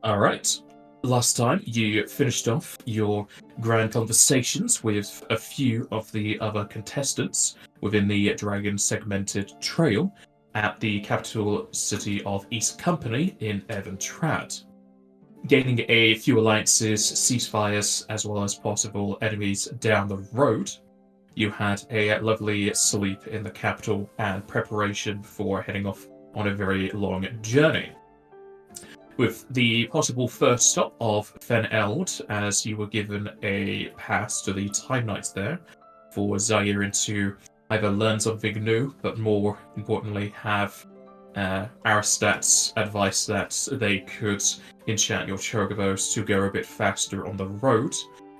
Alright. Last time you finished off your grand conversations with a few of the other contestants within the Dragon Segmented Trail at the capital city of East Company in Eventrad, gaining a few alliances, ceasefires, as well as possible enemies down the road. You had a lovely sleep in the capital and preparation for heading off on a very long journey, with the possible first stop of Fen Eld, as you were given a pass to the Time Knights there for Zairin to either learn something new, but more importantly, have Aristat's advice that they could enchant your chocobos to go a bit faster on the road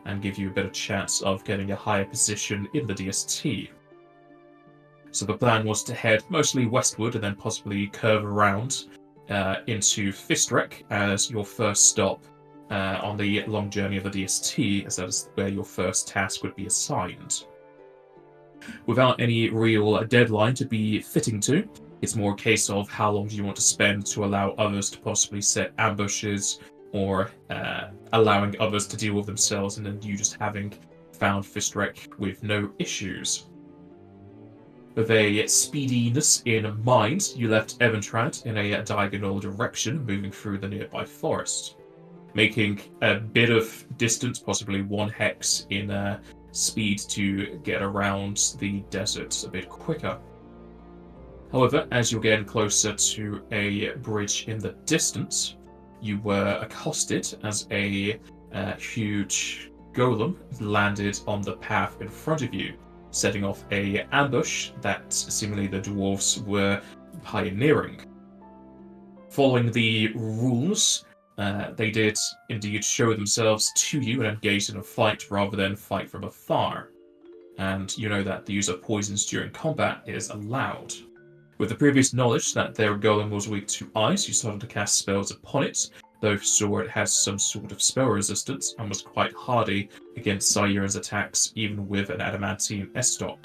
and give you a better chance of getting a higher position in the DST. So the plan was to head mostly westward and then possibly curve around into Fistrek as your first stop on the long journey of the DST, as that is where your first task would be assigned. Without any real deadline to be fitting to, it's more a case of how long do you want to spend to allow others to possibly set ambushes, or allowing others to deal with themselves, and then you just having found Fistrek with no issues. With a speediness in mind, you left Eventrad in a diagonal direction, moving through the nearby forest, making a bit of distance, possibly one hex in speed to get around the desert a bit quicker. However, as you're getting closer to a bridge in the distance, you were accosted as a huge golem landed on the path in front of you, setting off a ambush that seemingly the dwarves were pioneering. Following the rules, they did indeed show themselves to you and engage in a fight rather than fight from afar. And you know that the use of poisons during combat is allowed. With the previous knowledge that their golem was weak to ice, you started to cast spells upon it, though saw it has some sort of spell resistance and was quite hardy against Zairin's attacks, even with an adamantine estoc.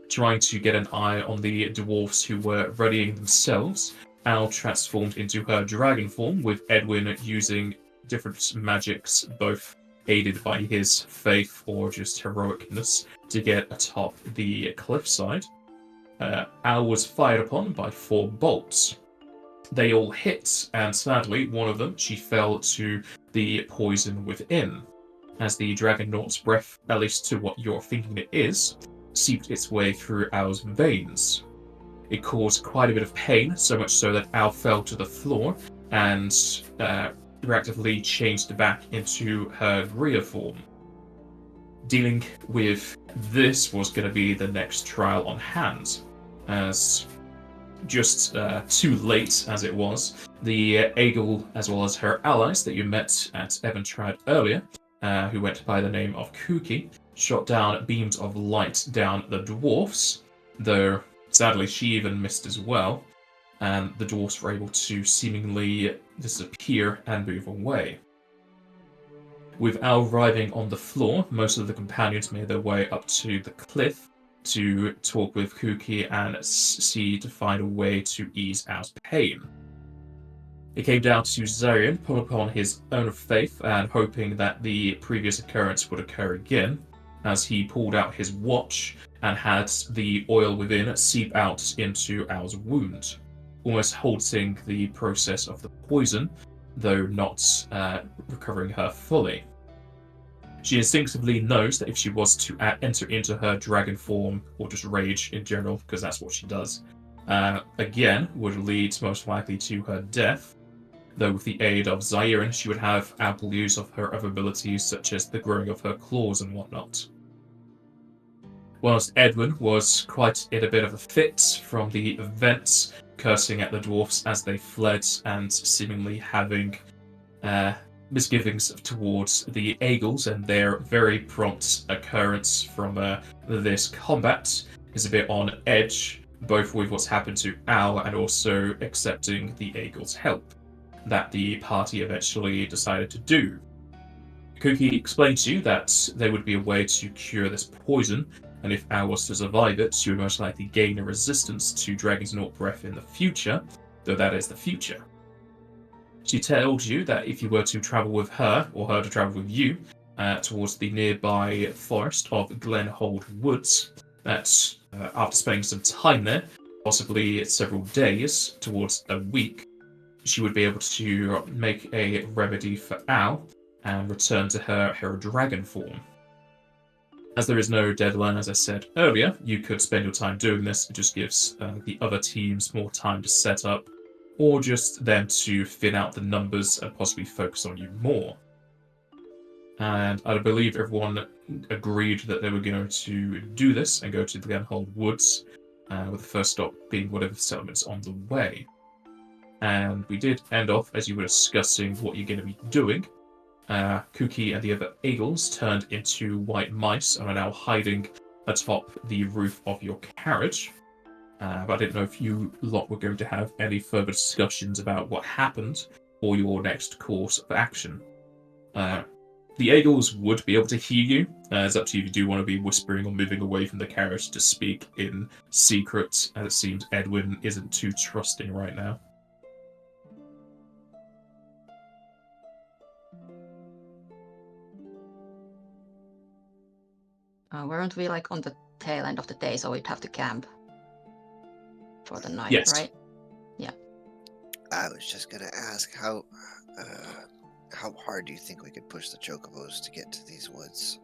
Trying to get an eye on the dwarfs who were readying themselves, Al transformed into her dragon form, with Edwin using different magics, both aided by his faith or just heroicness, to get atop the cliffside. Al was fired upon by 4 bolts. They all hit, and sadly, one of them, she fell to the poison within, as the Dragonnaut's breath, at least to what you're thinking it is, seeped its way through Al's veins. It caused quite a bit of pain, so much so that Al fell to the floor and reactively changed back into her Gria form. Dealing with this was going to be the next trial on hand, as just too late as it was, the Eagle, as well as her allies that you met at Eventrad earlier, who went by the name of Kuki, shot down beams of light down the dwarfs, though sadly she even missed as well, and the dwarfs were able to seemingly disappear and move away. With Al arriving on the floor, most of the companions made their way up to the cliff to talk with Kuki and see to find a way to ease Al's pain. It came down to Zairin pulling upon his own faith and hoping that the previous occurrence would occur again, as he pulled out his watch and had the oil within seep out into Al's wound, almost halting the process of the poison, though not recovering her fully. She instinctively knows that if she was to enter into her dragon form, or just rage in general, because that's what she does, again, would lead most likely to her death, though with the aid of Zairin, she would have ample use of her other abilities, such as the growing of her claws and whatnot. Whilst Edwin was quite in a bit of a fit from the events, cursing at the dwarfs as they fled and seemingly having misgivings towards the Eagles and their very prompt occurrence from this combat, is a bit on edge, both with what's happened to Al and also accepting the Eagles' help that the party eventually decided to do. Kuki explained to you that there would be a way to cure this poison, and if Al was to survive it, she would most likely gain a resistance to Dragon's Naught breath in the future, though that is the future. She told you that if you were to travel with her, or her to travel with you, towards the nearby forest of Glenhold Woods, that after spending some time there, possibly several days, towards a week, she would be able to make a remedy for Al and return to her dragon form. As there is no deadline, as I said earlier, you could spend your time doing this. It just gives the other teams more time to set up, or just them to thin out the numbers and possibly focus on you more. And I believe everyone agreed that they were going to do this and go to the Glenhold Woods, with the first stop being whatever settlement's on the way. And we did end off, as you were discussing what you're going to be doing. Cookie and the other eagles turned into white mice and are now hiding atop the roof of your carriage. But I didn't know if you lot were going to have any further discussions about what happened or your next course of action. The eagles would be able to hear you. It's up to you if you do want to be whispering or moving away from the carriage to speak in secret, as it seems Edwin isn't too trusting right now. Weren't we like on the tail end of the day, so we'd have to camp for the night, Yes. right? Yeah. I was just gonna ask how hard do you think we could push the chocobos to get to these woods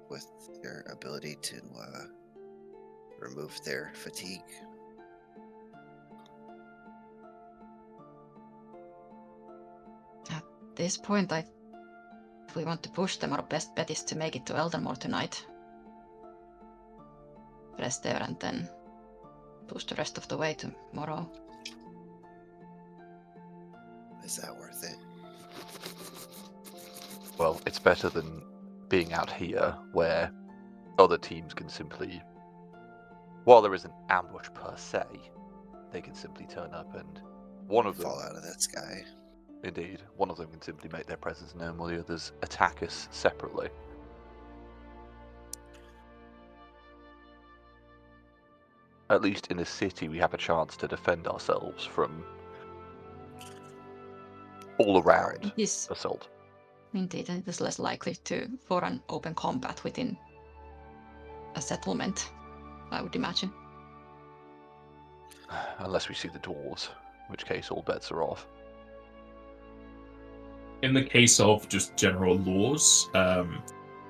with your ability to remove their fatigue? At this point, if we want to push them, our best bet is to make it to Eldenmore tonight. Rest there and then push the rest of the way tomorrow. Is that worth it? Well, it's better than being out here where other teams can simply, while there isn't ambush per se, they can simply turn up and one of them fall out of that sky. Indeed, one of them can simply make their presence known while the others attack us separately. At least in the city, we have a chance to defend ourselves from all-around assault. Indeed, it is less likely for an open combat within a settlement, I would imagine. Unless we see the dwarves, in which case all bets are off. In the case of just general laws,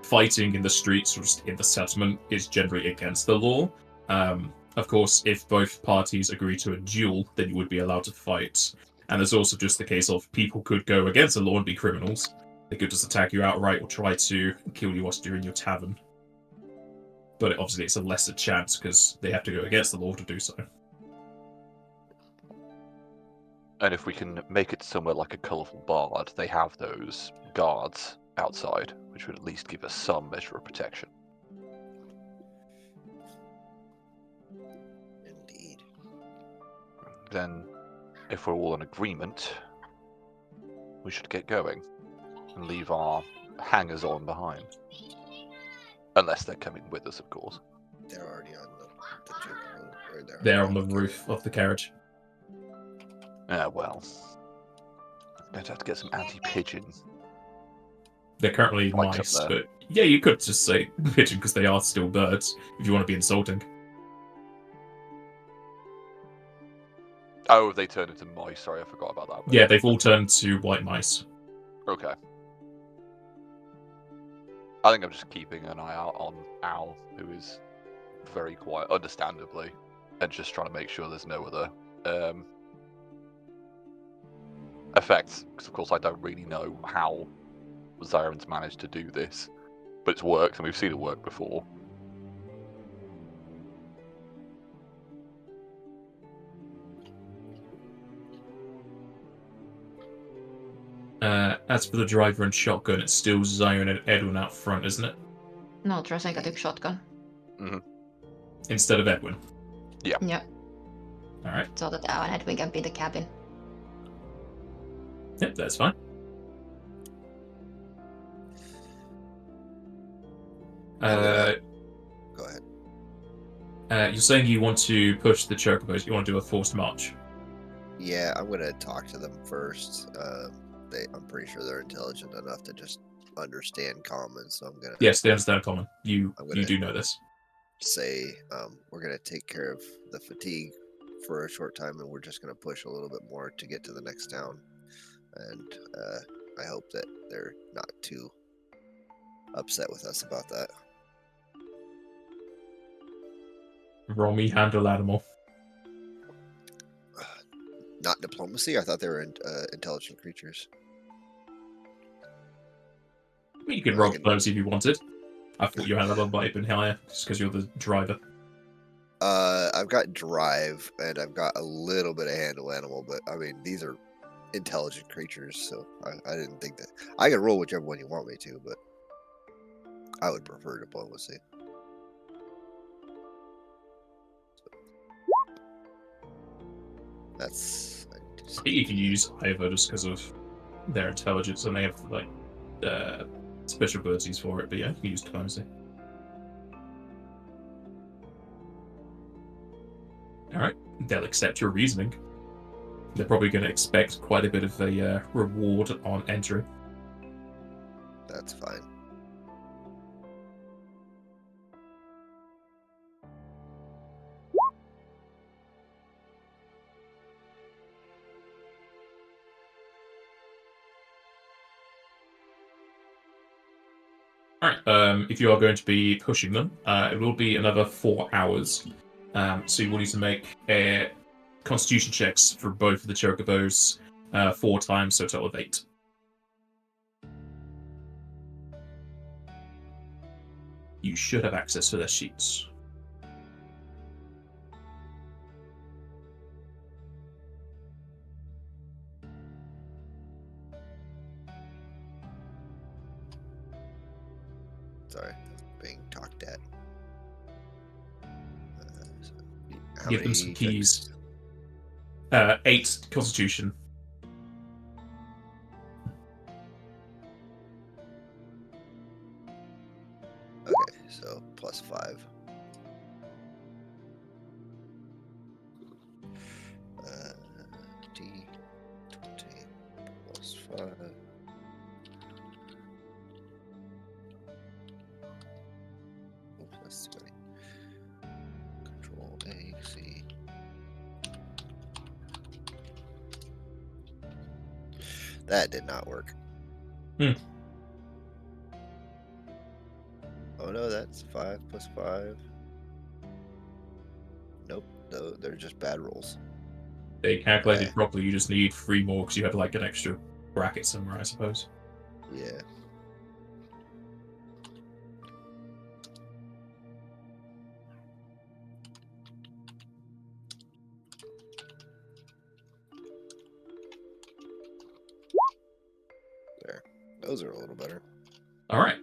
fighting in the streets or just in the settlement is generally against the law. Of course, if both parties agree to a duel, then you would be allowed to fight. And there's also just the case of people could go against the law and be criminals. They could just attack you outright or try to kill you whilst you're in your tavern. But obviously it's a lesser chance because they have to go against the law to do so. And if we can make it somewhere like a colourful bard, they have those guards outside, which would at least give us some measure of protection. Indeed. Then, if we're all in agreement, we should get going and leave our hangers-on behind. Unless they're coming with us, of course. They're already on the chocobo, or they're on the roof of the carriage. Well, I'm going to have to get some anti-pigeon. They're currently mice, but yeah, you could just say pigeon because they are still birds, if you want to be insulting. Oh, they turned into mice. Sorry, I forgot about that. Yeah, they've all turned to white mice. Okay. I think I'm just keeping an eye out on Al, who is very quiet, understandably, and just trying to make sure there's no other effects. Because, of course, I don't really know how Zyron's managed to do this, but it's worked, and we've seen it work before. As for the driver and shotgun, it's still Zyron and Edwin out front, isn't it? No, Trasenka took shotgun. Mm-hmm. Instead of Edwin? Yeah. Alright. So that Al and Edwin can be in the cabin. Yep, that's fine. Go ahead. You're saying you want to push the chocobos, you want to do a forced march? Yeah, I'm gonna talk to them first. I'm pretty sure they're intelligent enough to just understand common, so I'm gonna. Yes, they understand common. You I'm gonna do know this. say we're gonna take care of the fatigue for a short time, and we're just gonna push a little bit more to get to the next town. And I hope that they're not too upset with us about that. Roll me handle animal. Not diplomacy. I thought they were intelligent creatures. You could Or roll like diplomacy if you wanted. I thought your handle might have been higher, just because you're the driver. I've got drive and I've got a little bit of handle animal, but I mean these are intelligent creatures, so I didn't think that I could roll whichever one you want me to, but I would prefer diplomacy. That's. I think you can use either just because of their intelligence, and they have like special abilities for it. But yeah, you can use diplomacy. All right, they'll accept your reasoning. They're probably going to expect quite a bit of a reward on entry. That's fine. All right. If you are going to be pushing them, it will be another 4 hours. So you will need to make Constitution checks for both of the chocobos 4 times, so a total of 8. You should have access to their sheets. Sorry, being talked at. How Give them some many keys. checks? 8 Constitution. Okay, so +5. D20 +5. Oh, that's too many. Control A, C. That did not work. Hmm. Oh no, that's 5 + 5. Nope, no, they're just bad rolls. They calculated properly. You just need 3 more because you had like an extra bracket somewhere, I suppose. Yeah. There. Those are a little better. All right.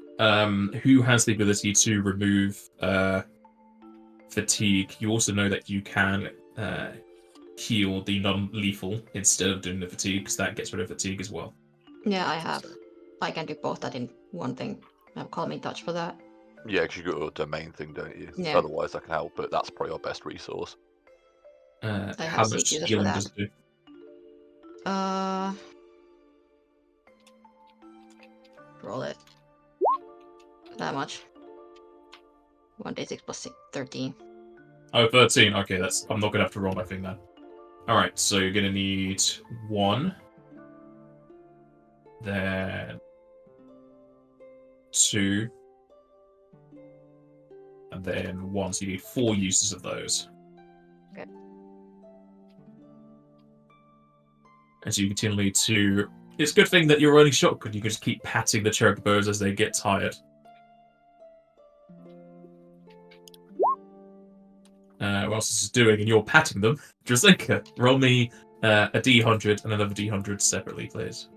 Who has the ability to remove fatigue? You also know that you can heal the non-lethal instead of doing the fatigue, because that gets rid of fatigue as well. Yeah, I have. I can do both that in one thing. I have Calming Touch for that. Yeah, because you got a domain thing, don't you? Yeah. Otherwise, I can help, but that's probably our best resource. I How have much 6 users for healing that. does it do? Roll it. That much. 1d6 plus 6, 13. Oh, 13. Okay, that's. I'm not gonna have to roll my thing then. All right, so you're gonna need 1, then 2, and then 1. So you need 4 uses of those. Okay. And so you continue to. It's a good thing that you're running shotgun. You can just keep patting the chocobos as they get tired. What else is it doing? And you're patting them. Drazinka, roll me a D100 and another D100 separately, please.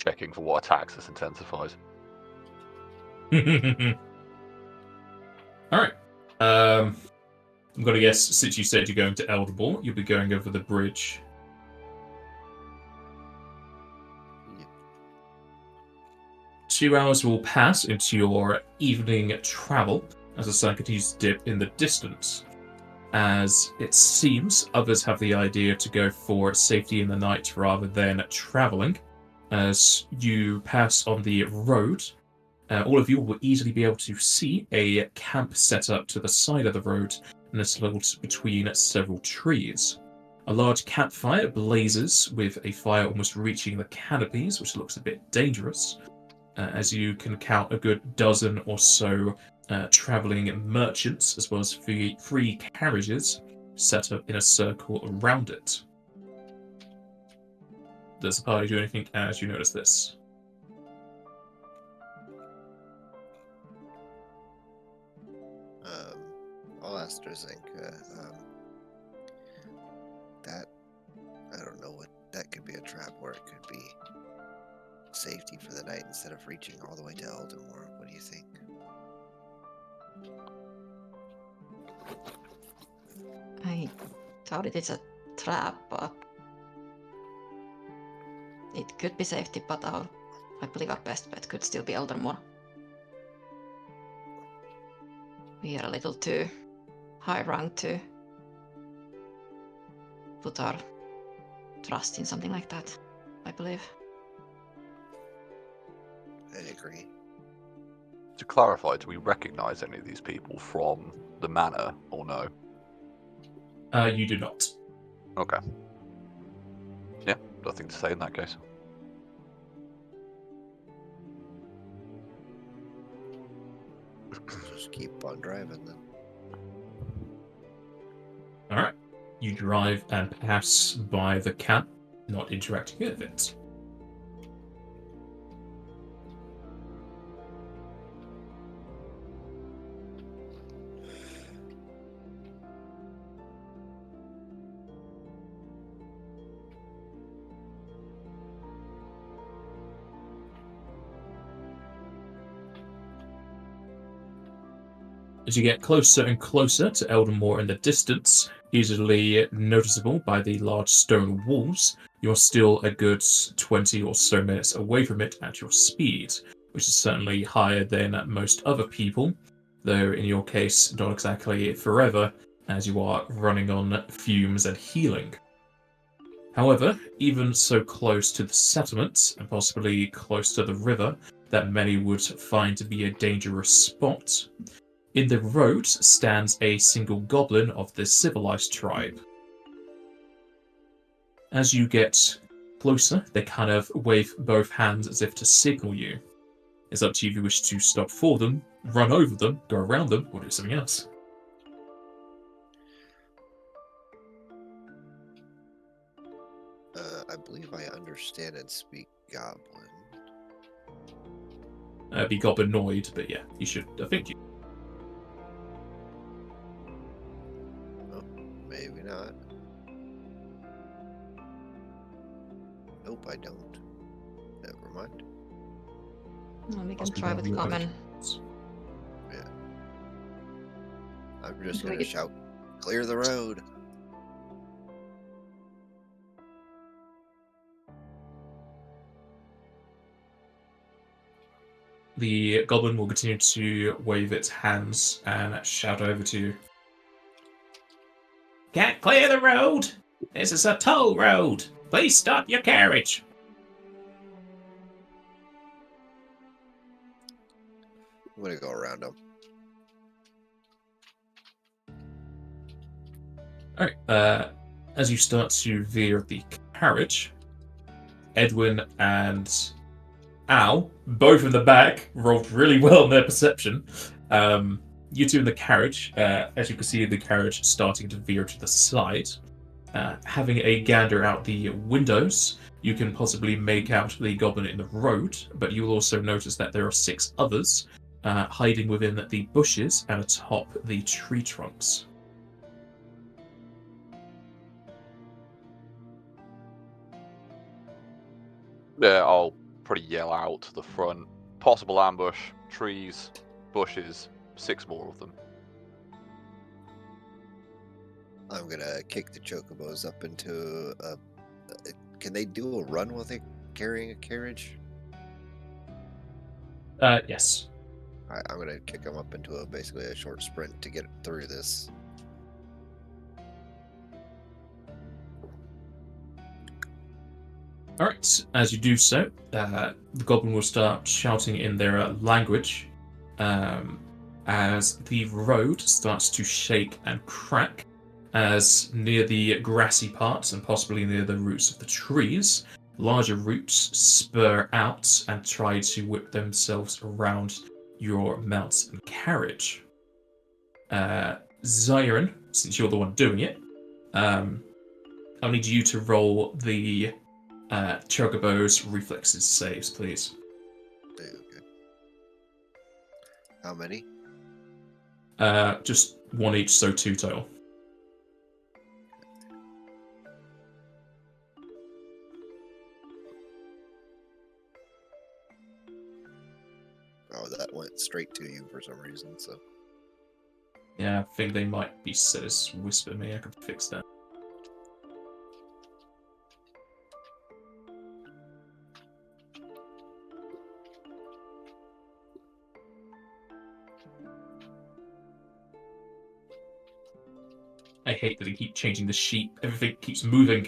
checking for what attacks this intensifies. Alright. I'm going to guess, since you said you're going to Elderborn, you'll be going over the bridge. Yep. 2 hours will pass into your evening travel as the sun continues to dip in the distance. As it seems, others have the idea to go for safety in the night rather than travelling. As you pass on the road, all of you will easily be able to see a camp set up to the side of the road, nestled between several trees. A large campfire blazes with a fire almost reaching the canopies, which looks a bit dangerous, as you can count a good dozen or so travelling merchants, as well as three carriages set up in a circle around it. Does the party do anything as you notice this? I'll ask Drzinka. That, I don't know what, that could be a trap, or it could be safety for the night instead of reaching all the way to Eldermore. What do you think? I doubt it is a trap, but it could be safety, but I believe our best bet could still be Eldermore. We are a little too high ranked to put our trust in something like that, I believe. I agree. To clarify, do we recognise any of these people from the manor, or no? You do not. Okay. Yeah, nothing to say in that case. Just keep on driving then. Alright. You drive and pass by the camp, not interacting with it. As you get closer and closer to Eldermore in the distance, easily noticeable by the large stone walls, you're still a good 20 or so minutes away from it at your speed, which is certainly higher than most other people, though in your case not exactly forever, as you are running on fumes and healing. However, even so close to the settlement, and possibly close to the river, that many would find to be a dangerous spot, in the road stands a single goblin of the civilized tribe. As you get closer, they kind of wave both hands as if to signal you. It's up to you if you wish to stop for them, run over them, go around them, or do something else. I believe I understand and speak Goblin. Be goblinoid, but yeah, you should. I think you. Oh, maybe not. Nope, I don't. Never mind. Well, we can Must be try one of with your common. actions. Yeah. I'm just We gonna could- shout, "Clear the road!" The goblin will continue to wave its hands and shout over to you. Can't clear the road! This is a toll road! Please stop your carriage! I'm gonna go around them. Alright, as you start to veer the carriage, Edwin and Al, both in the back, rolled really well in their perception. You two in the carriage, as you can see the carriage starting to veer to the side. Having a gander out the windows, you can possibly make out the goblin in the road, but you will also notice that there are 6 others hiding within the bushes and atop the tree trunks. Yeah, I'll probably yell out to the front. Possible ambush, trees, bushes, 6 more of them. I'm gonna kick the chocobos up into a. Can they do a run while they're carrying a carriage? Yes. Alright, I'm gonna kick them up into basically a short sprint to get through this. Alright, as you do so, the goblin will start shouting in their language as the road starts to shake and crack as near the grassy parts and possibly near the roots of the trees, larger roots spur out and try to whip themselves around your mount and carriage. Zyron, since you're the one doing it, I'll need you to roll the Chocobo's reflexes saves, please. Okay. How many? Just 1 each, so 2 total. Oh, that went straight to you for some reason, so. Yeah, I think they might be set as Whisper Me. I can fix that. I hate that they keep changing the sheet. Everything keeps moving.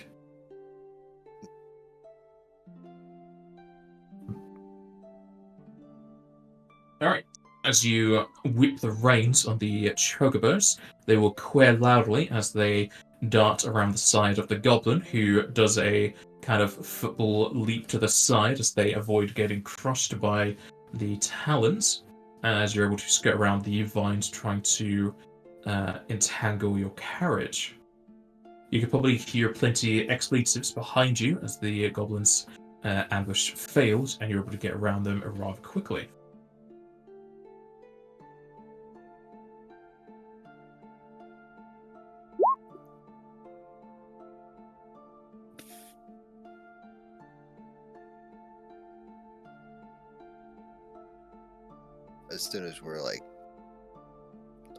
Alright. As you whip the reins on the chocobos, they will quail loudly as they dart around the side of the goblin, who does a kind of football leap to the side as they avoid getting crushed by the talons, as you're able to skirt around the vines trying to entangle your carriage. You can probably hear plenty expletives behind you as the goblins' ambush fails, and you're able to get around them rather quickly. As soon as we're like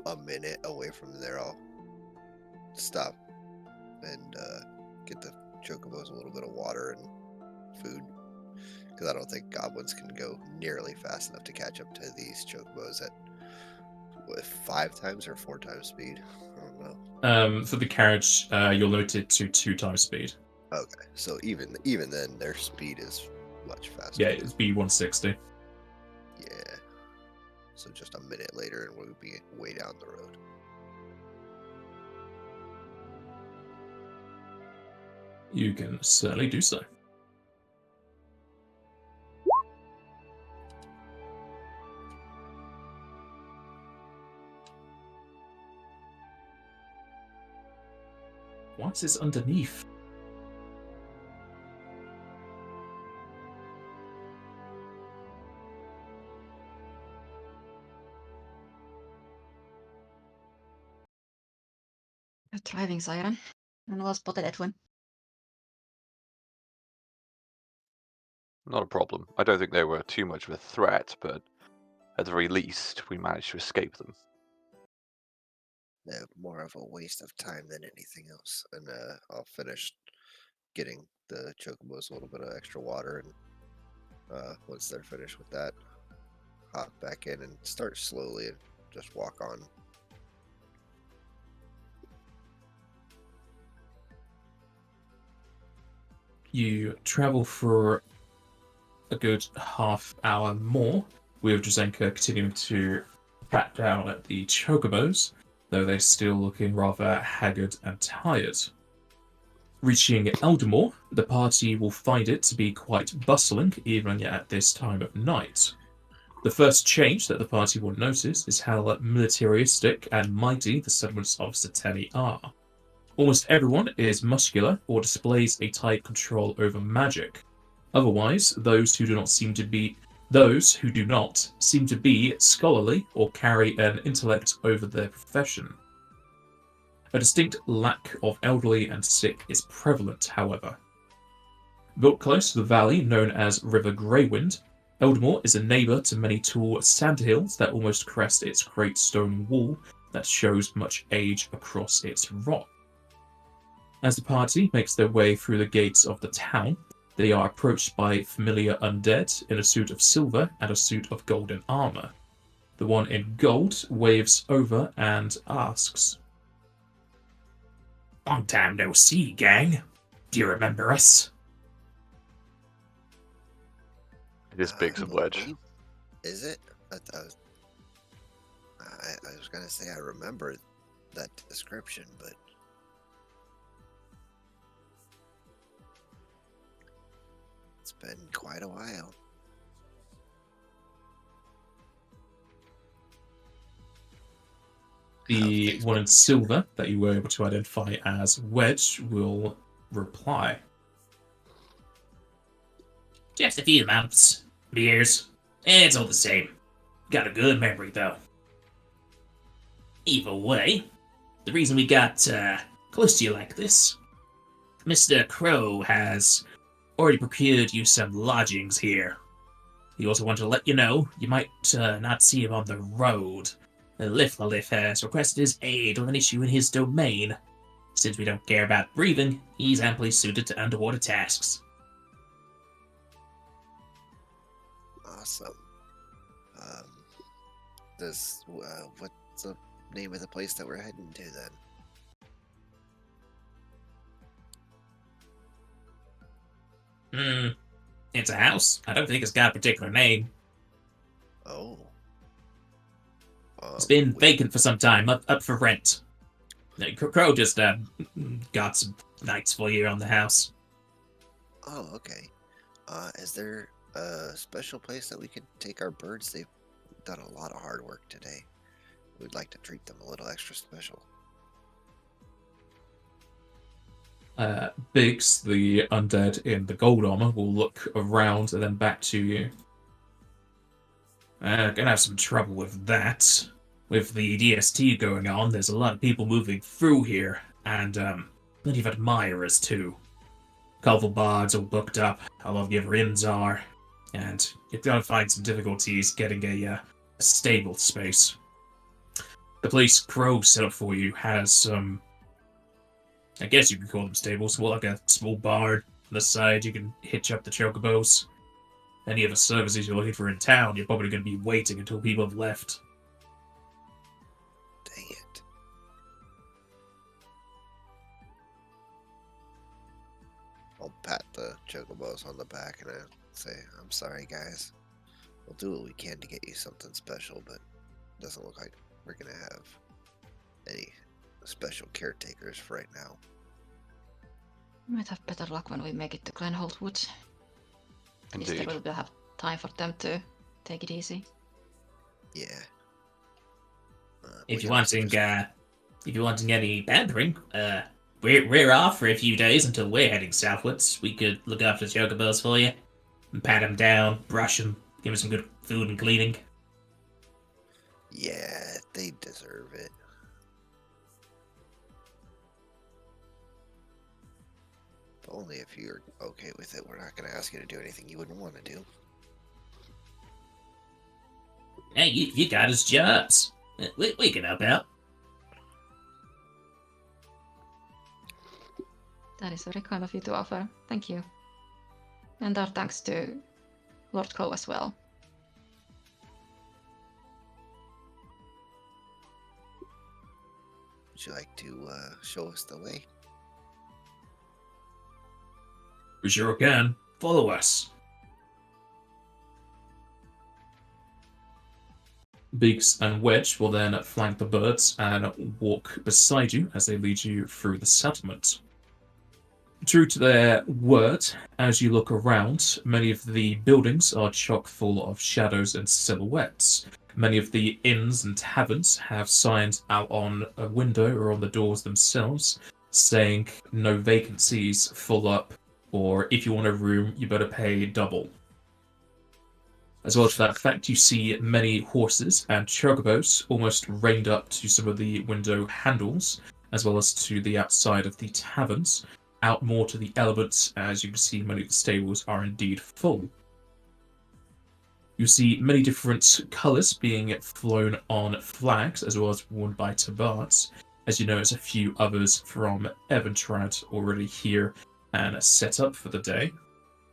a minute away from there, I'll stop and get the chocobos a little bit of water and food, because I don't think goblins can go nearly fast enough to catch up to these chocobos at 5 times or 4 times speed. I don't know. For the carriage, you'll note it to 2 times speed. Okay, so even then, their speed is much faster. Yeah, it's B160. Yeah. So just a minute later, and we'll be way down the road. You can certainly do so. What is underneath? Good driving, Siren. And well spotted, Edwin. Not a problem. I don't think they were too much of a threat, but at the very least, we managed to escape them. More of a waste of time than anything else. And I'll finish getting the chocobos a little bit of extra water, and once they're finished with that, hop back in and start slowly and just walk on. You travel for a good half hour more, with Jazenka continuing to pat down at the chocobos, though they're still looking rather haggard and tired. Reaching Eldamore, the party will find it to be quite bustling, even at this time of night. The first change that the party will notice is how militaristic and mighty the settlements of Sateni are. Almost everyone is muscular or displays a tight control over magic. Otherwise, those who do not seem to be scholarly or carry an intellect over their profession. A distinct lack of elderly and sick is prevalent, however. Built close to the valley known as River Greywind, Eldamore is a neighbour to many tall sandhills that almost crest its great stone wall that shows much age across its rock. As the party makes their way through the gates of the town, they are approached by familiar undead in a suit of silver and a suit of golden armour. The one in gold waves over and asks, "Long time no see, gang. Do you remember us?" It is Biggs and Wedge. Is it? I was gonna say I remember that description, but it's been quite a while. The one in silver that you were able to identify as Wedge will reply. Just a few months, years. It's all the same. Got a good memory, though. Either way, the reason we got close to you like this, Mr. Crow has already procured you some lodgings here. He also wanted to let you know you might not see him on the road. Liflalif has requested his aid on an issue in his domain. Since we don't care about breathing, he's amply suited to underwater tasks. Awesome. What's the name of the place that we're heading to then? It's a house. I don't think it's got a particular name. Oh. It's been vacant for some time, up for rent. Crow just got some nights for you on the house. Oh, okay. Is there a special place that we could take our birds? They've done a lot of hard work today. We'd like to treat them a little extra special. Biggs, the undead in the gold armor, will look around and then back to you. Gonna have some trouble with that. With the DST going on, there's a lot of people moving through here, and plenty of admirers too. Couple bards all booked up, a lot of the other inns are, and you're gonna find some difficulties getting a stable space. The place Crow set up for you has some, I guess you could call them stables, well, like a small barn on the side you can hitch up the chocobos. Any of the services you're looking for in town, you're probably going to be waiting until people have left. Dang it. I'll pat the chocobos on the back and I'll say, "I'm sorry, guys. We'll do what we can to get you something special, but it doesn't look like we're going to have any special caretakers for right now." We might have better luck when we make it to Glenholt Woods. At least Indeed. there will have time for them to take it easy. Yeah. If you're wanting any pampering, we're off for a few days until we're heading southwards. We could look after the chocobos for you, and pat them down, brush them, give them some good food and cleaning. Yeah, they deserve it. But only if you're okay with it. We're not going to ask you to do anything you wouldn't want to do. Hey, you got us jobs. We can help out. That is very kind of you to offer. Thank you. And our thanks to Lord Crow as well. Would you like to show us the way? We sure can. Follow us. Biggs and Wedge will then flank the birds and walk beside you as they lead you through the settlement. True to their word, as you look around, many of the buildings are chock full of shadows and silhouettes. Many of the inns and taverns have signs out on a window or on the doors themselves saying no vacancies, full up, or if you want a room, you better pay double. As well as that fact, you see many horses and chocobos almost reined up to some of the window handles, as well as to the outside of the taverns, out more to the elements, as you can see many of the stables are indeed full. You see many different colours being flown on flags, as well as worn by tabards. As you notice, a few others from Eventrad already here and set up for the day,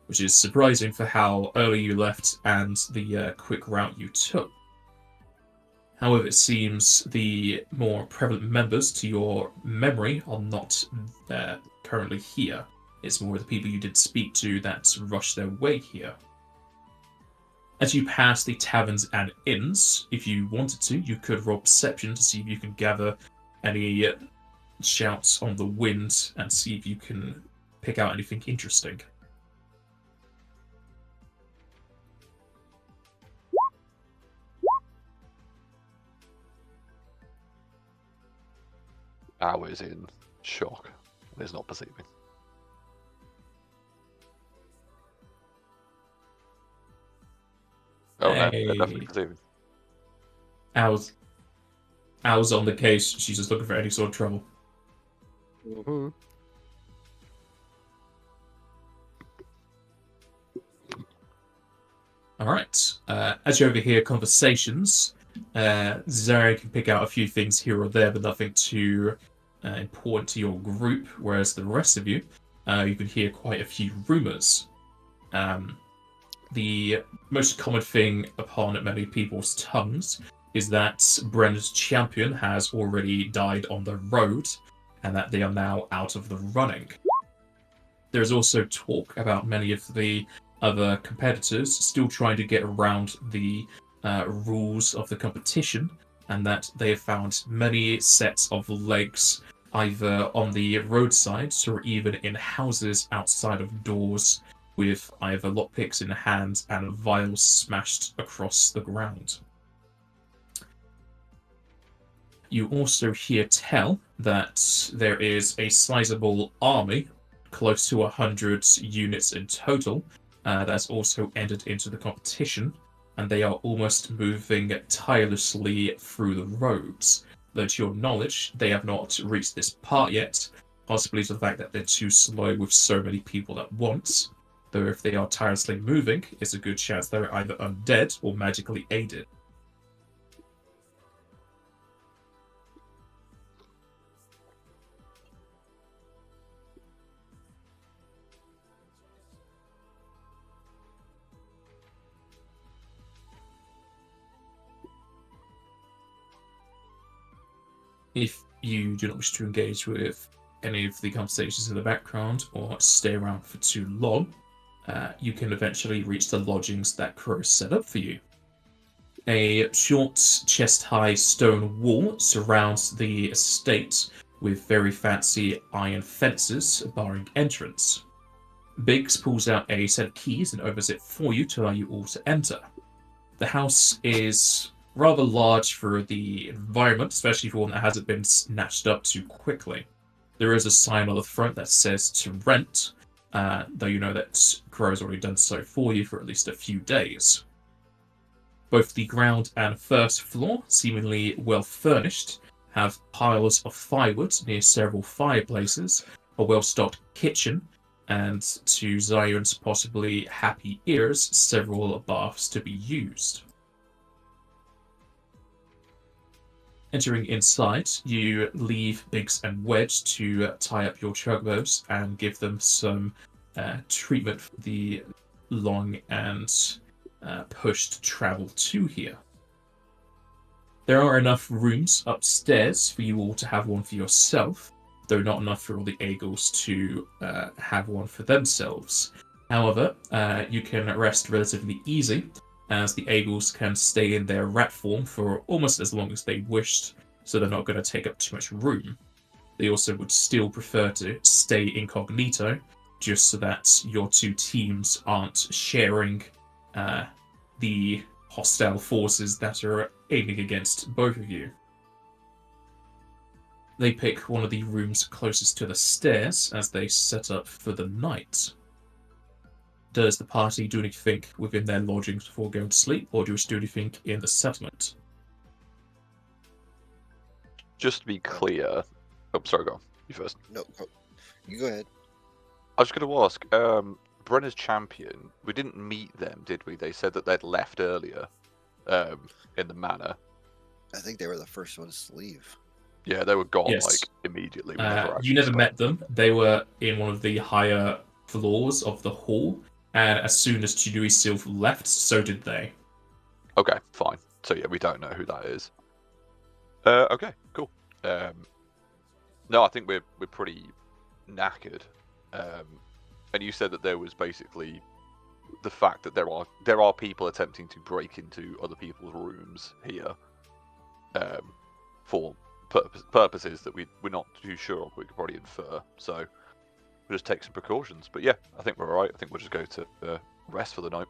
which is surprising for how early you left and the quick route you took. However, it seems the more prevalent members to your memory are not currently here. It's more the people you did speak to that rushed their way here. As you pass the taverns and inns, if you wanted to, you could roll perception to see if you can gather any shouts on the wind and see if you can pick out anything interesting. Ao is in shock and is not perceiving. Oh no, they're definitely perceiving. Al's on the case. She's just looking for any sort of trouble. Mm-hmm. All right. As you overhear conversations, Zari can pick out a few things here or there, but nothing too important to your group. Whereas the rest of you, you can hear quite a few rumors. The most common thing upon many people's tongues is that Bren's champion has already died on the road, and that they are now out of the running. There is also talk about many of the other competitors still trying to get around the rules of the competition, and that they have found many sets of legs either on the roadsides or even in houses outside of doors, with either lockpicks in hand and vials smashed across the ground. You also hear tell that there is a sizable army, close to 100 units in total, that's also entered into the competition, and they are almost moving tirelessly through the roads. Though to your knowledge, they have not reached this part yet, possibly to the fact that they're too slow with so many people at once. Though if they are tirelessly moving, it's a good chance they're either undead or magically aided. If you do not wish to engage with any of the conversations in the background or stay around for too long, you can eventually reach the lodgings that Crow set up for you. A short, chest-high stone wall surrounds the estate with very fancy iron fences barring entrance. Biggs pulls out a set of keys and opens it for you to allow you all to enter. The house is rather large for the environment, especially for one that hasn't been snatched up too quickly. There is a sign on the front that says to rent, though you know that Crow's already done so for you for at least a few days. Both the ground and first floor, seemingly well furnished, have piles of firewood near several fireplaces, a well-stocked kitchen, and to Zion's possibly happy ears, several baths to be used. Entering inside, you leave Biggs and Wedge to tie up your chugboats and give them some treatment for the long and pushed travel to here. There are enough rooms upstairs for you all to have one for yourself, though not enough for all the Eagles to have one for themselves. However, you can rest relatively easy, as the Eagles can stay in their rat form for almost as long as they wished, so they're not going to take up too much room. They also would still prefer to stay incognito, just so that your two teams aren't sharing the hostile forces that are aiming against both of you. They pick one of the rooms closest to the stairs as they set up for the night. Does the party do anything within their lodgings before going to sleep, or do you do anything in the settlement? Just to be clear... Oh, sorry, go on. You first. No, you go ahead. I was going to ask, Brenner's champion, we didn't meet them, did we? They said that they'd left earlier in the manor. I think they were the first ones to leave. Yeah, they were gone, Yes. like, immediately. We never You actually never saw met them. They were in one of the higher floors of the hall, and as soon as Chidori Sylph left, so did they. Okay, fine. So yeah, we don't know who that is. Okay, cool. No, I think we're pretty knackered. And you said that there was basically the fact that there are people attempting to break into other people's rooms here, for purposes that we're not too sure of. We could probably infer. So we'll just take some precautions. But yeah, I think we're alright. I think we'll just go to rest for the night,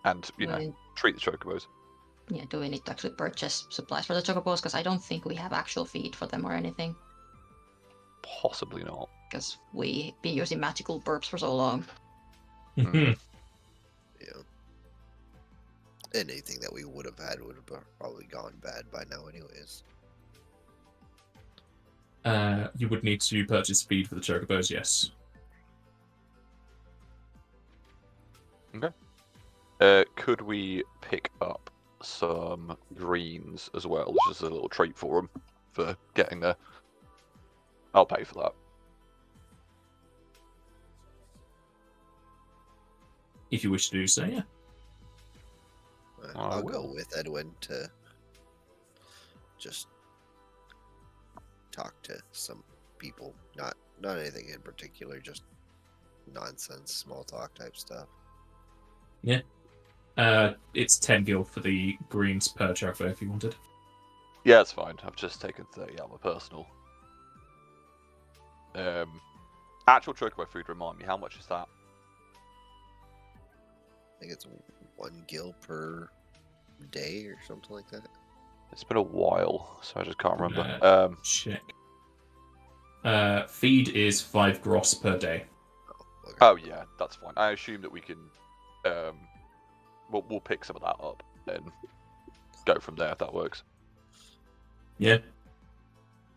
and treat the chocobos. Yeah, do we need to actually purchase supplies for the chocobos? Because I don't think we have actual feed for them or anything. Possibly not. Because we've been using magical burps for so long. Mhm. Yeah. Anything that we would have had would have probably gone bad by now, anyways. You would need to purchase feed for the chocobos, yes. Okay. Could we pick up some greens as well? Just a little treat for them for getting there. I'll pay for that. If you wish to do so, yeah. I'll go with Edwin to just talk to some people. Not anything in particular, just nonsense, small talk type stuff. It's 10 gil for the greens per chocobo if you wanted. Yeah, that's fine. I've just taken 30 out of my personal. Actual chocobo food, remind me, how much is that? I think it's 1 gil per day or something like that. It's been a while, so I just can't remember. Check. Feed is 5 gross per day. Okay. Oh yeah, that's fine. I assume that we can. We'll pick some of that up and go from there if that works. Yeah.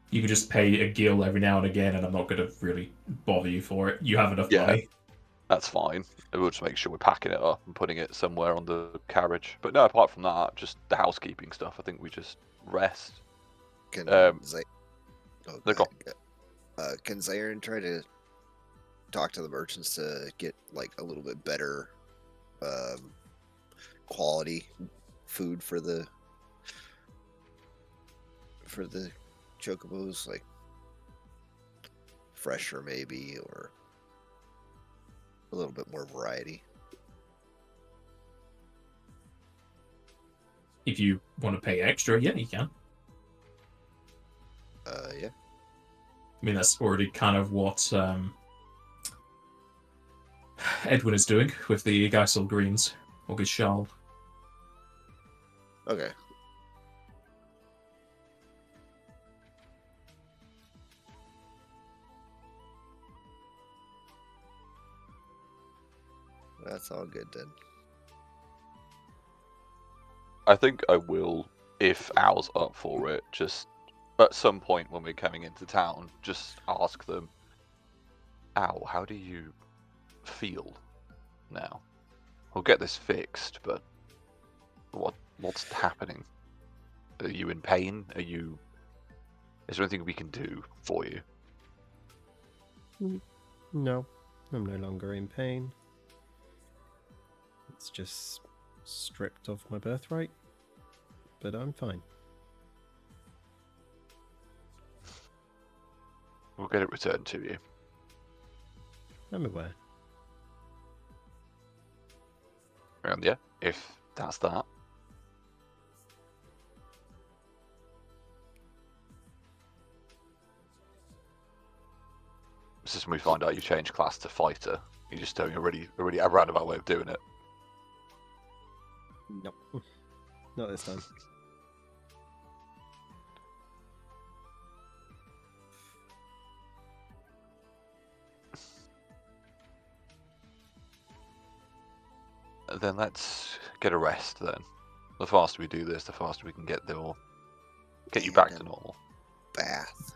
You can just pay a gil every now and again, and I'm not going to really bother you for it. You have enough money. That's fine. We'll just make sure we're packing it up and putting it somewhere on the carriage. But no, apart from that, just the housekeeping stuff. I think we just rest. Can They're gone. Can Zarin try to talk to the merchants to get like a little bit better quality food for the chocobos, like fresher maybe, or a little bit more variety? If you want to pay extra, yeah, you can. Yeah. I mean, that's already kind of what Edwin is doing with the Geisel greens, or Gishal. Okay. That's all good then. I think I will, if Al's up for it, just at some point when we're coming into town, just ask them, Al, how do you feel now? We'll get this fixed, but what's happening? Are you in pain? Is there anything we can do for you? No, I'm no longer in pain. It's just stripped of my birthright, but I'm fine. We'll get it returned to you. I'm aware. And yeah, if that's that. This is when we find out you changed class to fighter. You're just doing a really a roundabout way of doing it. Nope. Not this time. Then let's get a rest then. The faster we do this, the faster we can get you back to normal. Bath.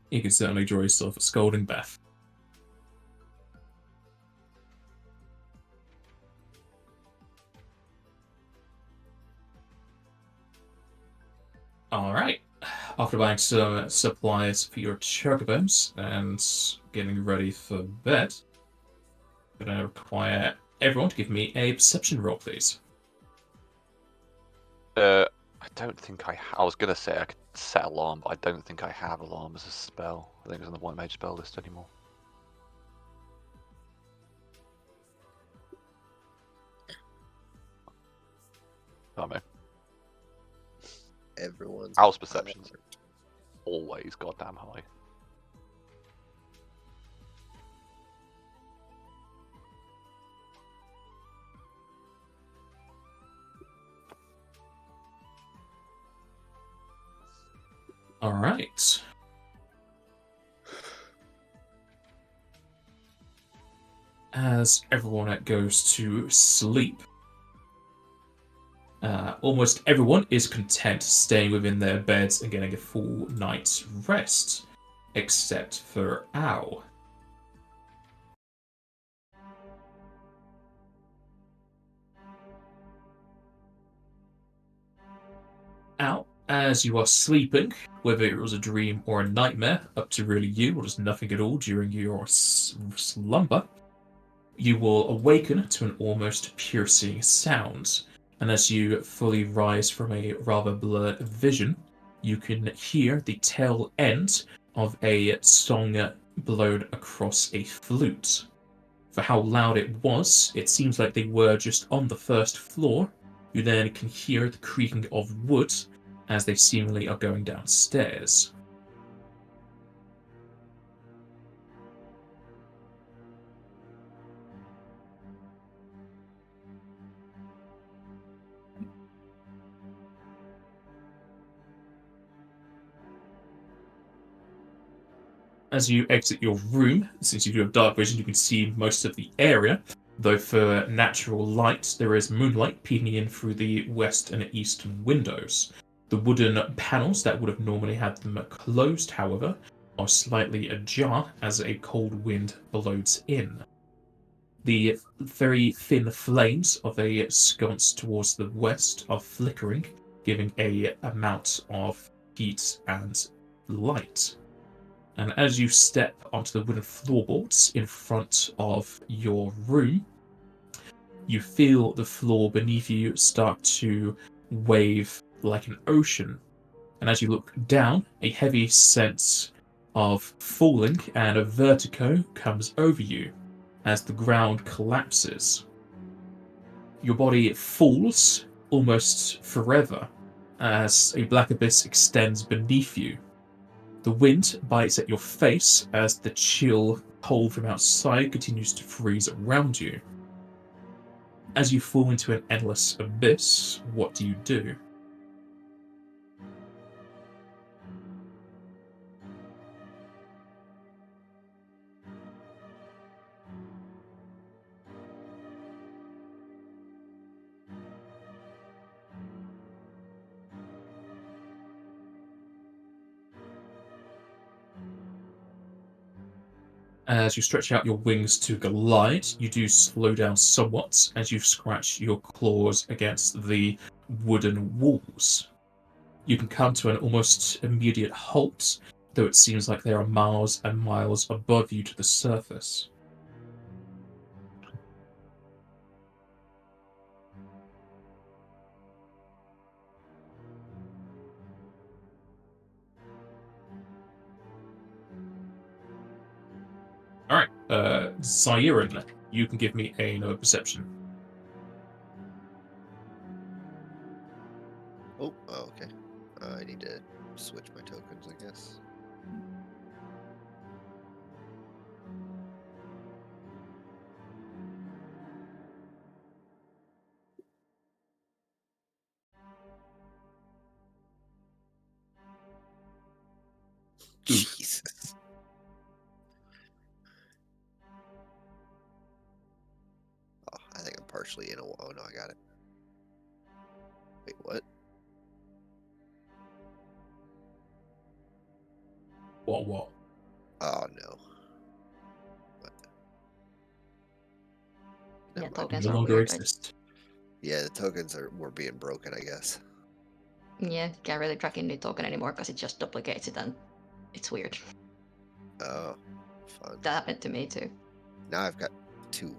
You can certainly draw yourself a scolding bath. Alright. After buying some supplies for your chocobos and getting ready for bed, I'm going to require everyone to give me a perception roll, please. I don't think I was going to say I could set alarm, but I don't think I have alarm as a spell. I think it's on the one mage spell list anymore. I Everyone's House perception's always goddamn high. Alright. As everyone goes to sleep, almost everyone is content staying within their beds and getting a full night's rest, except for Ow. Ow, as you are sleeping, whether it was a dream or a nightmare, up to really you, or just nothing at all during your slumber, you will awaken to an almost piercing sound. And as you fully rise from a rather blurred vision, you can hear the tail end of a song blown across a flute. For how loud it was, it seems like they were just on the first floor. You then can hear the creaking of wood as they seemingly are going downstairs. As you exit your room, since you do have dark vision, you can see most of the area, though for natural light, there is moonlight peeking in through the west and eastern windows. The wooden panels that would have normally had them closed, however, are slightly ajar as a cold wind blows in. The very thin flames of a sconce towards the west are flickering, giving an amount of heat and light. And as you step onto the wooden floorboards in front of your room, you feel the floor beneath you start to wave like an ocean. And as you look down, a heavy sense of falling and a vertigo comes over you as the ground collapses. Your body falls almost forever as a black abyss extends beneath you. The wind bites at your face as the chill cold from outside continues to freeze around you. As you fall into an endless abyss, what do you do? As you stretch out your wings to glide, you do slow down somewhat as you scratch your claws against the wooden walls. You can come to an almost immediate halt, though it seems like there are miles and miles above you to the surface. Alright, Zyron, you can give me another perception. Oh, okay. I need to switch my tokens, I guess. Jesus. Oh, I think I'm partially in a. Oh no, I got it. Wait, what? What? Oh no. What? Yeah, Never mind. tokens No are longer weird. Right? exist. Yeah, the tokens were being broken, I guess. Yeah, can't really track in the token anymore because it just duplicates it and it's weird. Oh, fun. That happened to me too. Now I've got 2,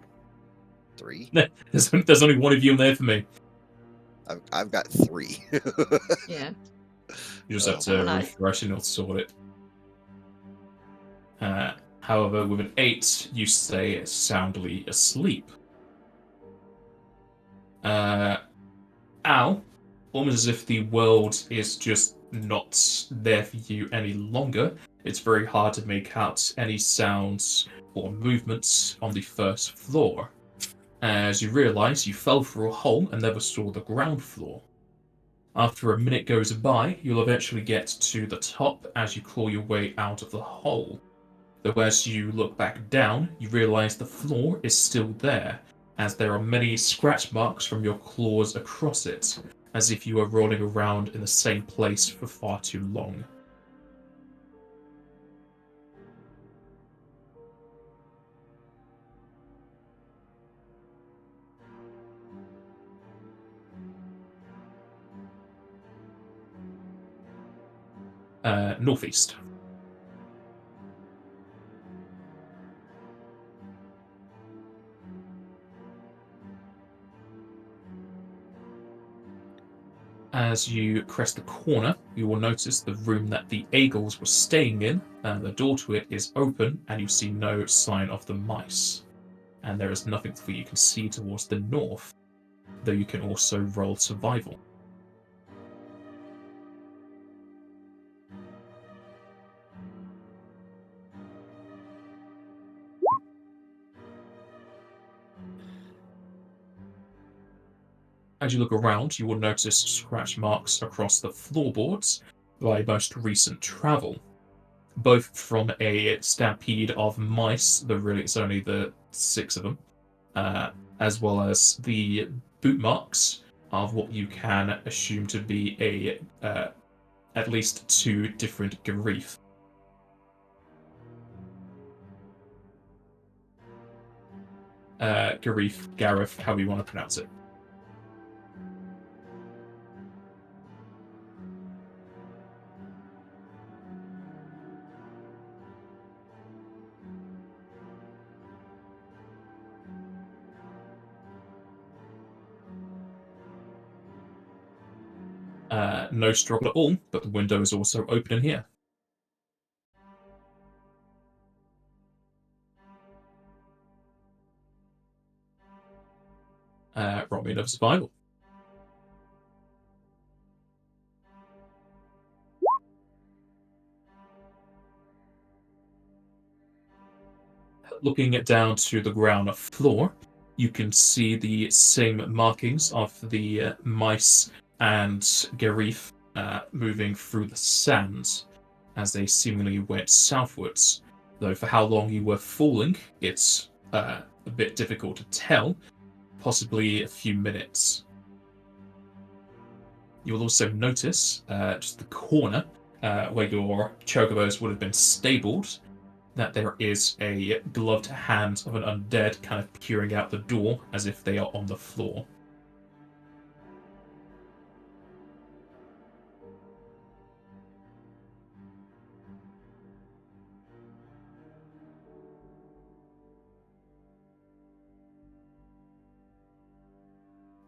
3. There's only one of you in there for me. I've got 3. Yeah. You just Oh, have to boy. refresh and it'll sort it. However, with an 8, you stay soundly asleep. Al, almost as if the world is just not there for you any longer, it's very hard to make out any sounds or movements on the first floor. As you realise you fell through a hole and never saw the ground floor. After a minute goes by, you'll eventually get to the top as you claw your way out of the hole. Though as you look back down, you realise the floor is still there, as there are many scratch marks from your claws across it, as if you were rolling around in the same place for far too long. Northeast. As you crest the corner, you will notice the room that the eagles were staying in, and the door to it is open, and you see no sign of the mice. And there is nothing for you can see towards the north, though you can also roll survival. As you look around, you will notice scratch marks across the floorboards by most recent travel, both from a stampede of mice, though really it's only the 6 of them, as well as the boot marks of what you can assume to be at least 2 different Garif. Garif, however you want to pronounce it. No struggle at all, but the window is also open in here. Roll me another survival. Looking down to the ground floor, you can see the same markings of the mice and Garif moving through the sands as they seemingly went southwards. Though for how long you were falling, it's a bit difficult to tell, possibly a few minutes. You will also notice just the corner where your chocobos would have been stabled, that there is a gloved hand of an undead kind of peering out the door as if they are on the floor.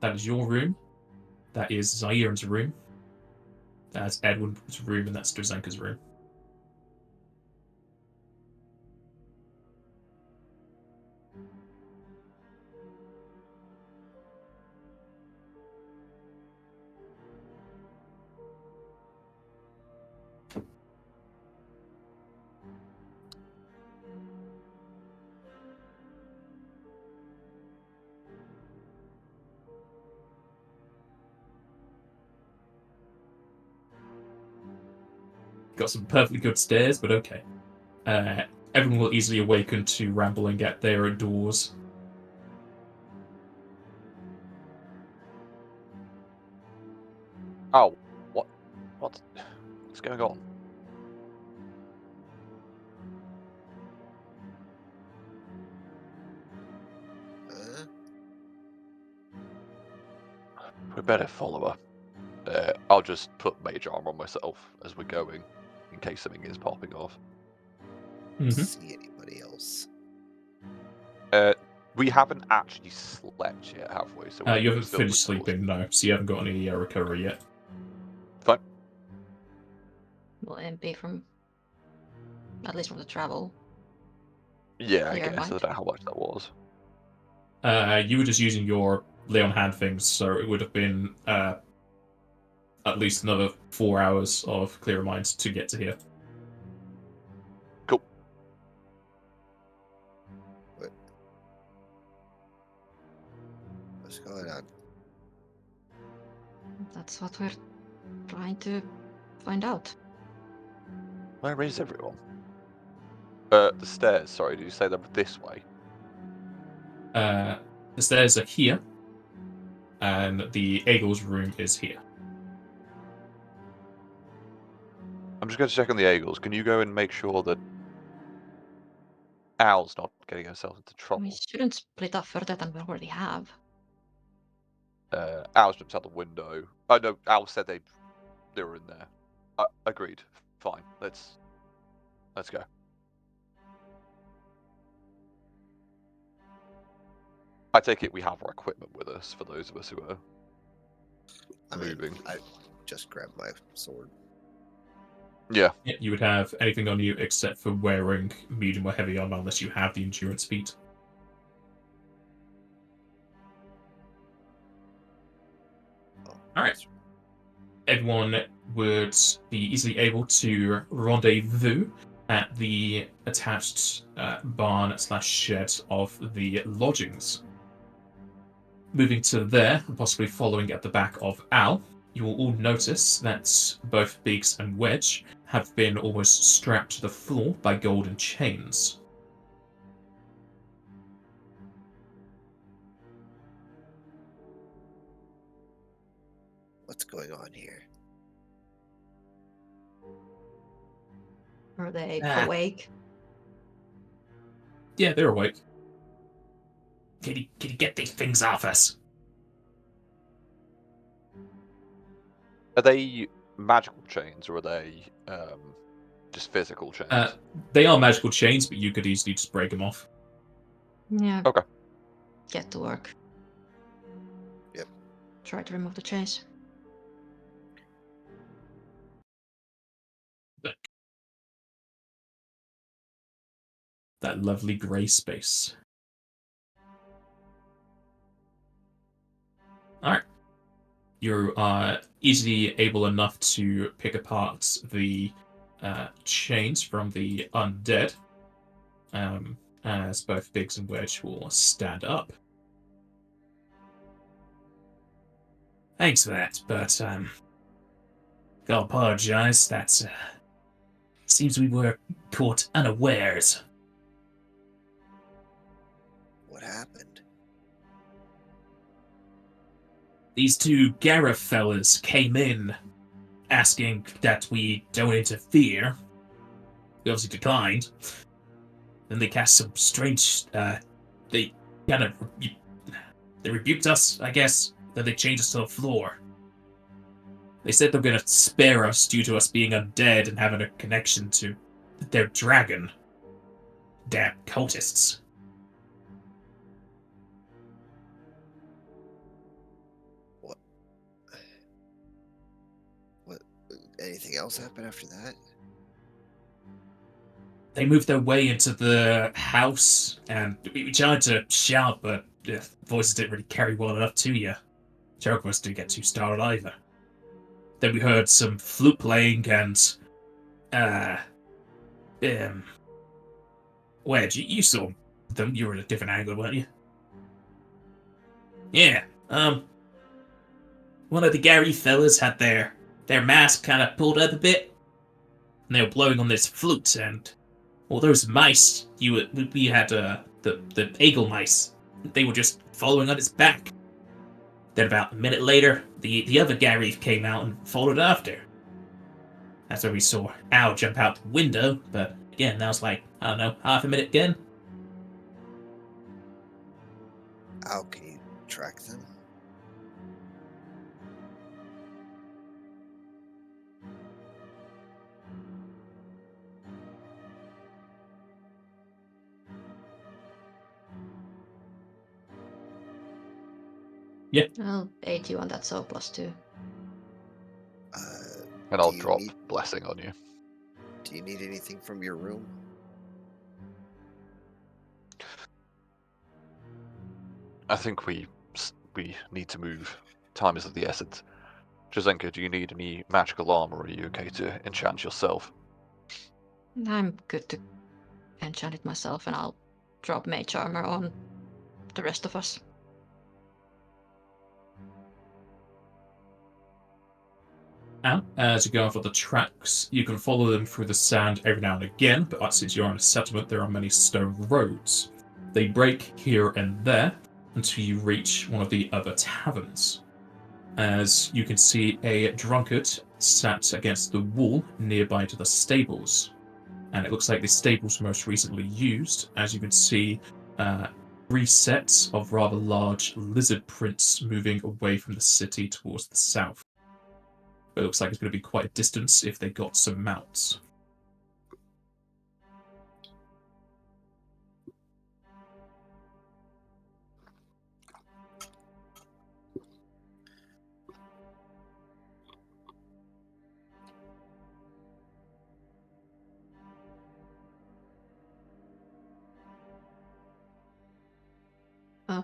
That is your room. That is Zairon's room. That's Edward's room, and that's Drzenka's room. Got some perfectly good stairs, but okay. Everyone will easily awaken to rambling at their doors. Oh, what's going on? We better follow her. I'll just put mage armor on myself as we're going, in case something is popping off. Mhm. See anybody else? We haven't actually slept yet, have we? So You haven't still finished recording. sleeping, no, so you haven't got any recovery yet. Fine. Will MP from, at least from the travel. Yeah, I Clear guess. I mind. don't know how much that was. You were just using your lay on hand things, so it would have been at least another 4 hours of clear mind to get to here. Cool. What's going on? That's what we're trying to find out. Where is everyone? The stairs, sorry, did you say they're this way? The stairs are here, and the Eagle's room is here. I'm just going to check on the Eagles. Can you go and make sure that Al's not getting herself into trouble? We shouldn't split up further than we already have. Al's jumped out the window. Oh no, Al said they were in there. Agreed. Fine. Let's go. I take it we have our equipment with us for those of us who are moving. I just grabbed my sword. Yeah. Yeah, you would have anything on you except for wearing medium or heavy armor unless you have the endurance feat. Alright. Everyone would be easily able to rendezvous at the attached barn/shed of the lodgings. Moving to there, and possibly following at the back of Al, you will all notice that both Biggs and Wedge have been almost strapped to the floor by golden chains. What's going on here? Are they awake? awake? Yeah, they're awake. Can you get these things off us? Are they magical chains or are they just physical chains? They are magical chains, but you could easily just break them off. Yeah. Okay. Get to work. Yep. Try to remove the chains. That lovely grey space. Alright. You are easily able enough to pick apart the chains from the undead, as both Biggs and Wedge will stand up. Thanks for that, but gotta apologize. That's seems we were caught unawares. What happened? These two Gareth fellas came in asking that we don't interfere. We obviously declined. Then they cast some strange. They kind of they rebuked us, I guess. Then they changed us to the floor. They said they were going to spare us due to us being undead and having a connection to their dragon. Damn cultists. What? Anything else happen after that? They moved their way into the house, and we tried to shout, but the voices didn't really carry well enough to you. Joke of us didn't get too started either. Then we heard some flute playing and, Wedge, you saw them. You were at a different angle, weren't you? Yeah, one of the Gary fellas had their mask kind of pulled up a bit, and they were blowing on this flute, and well, those mice, we had the eagle mice. They were just following on its back. Then about a minute later, the other Gary came out and followed after. That's when we saw Al jump out the window, but again, that was like, I don't know, half a minute again. How can you track them? I'll aid you on that, so +2. And I'll Do you drop need- blessing on you. Do you need anything from your room? I think we need to move. Time is of the essence. Jazenka, do you need any magical armor, or are you okay to enchant yourself? I'm good to enchant it myself, and I'll drop mage armor on the rest of us. Now, as you go off of the tracks, you can follow them through the sand every now and again, but since you're on a settlement, there are many stone roads. They break here and there until you reach one of the other taverns. As you can see a drunkard sat against the wall nearby to the stables. And it looks like the stables were most recently used. As you can see, 3 sets of rather large lizard prints moving away from the city towards the south. But it looks like it's going to be quite a distance if they got some mounts.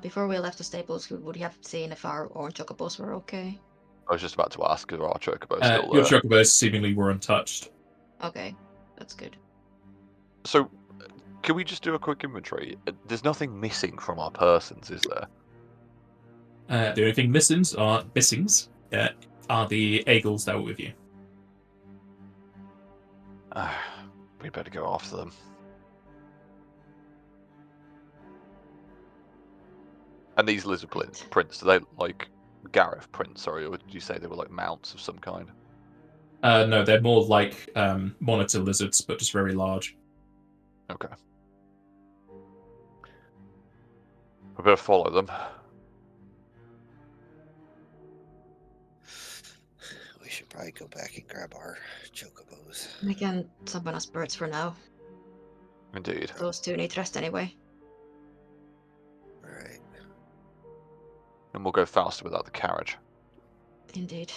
Before we left the stables, would you have seen if our orange chocobos were okay? I was just about to ask if our chocobo still Your there. chocobos seemingly were untouched. Okay, that's good. So, can we just do a quick inventory? There's nothing missing from our persons, is there? The only thing missings are the eagles that were with you. We better go after them. And these lizard prints, are they like Gareth prints, sorry, or did you say they were like mounts of some kind? No, they're more like monitor lizards, but just very large. Okay. We better follow them. We should probably go back and grab our chocobos. We can summon us birds for now. Indeed. Those two need rest anyway. Alright. And we'll go faster without the carriage. Indeed.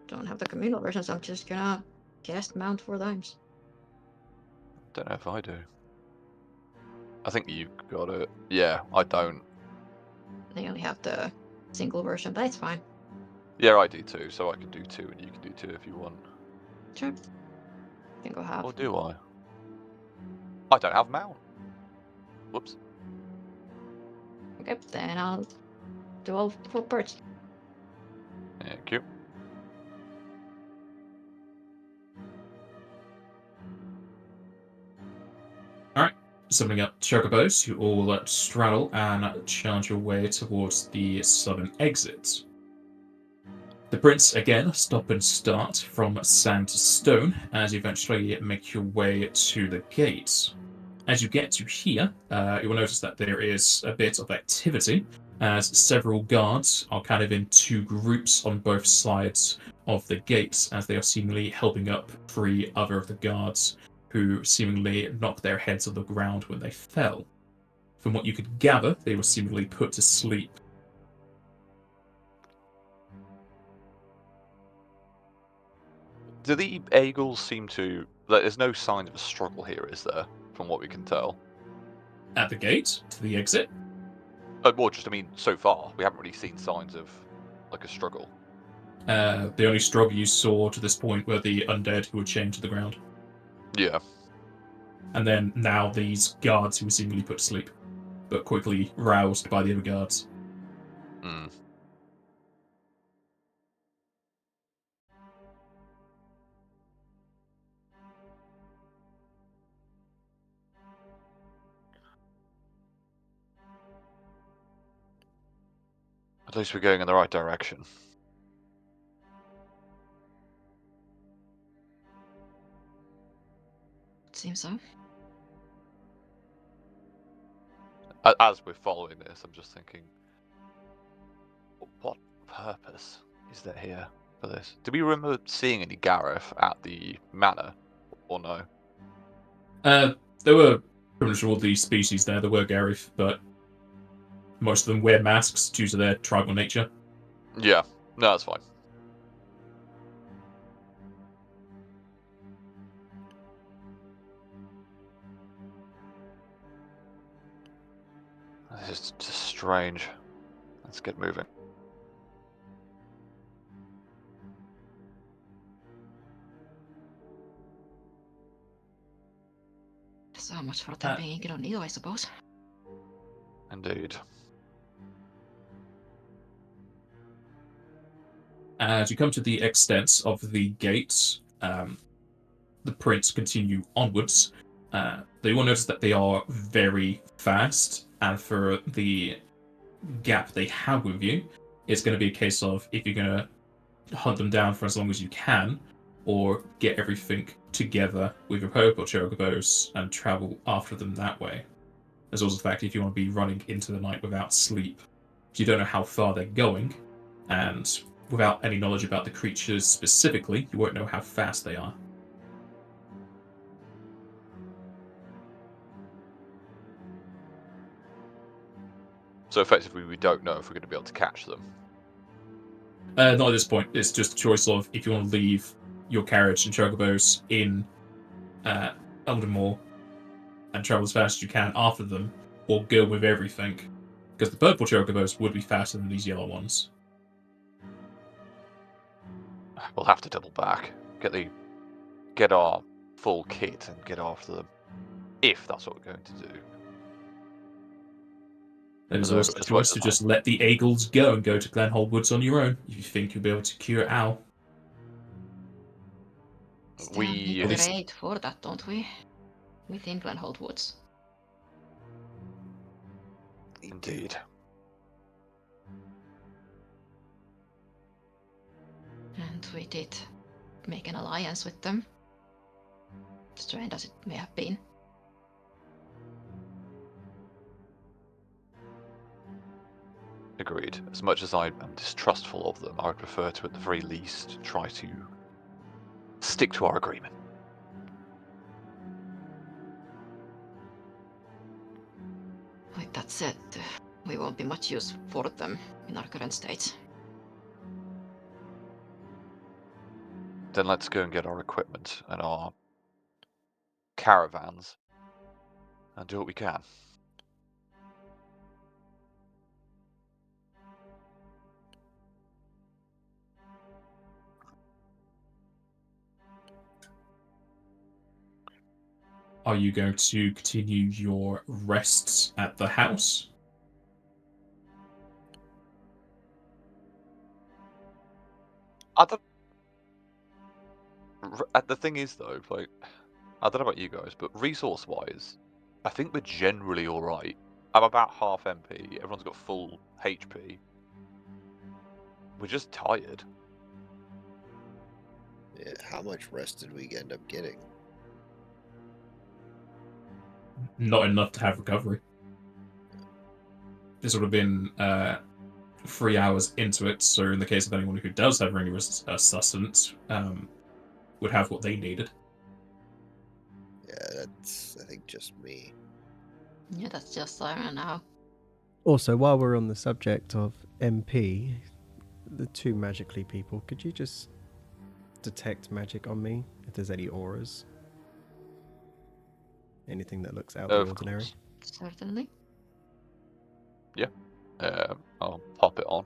Don't have the communal version, so I'm just gonna cast Mount 4 times. Don't know if I do. I think you've got it. Yeah, I don't. They only have the single version, but it's fine. Yeah, I do too, so I can do 2 and you can do 2 if you want. Sure. You can go half. Or do I? I don't have mount. Whoops. Okay, then I'll do all 4 birds. Thank you. Summoning up chocobos, you all straddle and charge your way towards the southern exit. The prints again stop and start from sand to stone as you eventually make your way to the gates. As you get to here, you will notice that there is a bit of activity as several guards are kind of in 2 groups on both sides of the gates as they are seemingly helping up 3 other of the guards who seemingly knocked their heads on the ground when they fell. From what you could gather, they were seemingly put to sleep. Do the eagles seem to... Like, there's no sign of a struggle here, is there? From what we can tell. At the gate, to the exit, Well, just, I mean, so far, we haven't really seen signs of, like, a struggle. the only struggle you saw to this point were the undead who were chained to the ground. Yeah. And then now these guards who were seemingly put to sleep, but quickly roused by the other guards. Hmm. At least we're going in the right direction. Seems so. As we're following this, I'm just thinking, what purpose is there here for this? Do we remember seeing any Gareth at the manor, or no? There were pretty much all the species there were Garif, but most of them wear masks due to their tribal nature. Yeah, no, that's fine. This is just strange. Let's get moving. So much for them being incognito, I suppose. Indeed. As you come to the extent of the gates, the prints continue onwards. You will notice that they are very fast, and for the gap they have with you, it's going to be a case of if you're going to hunt them down for as long as you can, or get everything together with your purple chocobos and travel after them that way. There's also the fact if you want to be running into the night without sleep, you don't know how far they're going, and without any knowledge about the creatures specifically, you won't know how fast they are. So effectively, we don't know if we're going to be able to catch them. Not at this point. It's just a choice of if you want to leave your carriage and chocobos in Eldermore and travel as fast as you can after them, or go with everything. Because the purple chocobos would be faster than these yellow ones. We'll have to double back, get our full kit, and get after them, if that's what we're going to do. There's Although, also a as choice much to as just let the Eagles go and go to Glenhold Woods on your own if you think you'll be able to cure Al. Still We need the raid for that, don't we? Within Glenhold Woods. Indeed. And we did make an alliance with them. Strange as it may have been. Agreed. As much as I am distrustful of them, I would prefer to, at the very least, try to stick to our agreement. With that said, we won't be much use for them in our current state. Then let's go and get our equipment and our caravans and do what we can. Are you going to continue your rests at the house? The thing is, though, like, I don't know about you guys, but resource-wise, I think we're generally all right. I'm about half MP. Everyone's got full HP. We're just tired. Yeah, how much rest did we end up getting? Not enough to have recovery. This would have been 3 hours into it, so in the case of anyone who does have any sustenance, would have what they needed. Yeah, that's, I think, just me. Yeah, that's just Siren now. Also, while we're on the subject of MP, the two magically people, could you just detect magic on me if there's any auras? Anything that looks out of the ordinary? Course. Certainly. Yeah. I'll pop it on.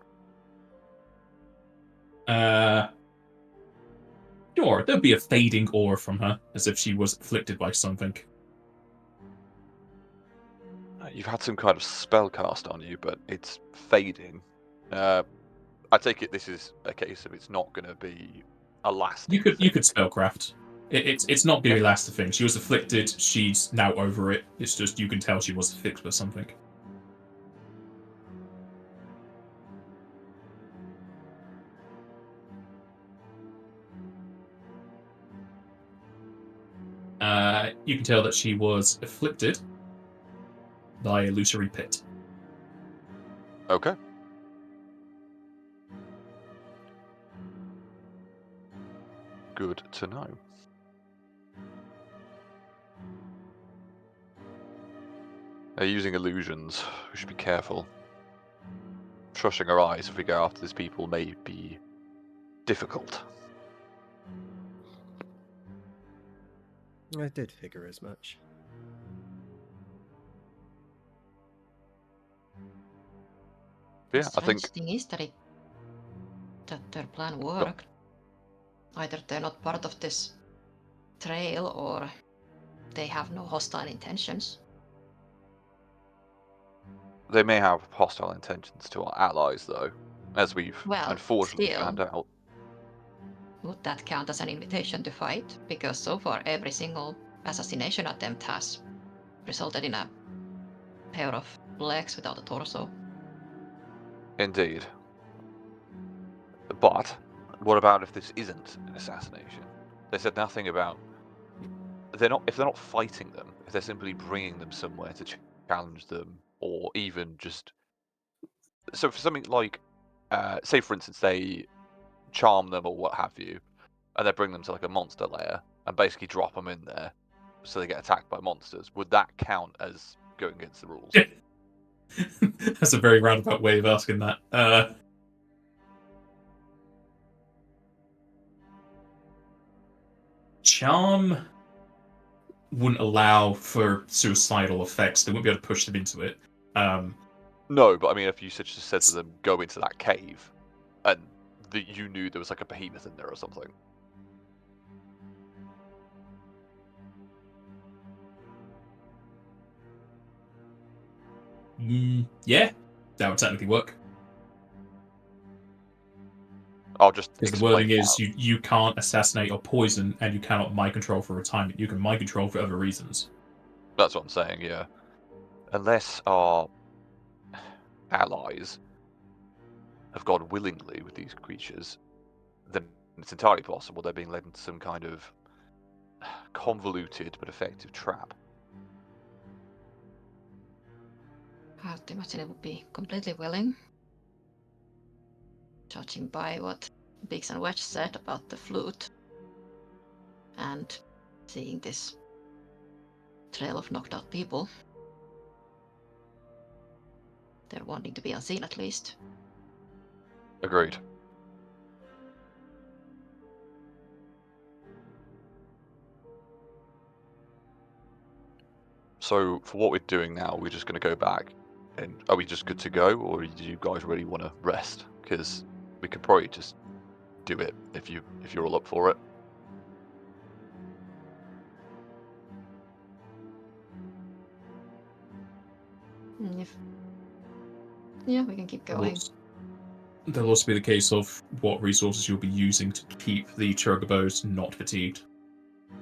Sure, there'd be a fading aura from her, as if she was afflicted by something. You've had some kind of spell cast on you, but it's fading. I take it this is a case of it's not going to be a lasting You could thing. spellcraft. It's not going to be a lasting thing. She was afflicted. She's now over it. It's just you can tell she was afflicted by something. You can tell that she was afflicted by a illusory pit. Okay. Good to know. They're using illusions. We should be careful. Trusting our eyes if we go after these people may be difficult. I did figure as much. Yeah, The I think strange thing is that their plan worked. Either they're not part of this trail or they have no hostile intentions. they may have hostile intentions to our allies, though, as we've Well, unfortunately still. found out. Would that count as an invitation to fight? Because so far every single assassination attempt has resulted in a pair of legs without a torso. Indeed. But what about if this isn't an assassination? They said nothing about if they're not fighting them, if they're simply bringing them somewhere to challenge them, or even just so for something like, say for instance they charm them or what have you, and they bring them to like a monster lair and basically drop them in there, so they get attacked by monsters. Would that count as going against the rules? That's a very roundabout way of asking that. Charm wouldn't allow for suicidal effects. They wouldn't be able to push them into it. No, but I mean, if you just said to them, go into that cave, and you knew there was like a behemoth in there or something. Yeah, that would technically work. I'll just Because the explain wording why. is you can't assassinate or poison, and you cannot mind control for retirement. You can mind control for other reasons. That's what I'm saying, yeah. Unless our allies have gone willingly with these creatures, then it's entirely possible they're being led into some kind of convoluted but effective trap. I would imagine it would be completely willing. Judging by what Biggs and Wedge said about the flute. And seeing this trail of knocked out people. They're wanting to be unseen at least. Agreed. So, for what we're doing now, we're just going to go back. And are we just good to go, or do you guys really want to rest? Because we could probably just do it if you're all up for it. Yeah, we can keep going. There'll also be the case of what resources you'll be using to keep the chocobos not fatigued.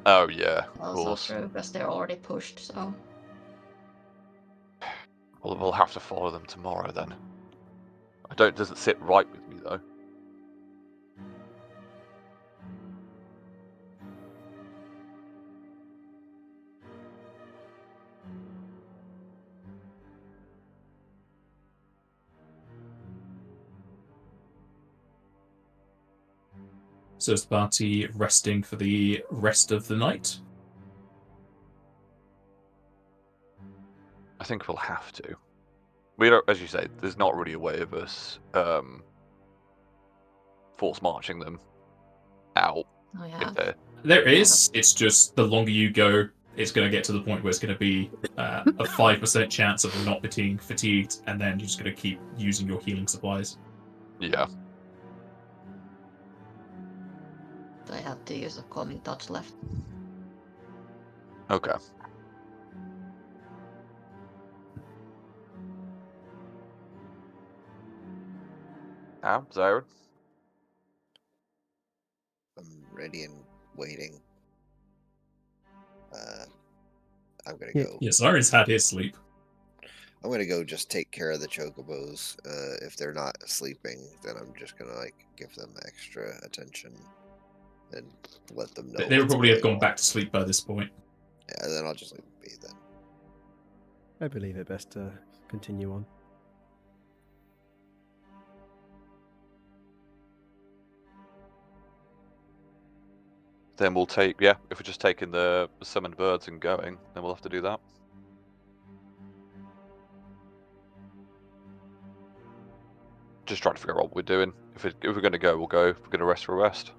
Oh yeah, of Also course. true, because they're already pushed, so. Well, we'll have to follow them tomorrow then. Doesn't sit right with me though. So is the party resting for the rest of the night? I think we'll have to. We don't, as you say, there's not really a way of us force marching them out. Oh yeah. There is. It's just the longer you go, it's going to get to the point where it's going to be a 5% chance of them not being fatigued, and then you're just going to keep using your healing supplies. Yeah. I have to use a calming touch left. Okay. Zyron? I'm ready and waiting. I'm gonna Yeah. go. Yes, Aaron's had his sleep. I'm gonna go just take care of the chocobos. If they're not sleeping, then I'm just gonna like give them extra attention and let them know. They would what's probably have going gone back to sleep by this point. Yeah, then I'll just leave it be then. I believe it best to continue on. Then we'll take, if we're just taking the summoned birds and going, then we'll have to do that. Just trying to figure out what we're doing. If we're going to go, we'll go. If we're going to rest, we'll rest.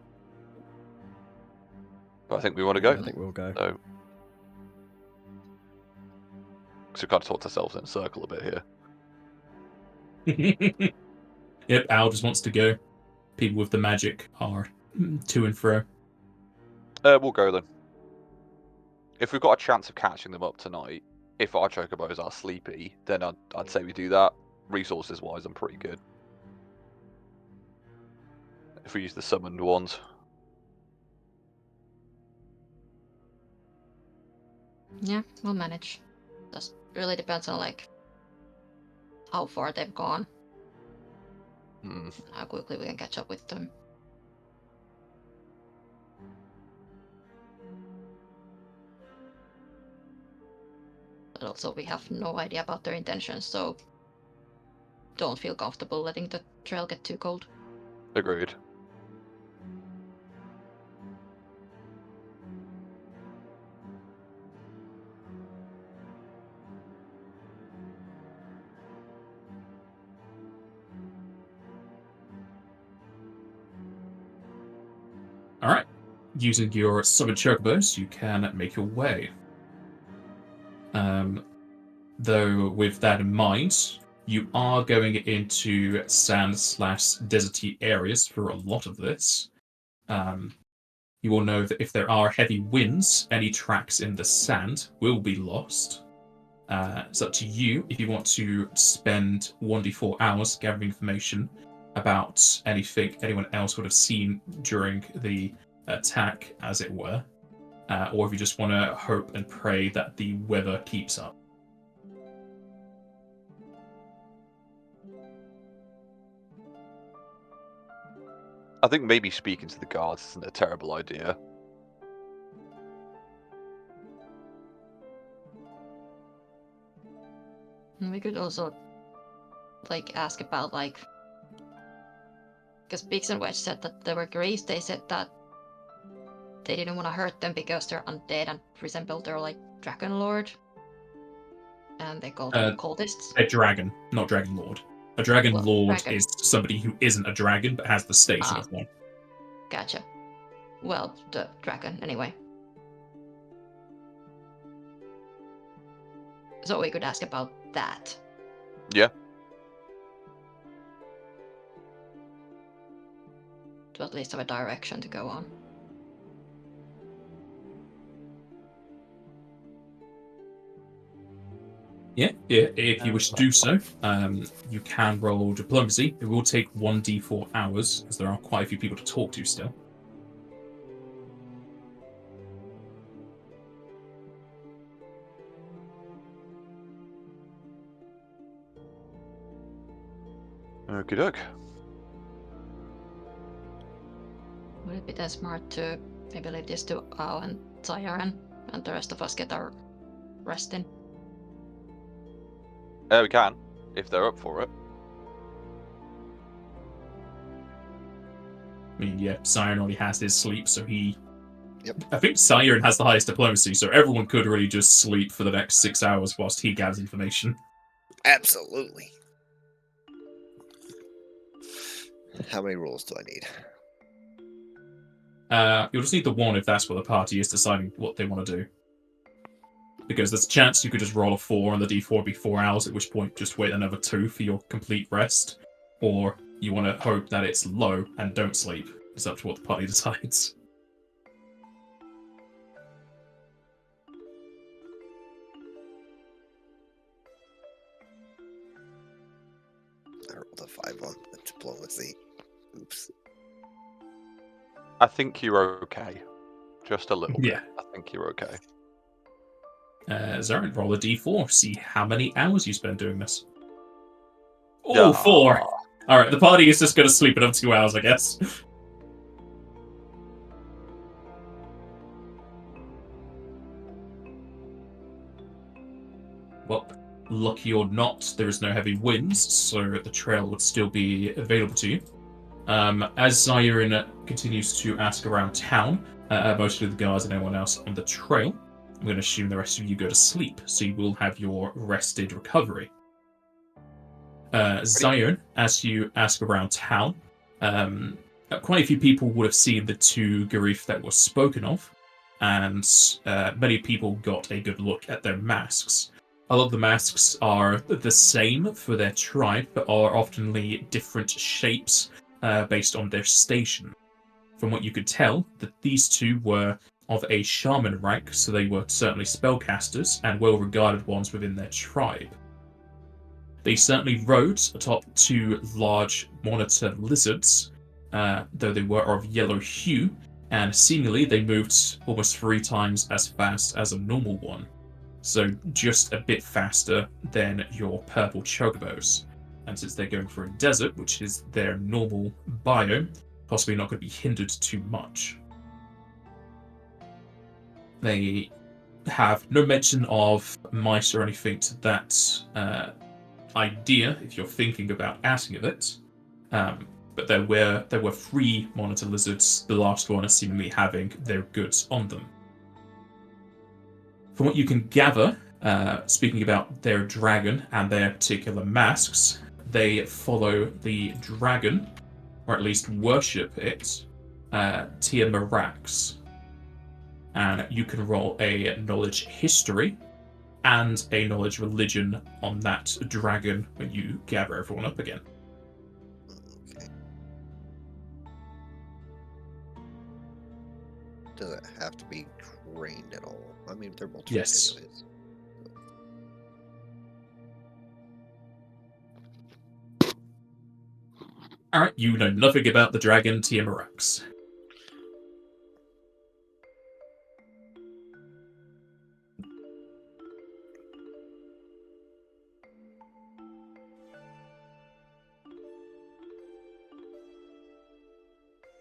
But I think we want to go. I think we'll go. So, because we kind of talked ourselves in a circle a bit here. Yep, Al just wants to go. People with the magic are to and fro. We'll go then. If we've got a chance of catching them up tonight, if our chocobos are sleepy, then I'd say we do that. Resources wise, I'm pretty good. If we use the summoned ones. Yeah, we'll manage. Just really depends on like how far they've gone. How quickly we can catch up with them. But also we have no idea about their intentions, so don't feel comfortable letting the trail get too cold. Agreed. Alright. Using your summoned chocobos, you can make your way. Though with that in mind, you are going into sand/deserty areas for a lot of this. You will know that if there are heavy winds, any tracks in the sand will be lost. It's up to you if you want to spend 1d4 hours gathering information about anything anyone else would have seen during the attack, as it were, or if you just want to hope and pray that the weather keeps up. I think maybe speaking to the guards isn't a terrible idea. And we could also like ask about like, because Biggs and Wedge said that they were Grease. They said that they didn't want to hurt them because they're undead and resemble their like Dragon Lord, and they called them cultists. A dragon, not Dragon Lord. A Dragon Lord dragon. is somebody who isn't a dragon but has the station of one. Gotcha. Well, the dragon, anyway. So we could ask about that. Yeah. To at least have a direction to go on. Yeah, if you wish to do so, you can roll diplomacy. It will take 1d4 hours, as there are quite a few people to talk to still. Okie doke. Would it be then smart to maybe leave this to Ao and Zayaran, and the rest of us get our rest in? We can, if they're up for it. I mean, yeah, Siren already has his sleep, so he... Yep. I think Siren has the highest diplomacy, so everyone could really just sleep for the next 6 hours whilst he gathers information. Absolutely. How many rolls do I need? You'll just need the one if that's what the party is deciding what they want to do. Because there's a chance you could just roll a 4 and the d4 be 4 hours, at which point just wait another 2 for your complete rest. Or you want to hope that it's low and don't sleep. It's up to what the party decides. I rolled a 5 on the diplomacy. Oops. I think you're okay. Just a little bit. Yeah. I think you're okay. Zarin, roll a d4. See how many hours you spend doing this. Oh, Yeah. 4! Alright, the party is just going to sleep another 2 hours, I guess. Well, lucky or not, there is no heavy winds, so the trail would still be available to you. As Zayarin continues to ask around town, mostly the guards and anyone else on the trail, I'm going to assume the rest of you go to sleep, so you will have your rested recovery. Zion, as you ask around town, quite a few people would have seen the two Garif that were spoken of, and many people got a good look at their masks. A lot of the masks are the same for their tribe, but are oftenly different shapes based on their station. From what you could tell, that these two were of a shaman rank, so they were certainly spellcasters and well-regarded ones within their tribe. They certainly rode atop two large monitor lizards, though they were of yellow hue, and seemingly they moved almost 3 times as fast as a normal one. So just a bit faster than your purple chocobos. And since they're going for a desert, which is their normal biome, possibly not going to be hindered too much. They have no mention of mice or anything to that idea, if you're thinking about asking of it. But there were 3 monitor lizards, the last one seemingly having their goods on them. From what you can gather, speaking about their dragon and their particular masks, they follow the dragon, or at least worship it, Tia Marax. And you can roll a knowledge history and a knowledge religion on that dragon when you gather everyone up again. Okay. Does it have to be trained at all? I mean, they're multiple Yes. anyways. Alright, you know nothing about the dragon Tia Marax.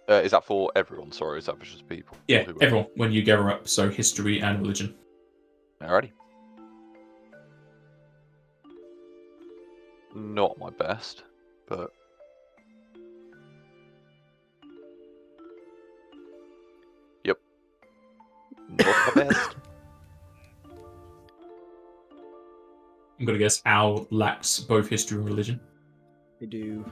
Is that for everyone? Sorry, is that for just people? Yeah, Who- everyone, when you gather up, so history and religion. Alrighty. Not my best, but yep, not my best. I'm gonna guess Al lacks both history and religion. I do.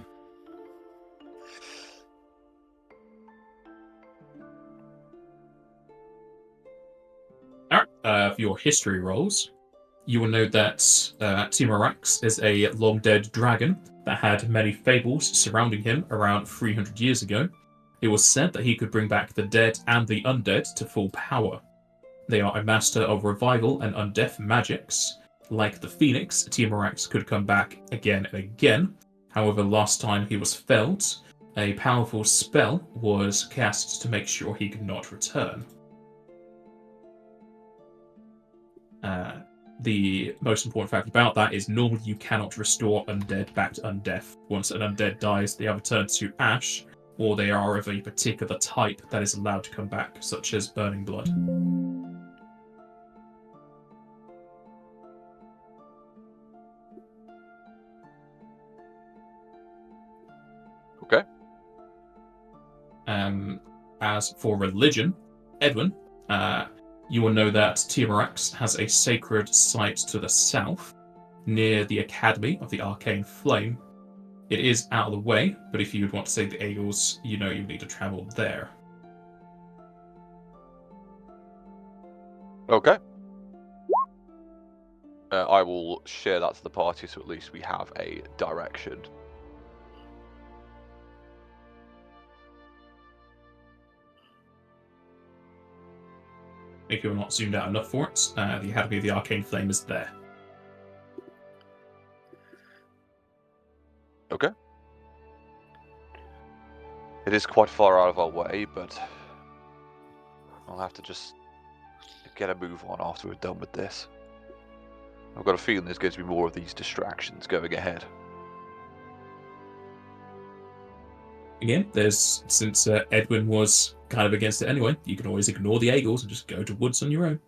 Alright, for your history rolls, you will know that Timarax is a long-dead dragon that had many fables surrounding him around 300 years ago. It was said that he could bring back the dead and the undead to full power. They are a master of revival and undeath magics. Like the Phoenix, Timarax could come back again and again. However, last time he was felled, a powerful spell was cast to make sure he could not return. The most important fact about that is normally you cannot restore undead back to undeath. Once an undead dies, they either turn to ash, or they are of a particular type that is allowed to come back, such as burning blood. Okay. As for religion, Edwin, you will know that Timarax has a sacred site to the south, near the Academy of the Arcane Flame. It is out of the way, but if you would want to save the Eagles, you know you need to travel there. Okay. I will share that to the party, so at least we have a direction. If you're not zoomed out enough for it, the Academy of the Arcane Flame is there. Okay. It is quite far out of our way, but I'll have to just get a move on after we're done with this. I've got a feeling there's going to be more of these distractions going ahead. Again, since Edwin was kind of against it anyway, you can always ignore the Eagles and just go to woods on your own.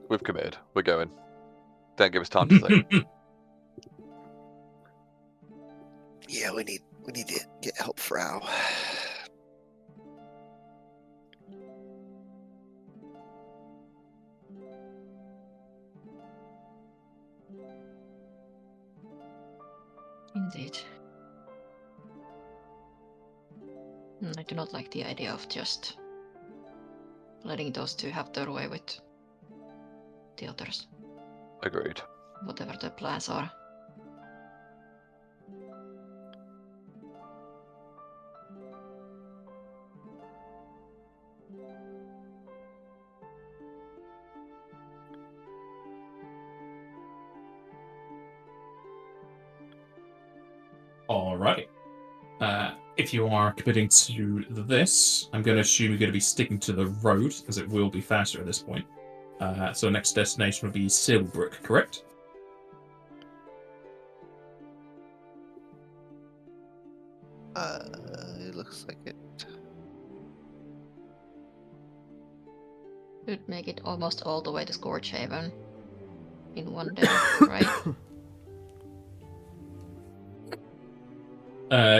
We've committed. We're going. Don't give us time to think. Yeah, we need to get help for Al. Indeed. I do not like the idea of just letting those two have their way with the others, Agreed. whatever their plans are. Alrighty. If you are committing to this, I'm going to assume you're going to be sticking to the road, as it will be faster at this point. So next destination would be Silbrook, correct? It looks like it. Would make it almost all the way to Scorchhaven in one day, right?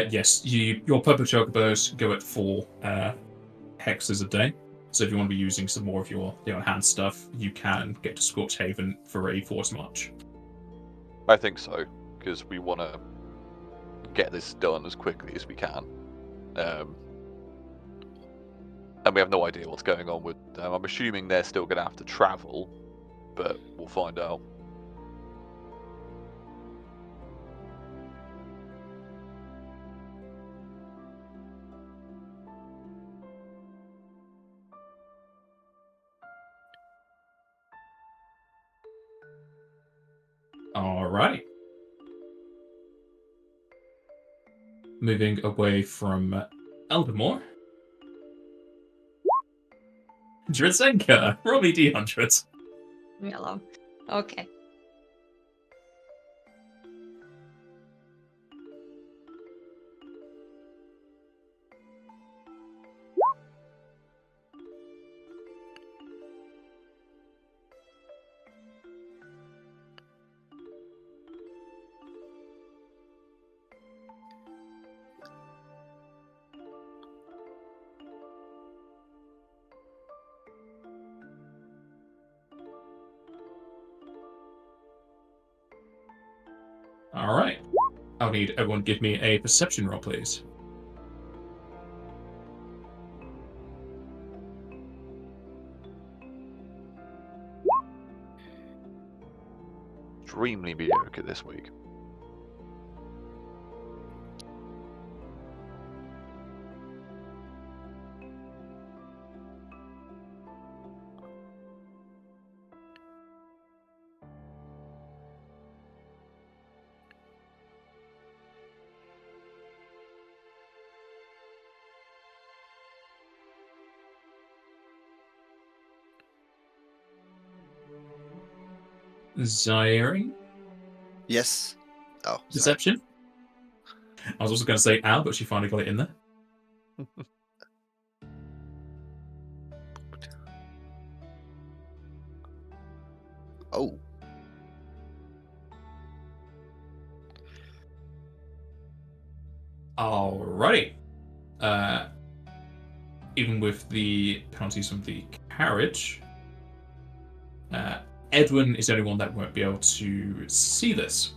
Yes. Your purple chocobos go at 4 hexes a day. So if you want to be using some more of your hand stuff, you can get to Scorchhaven for a force march. I think so, because we want to get this done as quickly as we can. And we have no idea what's going on with them. I'm assuming they're still going to have to travel, but we'll find out. Alright. Moving away from Eldermore. Dritsenka, roll me D100s. Yellow. Okay. Alright. I'll need everyone give me a perception roll, please. Extremely mediocre this week. Zairi? Yes. Oh, sorry. Deception? I was also going to say Al, but she finally got it in there. Oh. Alrighty. Even with the penalties from the carriage, Edwin is the only one that won't be able to see this.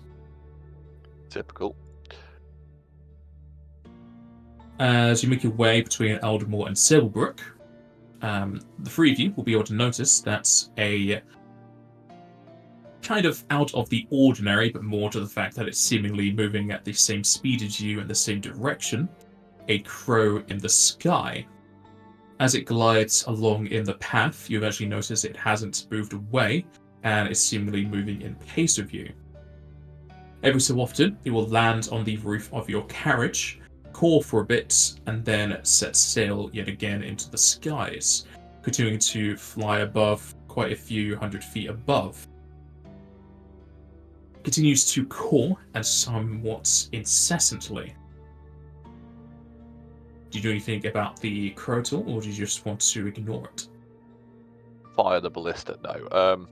Typical. As you make your way between Aldermore and Silbrook, the three of you will be able to notice that a kind of out of the ordinary, but more to the fact that it's seemingly moving at the same speed as you in the same direction, a crow in the sky. As it glides along in the path, you eventually notice it hasn't moved away and is seemingly moving in pace with you. Every so often, it will land on the roof of your carriage, caw for a bit, and then set sail yet again into the skies, continuing to fly above, quite a few 100 feet above. Continues to caw, and somewhat incessantly. Do you do anything about the crow at all, or do you just want to ignore it? Fire the ballista, no.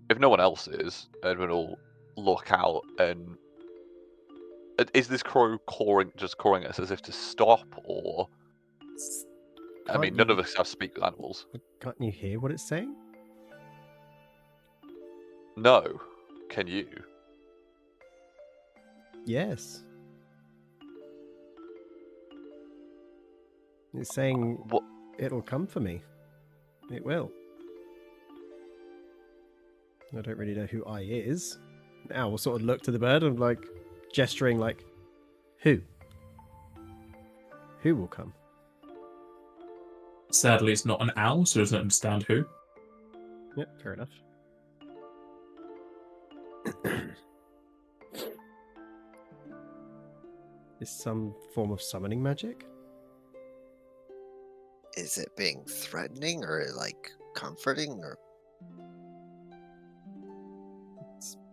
If no one else is, Edwin will look out and... Is this crow just cawing us as if to stop, or... I mean, none of us have speak with animals. Can't you hear what it's saying? No. Can you? Yes. It's saying What? it'll come for me. It will. I don't really know who I is. Now we'll sort of look to the bird and like gesturing like, who? Who will come? Sadly, it's not an owl, so it doesn't understand who. Yep, fair enough. Is some form of summoning magic? Is it being threatening or like comforting or?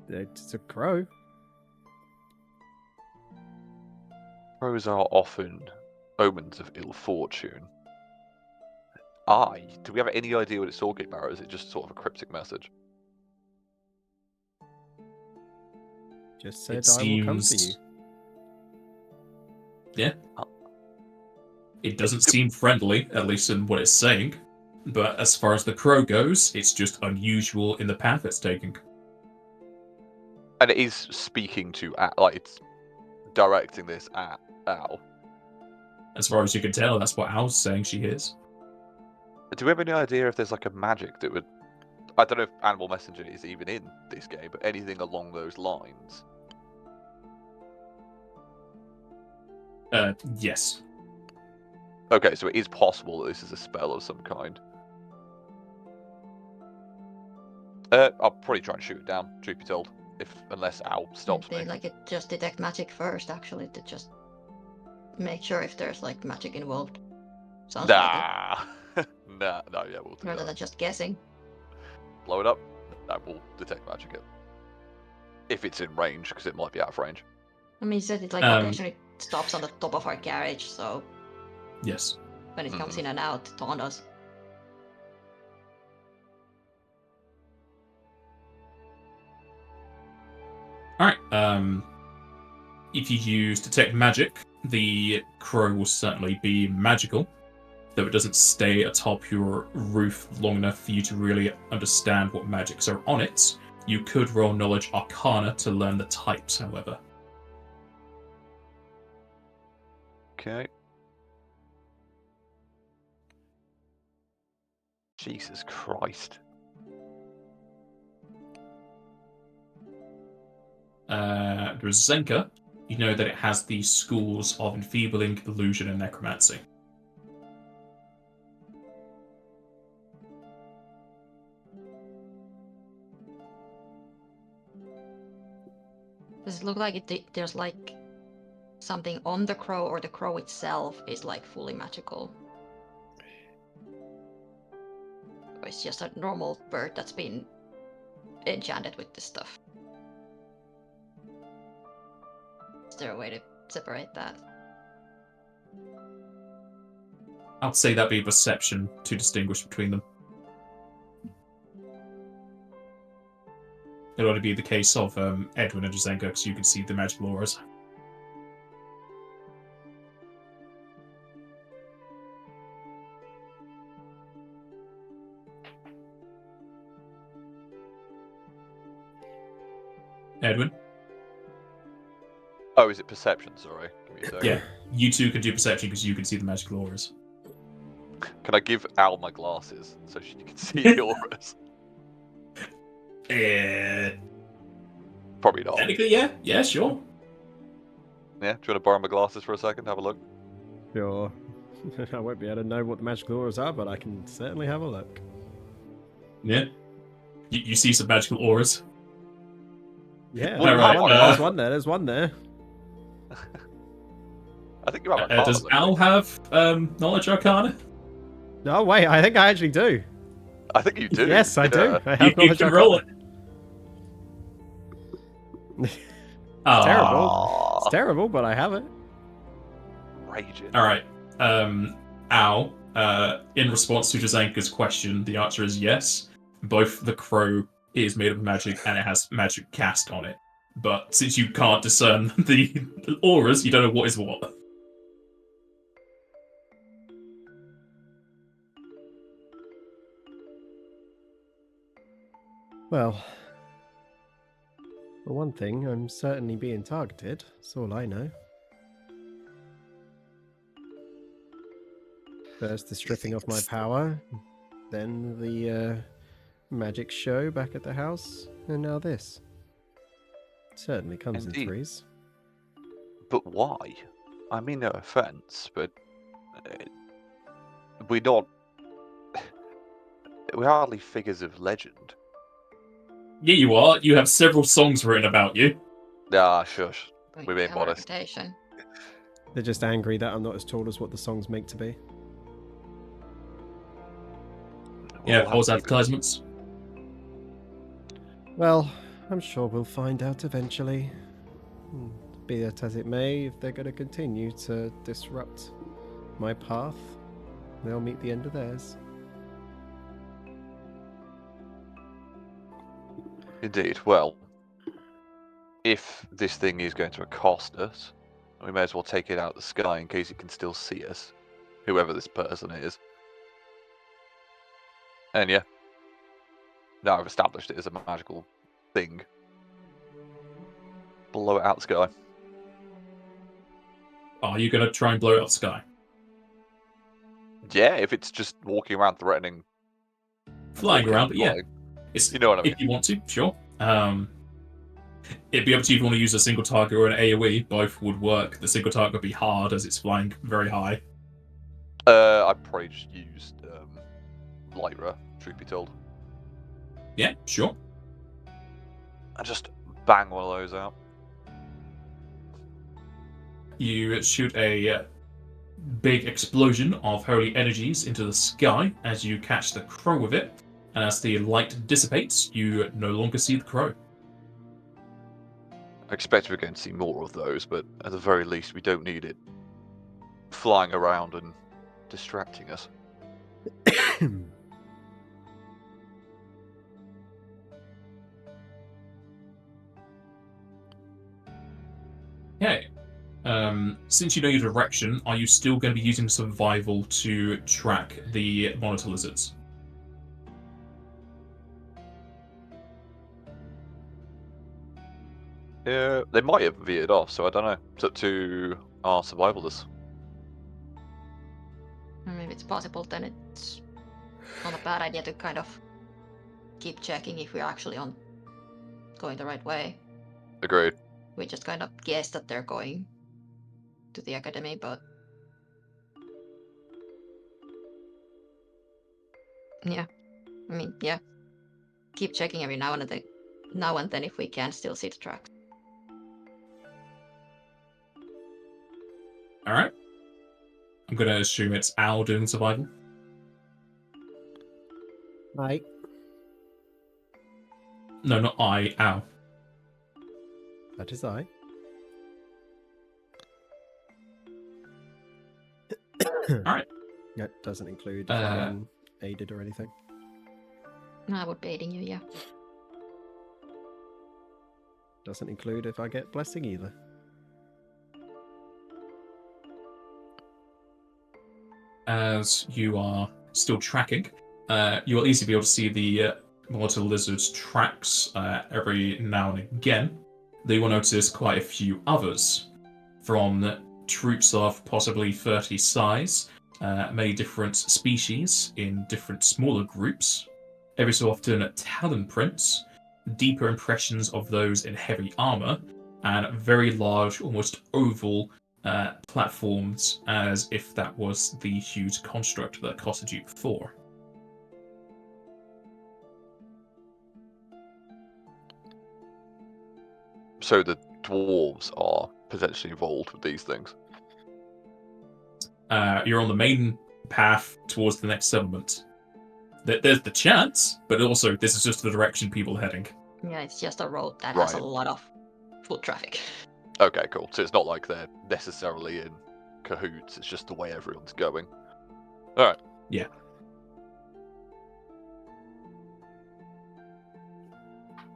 It's a crow. Crows are often omens of ill fortune. Do we have any idea what it's talking about, or is it just sort of a cryptic message? Just said It I will come for you. seems. Yeah. It doesn't seem friendly, at least in what it's saying. But as far as the crow goes, it's just unusual in the path it's taking. And it is speaking to like it's directing this at Al. As far as you can tell, that's what Al's saying she is. Do we have any idea if there's like a magic that would? I don't know if Animal Messenger is even in this game, but anything along those lines. Yes. Okay, so it is possible that this is a spell of some kind. I'll probably try and shoot it down, truth be told, unless Al stops me. Like it just detect magic first, actually, to just make sure if there's like magic involved. Sounds like it. No, yeah, we'll do Rather that. than just guessing. Blow it up. That will detect magic it. If it's in range, because it might be out of range. I mean, he said it like occasionally stops on the top of our garage, so Yes. when it comes in and out, taunt us. Alright, if you use Detect Magic, the crow will certainly be magical, though it doesn't stay atop your roof long enough for you to really understand what magics are on it. You could roll Knowledge Arcana to learn the types, however. Okay. Jesus Christ. Zenka, you know that it has the schools of Enfeebling, Illusion, and Necromancy. Does it look like there's like something on the crow, or the crow itself is like fully magical? Or it's just a normal bird that's been enchanted with this stuff? Is there a way to separate that? I'd say that'd be perception to distinguish between them. It'll only be the case of Edwin and Zenka, because you can see the magical auras. Edwin? Oh, is it perception? Sorry. Give me a second. Yeah, you two can do perception because you can see the magical auras. Can I give Al my glasses so she can see the auras? Probably not. Technically, yeah. Yeah, sure. Yeah, do you want to borrow my glasses for a second? Have a look. Sure. I won't be able to know what the magical auras are, but I can certainly have a look. Yeah. You see some magical auras. Yeah, Well, there's one there. There's one there. I think you have a Does Al have Knowledge Arcana? No, wait, I think I actually do. I think you do. Yes, I do. I have You knowledge can arcana. roll it. Terrible. It's terrible, but I have it. Raging. Alright. Al, in response to Jazenka's question, the answer is yes. Both the crow is made of magic and it has magic cast on it. But since you can't discern the auras, you don't know what is what. Well, For one thing, I'm certainly being targeted. That's all I know. First, the stripping of my power, then the magic show back at the house, and now this. Certainly comes Indeed. in threes. But why? I mean, no offense, but we're not. We're hardly figures of legend. Yeah, you are. You have several songs written about you. Ah, shush. We We're being have a modest. reputation. They're just angry that I'm not as tall as what the songs make to be. Yeah, We'll have false to keep it- advertisements. Well, I'm sure we'll find out eventually. Be that as it may, if they're going to continue to disrupt my path, they'll meet the end of theirs. Indeed. Well, if this thing is going to accost us, we may as well take it out of the sky in case it can still see us, whoever this person is. And yeah, now I've established it as a magical thing. Blow it out the sky. Are you going to try and blow it out the sky? Yeah, if it's just walking around threatening, Flying walking around, but yeah. flying. It's, You know what I mean. If you want to, sure. It'd be up to you if you want to use a single target or an AoE. Both would work. The single target would be hard as it's flying very high. I probably just used Lyra, truth be told. Yeah, sure. I just bang one of those out. You shoot a big explosion of holy energies into the sky as you catch the crow with it. And as the light dissipates, you no longer see the crow. I expect we're going to see more of those, but at the very least, we don't need it flying around and distracting us. Okay. Since you know your direction, are you still going to be using survival to track the monitor lizards? Yeah, they might have veered off, so I don't know. It's up to our survivalists. Maybe it's possible then it's not a bad idea to kind of keep checking if we're actually going the right way. Agreed. We just kind of guess that they're going to the academy, but yeah, I mean, yeah, keep checking every now and then if we can still see the tracks. All right. I'm going to assume it's Al doing survival. Right. No, not I, Al. That is I. Alright. That doesn't include if I am aided or anything. I would be aiding you, yeah. Doesn't include if I get blessing either. As you are still tracking, you will easily be able to see the monitor lizard's tracks every now and again. You will notice quite a few others from troops of possibly 30 size, many different species in different smaller groups. Every so often, talon prints, deeper impressions of those in heavy armor, and very large, almost oval platforms, as if that was the huge construct that accosted you before. So the dwarves are potentially involved with these things. You're on the main path towards the next settlement. There's the chance, but also this is just the direction people are heading. Yeah, it's just a road that has a Right. lot of foot traffic. Okay, cool. So it's not like they're necessarily in cahoots, it's just the way everyone's going. Alright. Yeah.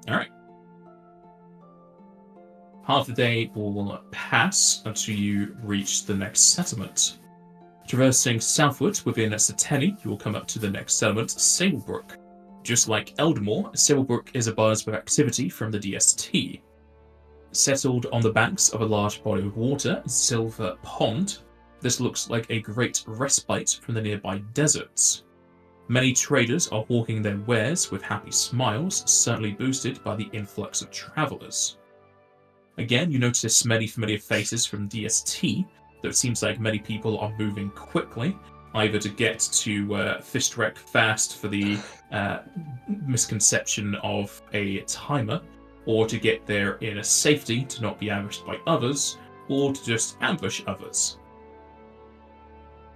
Alright. Half the day will pass until you reach the next settlement. Traversing southward within Sateni, you will come up to the next settlement, Sablebrook. Just like Eldamore, Sablebrook is a buzz of activity from the DST. Settled on the banks of a large body of water, Silver Pond, this looks like a great respite from the nearby deserts. Many traders are hawking their wares with happy smiles, certainly boosted by the influx of travellers. Again, you notice many familiar faces from DST, though it seems like many people are moving quickly, either to get to Fistrek fast for the misconception of a timer, or to get there in a safety to not be ambushed by others, or to just ambush others.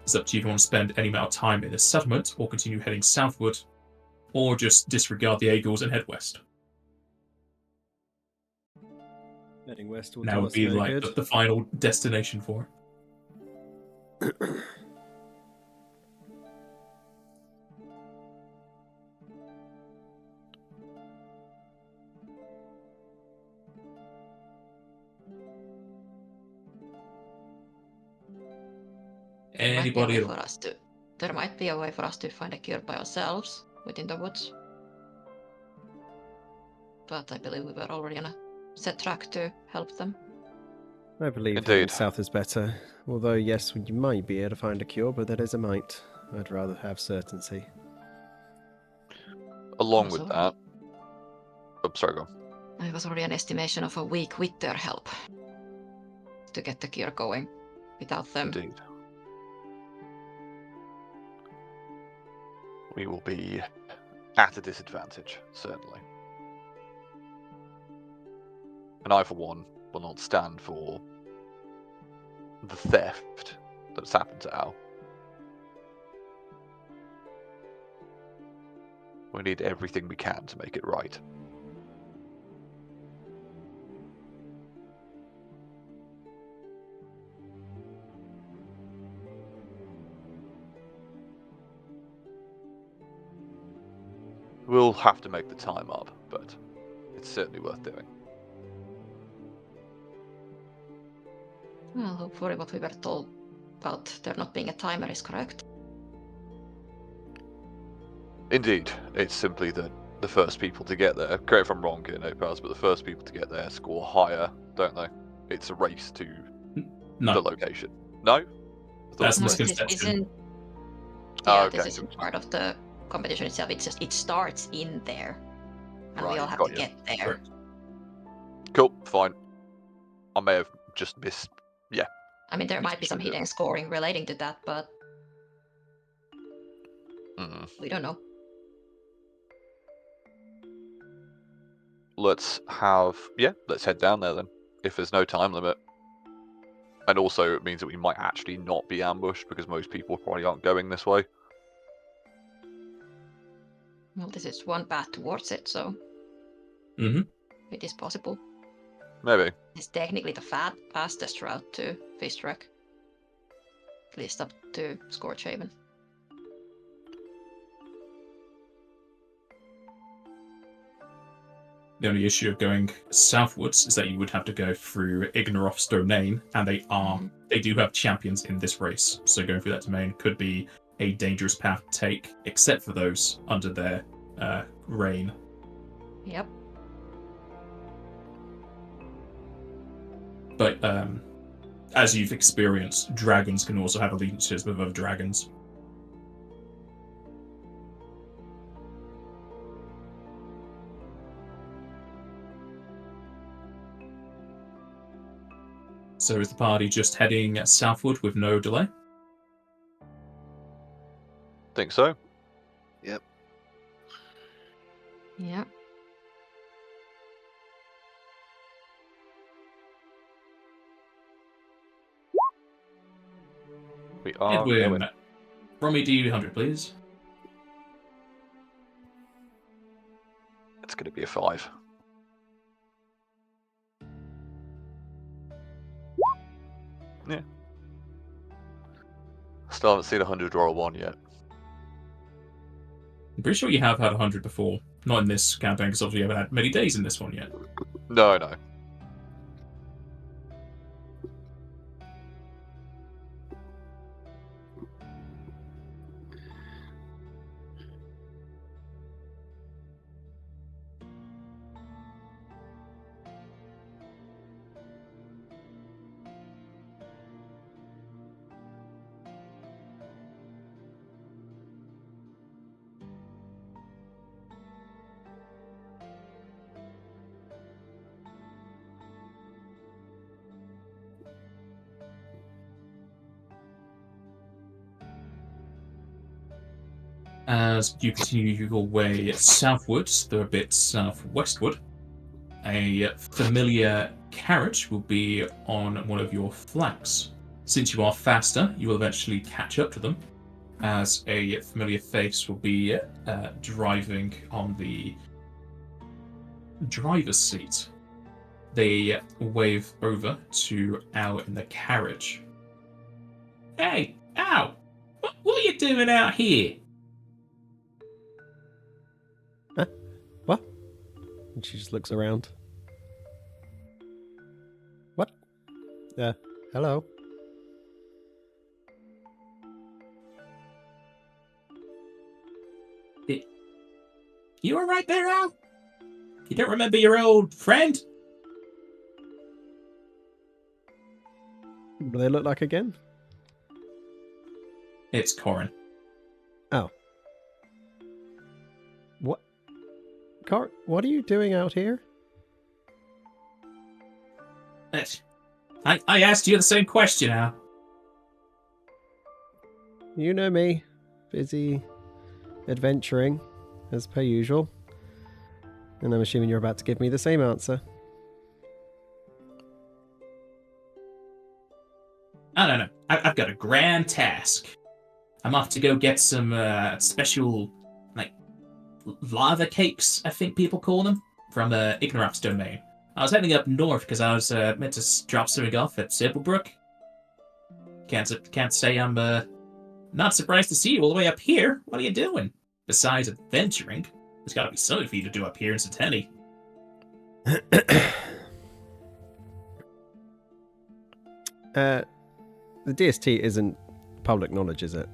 It's up to you if you want to spend any amount of time in this settlement, or continue heading southward, or just disregard the Eagles and head west. Heading west will Now do would us be no like good. the final destination for it. Anybody at all? There might be a way for us to find a cure by ourselves within the woods. But I believe we were already on a set track to help them. I believe Indeed. heading south is better. Although, yes, you might be able to find a cure, but that is a might. I'd rather have certainty. Along Also, with that... Oh, sorry, go on. It was already an estimation of a week with their help to get the cure going. Without them, Indeed. We will be at a disadvantage, certainly. And I, for one, will not stand for the theft that's happened to Al. We need everything we can to make it right. We'll have to make the time up, but it's certainly worth doing. well, hopefully what we were told about there not being a timer is correct. Indeed, it's simply that the first people to get there, correct if I'm wrong here, Nopaz, but the first people to get there score higher, don't they? It's a race to No, the location. No? I thought That's it was. This misconception. isn't. Oh, Yeah, okay. this isn't part of the competition itself. It's just it starts in there, and we Right, all have got to you. get there. Correct. Cool, fine. I may have just missed. Yeah. I mean, there might be some Should do. hidden scoring relating to that, but we don't know. Let's head down there then, if there's no time limit. And also, it means that we might actually not be ambushed, because most people probably aren't going this way. Well, this is one path towards it, so it is possible. Maybe. It's technically the fastest route to Fistrek. At least up to Scorchhaven. The only issue of going southwards is that you would have to go through Ignorof's domain, and they do have champions in this race. So going through that domain could be a dangerous path to take, except for those under their reign. Yep. But as you've experienced, dragons can also have allegiances with other dragons. So is the party just heading southward with no delay? Think so. Yep. Yep. We are Edwin, going. roll me D100, please. It's going to be a 5. Yeah. Still haven't seen 100 or a 1 yet. I'm pretty sure you have had 100 before. Not in this campaign, because obviously you haven't had many days in this one yet. No. As you continue your way southwards, though a bit southwestward, a familiar carriage will be on one of your flanks. Since you are faster, you will eventually catch up to them, as a familiar face will be driving on the driver's seat. They wave over to Al in the carriage. Hey, Al! What are you doing out here? What? And she just looks around. What? Hello? You were right there, Al? You don't remember your old friend? What do they look like again? It's Corin. Oh. What? What are you doing out here? I asked you the same question, Al. You know me. Busy adventuring, as per usual. And I'm assuming you're about to give me the same answer. I don't know. I've got a grand task. I'm off to go get some special, lava cakes, I think people call them, from the Ignorant's domain. I was heading up north because I was meant to drop something off at Sablebrook. Can't say I'm not surprised to see you all the way up here. What are you doing? Besides adventuring, there's got to be something for you to do up here in Sateni. The DST isn't public knowledge, is it?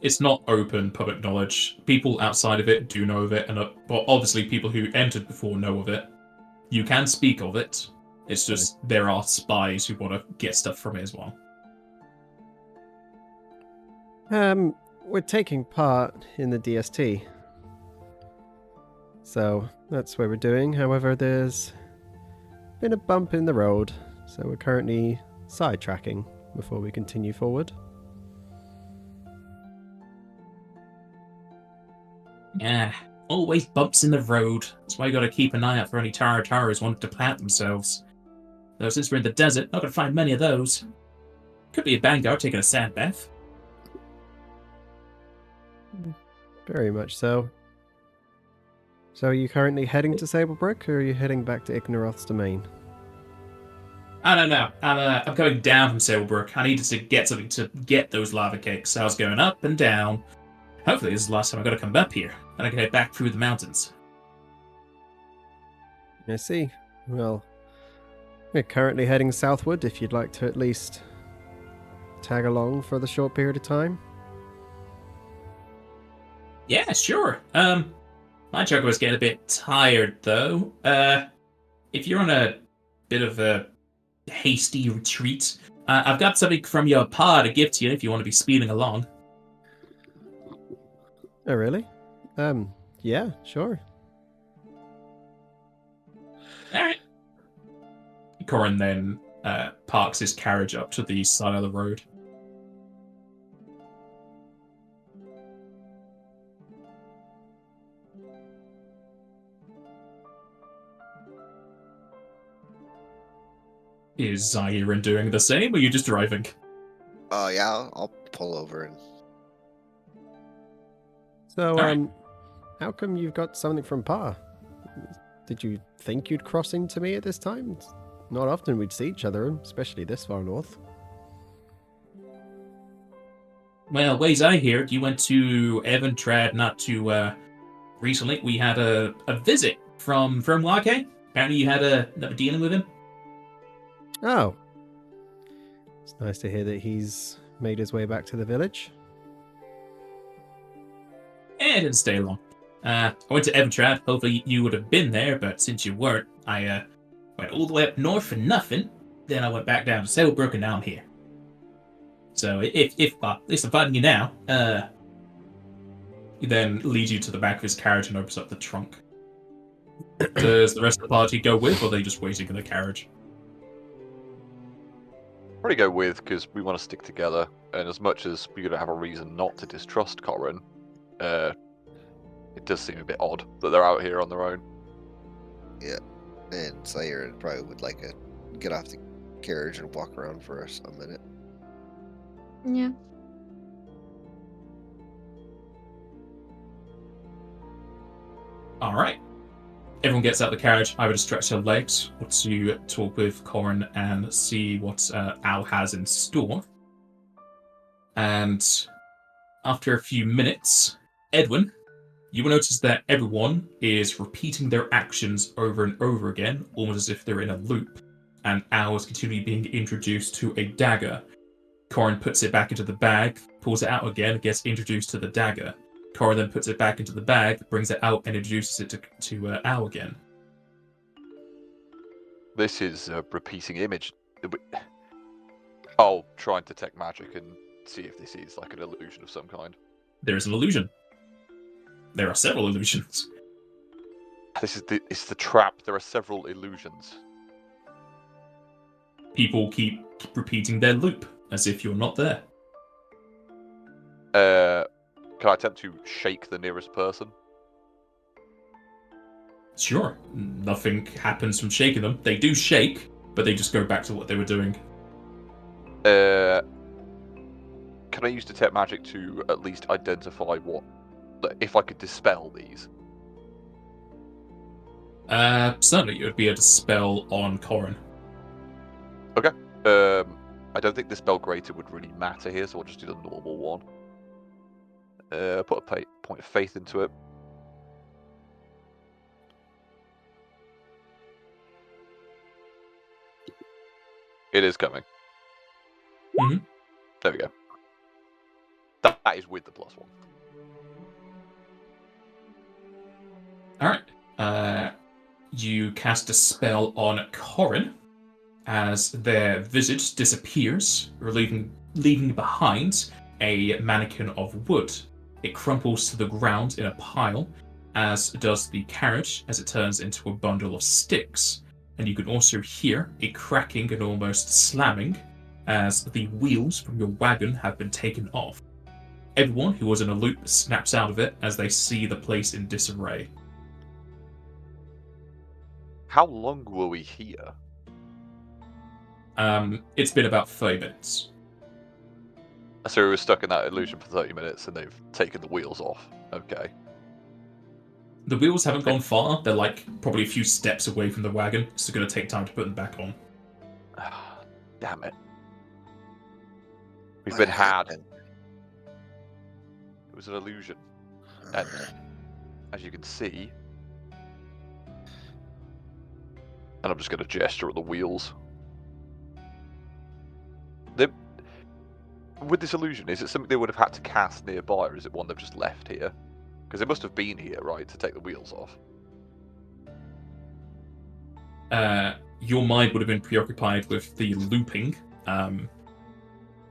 It's not open public knowledge. People outside of it do know of it, and well, obviously people who entered before know of it. You can speak of it. It's just there are spies who want to get stuff from it as well. We're taking part in the DST. So that's what we're doing. However, there's been a bump in the road, so we're currently sidetracking before we continue forward. Yeah, always bumps in the road. That's why you gotta keep an eye out for any Taratarus wanting to plant themselves. Though since we're in the desert, not gonna find many of those. Could be a Vanguard taking a sand bath. Very much so. So are you currently heading to Sablebrook, or are you heading back to Ignaroth's domain? I don't know. I'm going down from Sablebrook. I needed to get something to get those lava cakes. So I was going up and down. Hopefully this is the last time I gotta come up here. Then I can head back through the mountains. I see. Well, we're currently heading southward if you'd like to at least tag along for the short period of time. Yeah, sure. My juggler was getting a bit tired though. If you're on a bit of a hasty retreat, I've got something from your pa to give to you if you want to be speeding along. Oh, really? Yeah, sure. Alright. Corin then parks his carriage up to the side of the road. Is Zahiran doing the same, or are you just driving? Yeah, I'll pull over and... So, Alright. how come you've got something from Pa? Did you think you'd cross into me at this time? It's not often we'd see each other, especially this far north. Well, ways I hear, you went to Eventrad not too recently. We had a visit from Lake. Apparently you had a dealing with him. Oh. It's nice to hear that he's made his way back to the village. It didn't stay long. I went to Eventrad. Hopefully you would have been there, but since you weren't, I went all the way up north for nothing. Then I went back down to Sailbrook, and now I'm here. So if at least I'm finding you now, he then leads you to the back of his carriage and opens up the trunk. Does the rest of the party go with, or are they just waiting in the carriage? Probably go with, because we want to stick together, and as much as we're going to have a reason not to distrust Corin, it does seem a bit odd that they're out here on their own. Yeah, and Slayer probably would like to get off the carriage and walk around for us a minute. Yeah. All right. Everyone gets out of the carriage, either to stretch their legs or to talk with Corin and see what Al has in store. And after a few minutes, Edwin, you will notice that everyone is repeating their actions over and over again, almost as if they're in a loop. And Al is continually being introduced to a dagger. Corin puts it back into the bag, pulls it out again, gets introduced to the dagger. Corin then puts it back into the bag, brings it out, and introduces it to Al again. This is a repeating image. I'll try and detect magic and see if this is like an illusion of some kind. There is an illusion. There are several illusions. It's the trap. There are several illusions. People keep repeating their loop, as if you're not there. Can I attempt to shake the nearest person? Sure, nothing happens from shaking them. They do shake, but they just go back to what they were doing. Can I use detect magic to at least identify if I could dispel these? Certainly it would be a dispel on Corin. Okay. I don't think the spell greater would really matter here, so I'll just do the normal one. Put a point of faith into it. It is coming. Mhm. There we go. That is with the +1. Alright. You cast a spell on Corin as their visage disappears, leaving behind a mannequin of wood. It crumples to the ground in a pile, as does the carriage as it turns into a bundle of sticks. And you can also hear a cracking and almost slamming as the wheels from your wagon have been taken off. Everyone who was in a loop snaps out of it as they see the place in disarray. How long were we here? It's been about 30 minutes. So we were stuck in that illusion for 30 minutes and they've taken the wheels off. Okay. The wheels haven't gone far. They're like probably a few steps away from the wagon, so it's going to take time to put them back on. Damn it. We've What been had. happened? It was an illusion. Alright. As you can see, and I'm just going to gesture at the wheels. With this illusion, is it something they would have had to cast nearby, or is it one they've just left here? Because they must have been here, right, to take the wheels off. Your mind would have been preoccupied with the looping.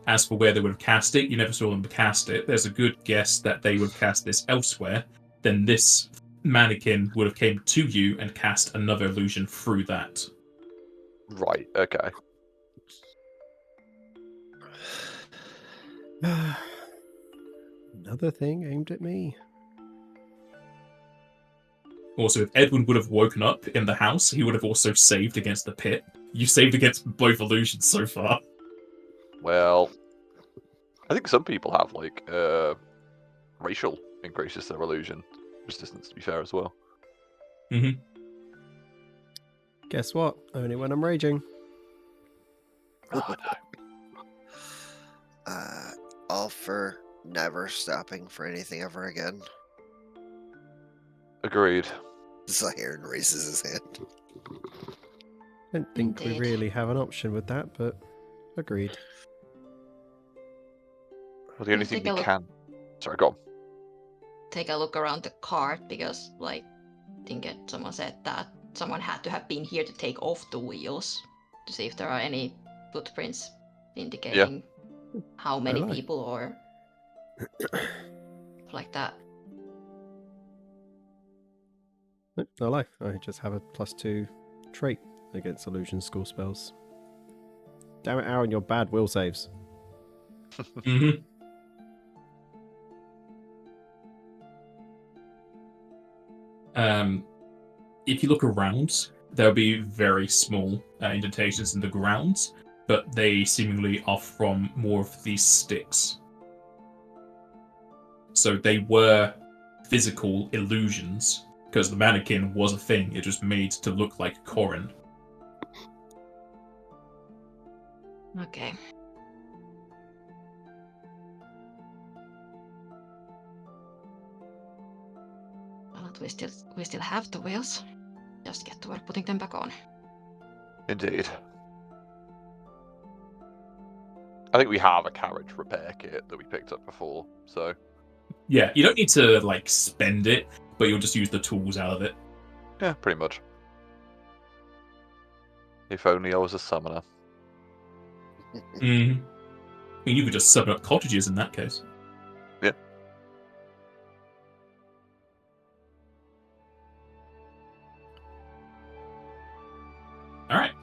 As for where they would have cast it, you never saw them cast it. There's a good guess that they would have cast this elsewhere. Then this mannequin would have came to you and cast another illusion through that. Right, okay. Another thing aimed at me. Also, if Edwin would have woken up in the house, he would have also saved against the pit. You saved against both illusions so far. Well, I think some people have, like, racial increases to their illusion resistance, to be fair, as well. Mm-hmm. Guess what? Only when I'm raging. Oh, no. All for never stopping for anything ever again. Agreed. Slayer raises his hand. I don't think we Indeed. really have an option with that, but agreed. Well, the only Let's thing take a we look. can... Sorry, go on. Take a look around the cart because, like, I think someone said that someone had to have been here to take off the wheels to see if there are any footprints indicating how many lie. people or like that. Nope, no lie. I just have a +2 trait against illusion school spells. Damn it, Aaron, your bad will saves. Mm-hmm. If you look around, there'll be very small indentations in the ground, but they seemingly are from more of these sticks. So they were physical illusions, because the mannequin was a thing, it was made to look like Corin. Okay. Well, we still have the wheels. Just get to work putting them back on. Indeed. I think we have a carriage repair kit that we picked up before, so... Yeah, you don't need to, like, spend it, but you'll just use the tools out of it. Yeah, pretty much. If only I was a summoner. Mm. I mean, you could just summon up cottages in that case. Yeah. Alright.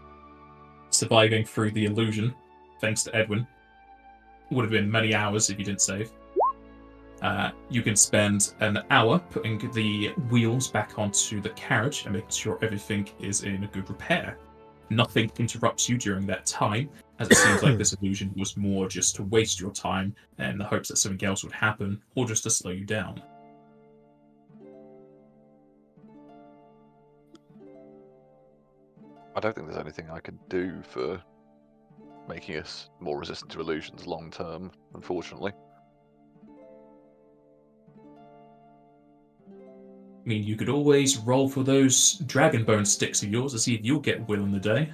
Surviving through the illusion, thanks to Edwin. Would have been many hours if you didn't save. You can spend an hour putting the wheels back onto the carriage and making sure everything is in good repair. Nothing interrupts you during that time, as it seems like this illusion was more just to waste your time in the hopes that something else would happen, or just to slow you down. I don't think there's anything I can do for making us more resistant to illusions long term, unfortunately. I mean, you could always roll for those dragon bone sticks of yours to see if you'll get will in the day.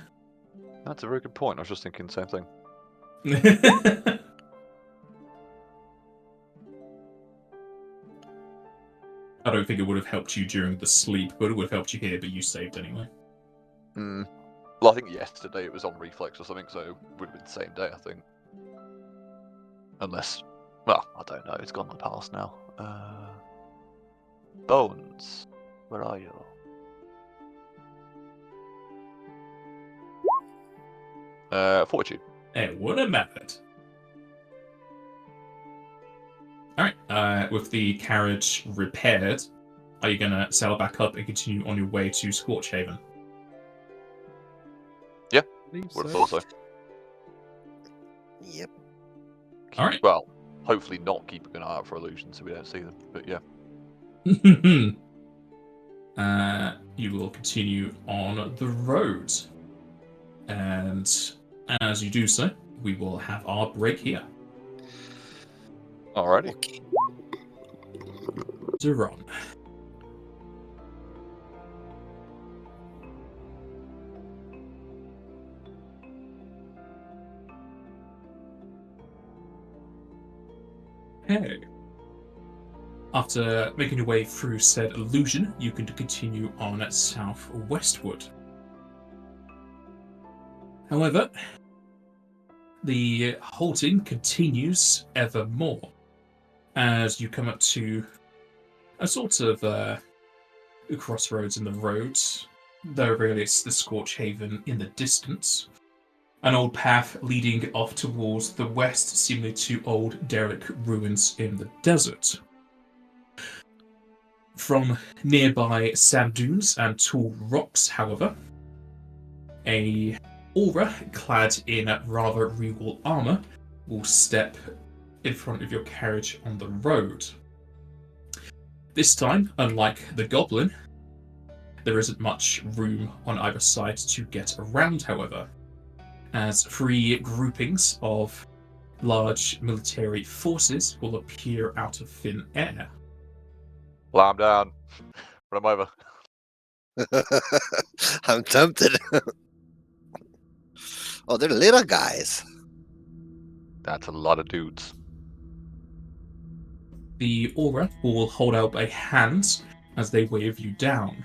That's a very good point. I was just thinking the same thing. I don't think it would have helped you during the sleep, but it would have helped you here, but you saved anyway. Well, I think yesterday it was on reflex or something, so it would have been the same day, I think. Unless, well, I don't know. It's gone in the past now. Bones, where are you? Fortitude. It would have mattered. Alright, with the carriage repaired, are you going to sail back up and continue on your way to Scorchhaven? Yeah, Believe would have so. thought so. Yep. Alright. Well, hopefully not keeping an eye out for illusions so we don't see them, but yeah. You will continue on the road. And as you do so, we will have our break here. Alrighty. Okay. Duron. Hey. After making your way through said illusion, you can continue on southwestward. However, the halting continues ever more as you come up to a sort of crossroads in the road, though really it's the Scorchhaven in the distance. An old path leading off towards the west, seemingly to old derelict ruins in the desert. From nearby sand dunes and tall rocks, however, a aura clad in rather regal armor will step in front of your carriage on the road. This time, unlike the goblin, there isn't much room on either side to get around, however, as 3 groupings of large military forces will appear out of thin air. Well, I'm down. Run 'em over. I'm tempted. Oh, they're little guys. That's a lot of dudes. The aura will hold out a hand as they wave you down.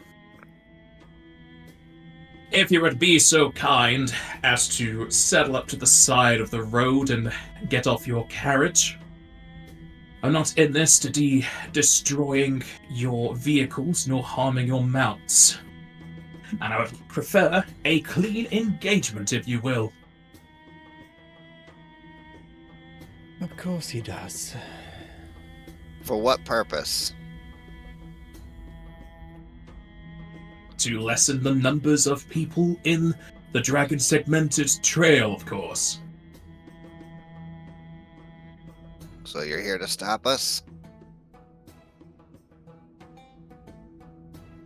If you would be so kind as to settle up to the side of the road and get off your carriage. I'm not in this to destroying your vehicles nor harming your mounts. And I would prefer a clean engagement, if you will. course he does. For what purpose? To lessen the numbers of people in the Dragon Segmented Trail, of course. So you're here to stop us?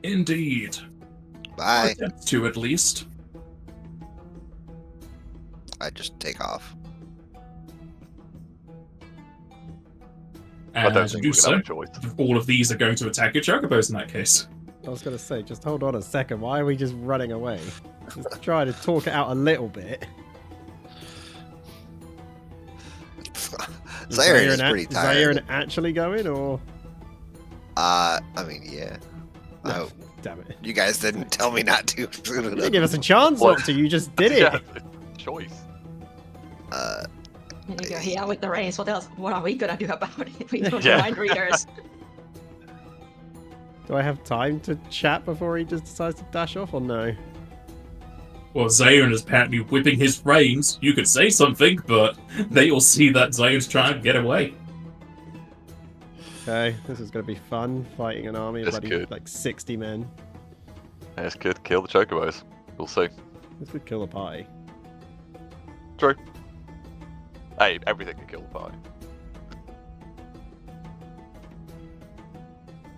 Indeed. Bye. Attempt to, at least. I just take off. I don't And think do we're so. gonna have a choice. All of these are going to attack your chocobos in that case. I was going to say, just hold on a second. Why are we just running away? Just try to talk it out a little bit. Zaire is pretty tired. Zaire actually going, or? I mean, yeah. No, damn it. You guys didn't tell me not to. You didn't give us a chance What? not to, you just did it. Yeah, choice. And you go, yeah, with the reins, what else? What are we gonna do about it? We don't Yeah. mind readers. Do I have time to chat before he just decides to dash off, or no? Well, Zayon is apparently whipping his reins. You could say something, but they all see that Zayon's trying to get away. Okay, this is going to be fun, fighting an army of That's bloody, good. like 60 men. This could kill the chocobos. We'll see. This would kill a party. True. Hey, everything can kill the party.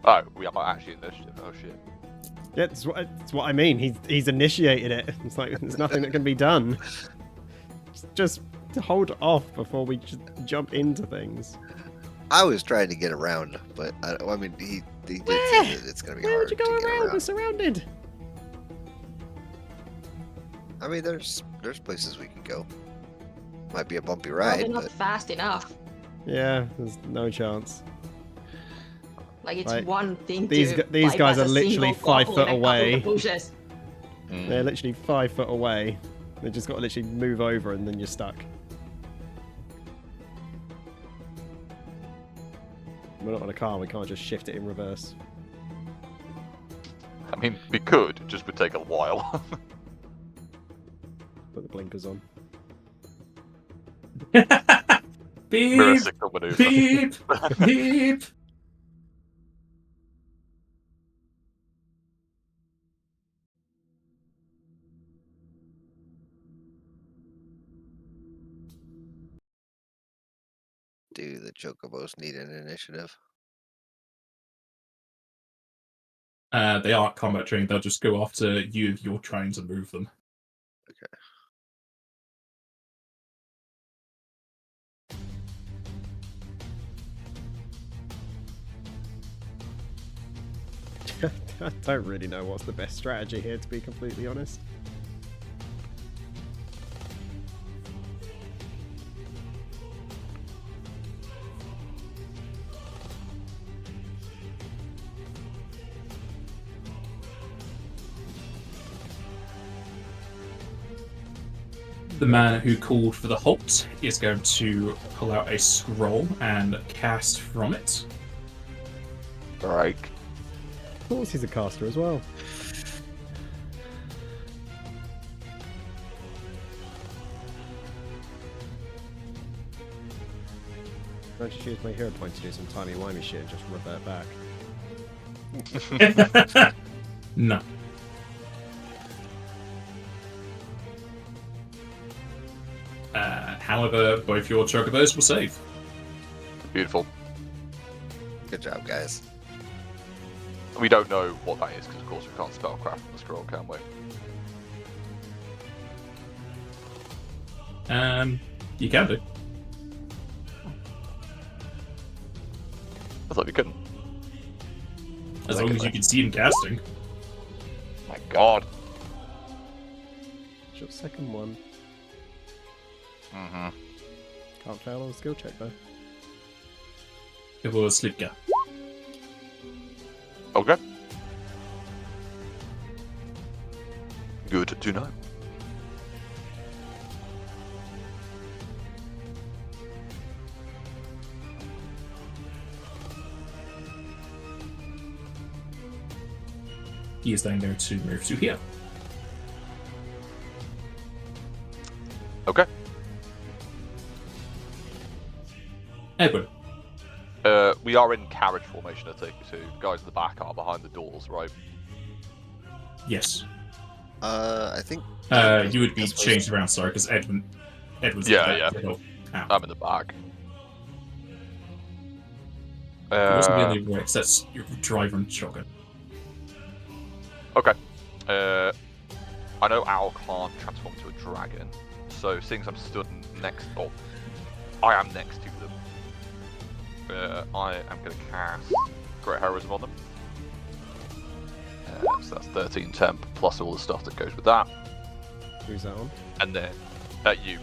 Oh, we are not actually initiative. Oh shit. Yeah, it's what I mean. He's initiated it. It's like there's nothing that can be done. Just hold off before we just jump into things. I was trying to get around, but I mean, he did Where? say that it's going to be Where hard would you go to get around? We're surrounded. I mean, there's places we can go. Might be a bumpy Probably ride, not but fast enough. Yeah, there's no chance. Like it's Like, one thing these to these guys bypass are a literally single 5 goblin foot and couple away. the bushes. They're literally 5 foot away. They just got to literally move over and then you're stuck. We're not on a car, we can't just shift it in reverse. I mean, we could, it just would take a while. Put the blinkers on. Mirror Beep, signal maneuver. beep, beep. do the chocobos need an initiative? They aren't combat trained, they'll just go after you if you're trying to move them. I don't really know what's the best strategy here, to be completely honest. The man who called for the halt is going to pull out a scroll and cast from it. Right. Of course he's a caster as well. I just use my hero point to do some timey-wimey shit and just revert back. No. However, both your chocobos will save. Beautiful. Good job, guys. We don't know what that is because, of course, we can't spellcraft from the scroll, can we? You can do. I thought we couldn't. As long as you can see him casting. My god. It's your second one. Mm-hmm. Can't fail on a skill check though. It was Slipka. Okay. Good to know. He is then going to move to here. Okay. Edwin. We are in carriage formation, I take you to. The guys in the back are behind the doors, right? Yes. I think. You would be changed around, sorry, because Edwin's Yeah, at the yeah. back. Ow. I'm in the back. It wasn't the only way, that's your driver and shotgun. Okay. I know Owl can't transform into a dragon, so seeing as I'm stood next, or I am next to them, I am going to cast Great Heroism on them. So that's 13 temp plus all the stuff that goes with that. Who's that on? And then you.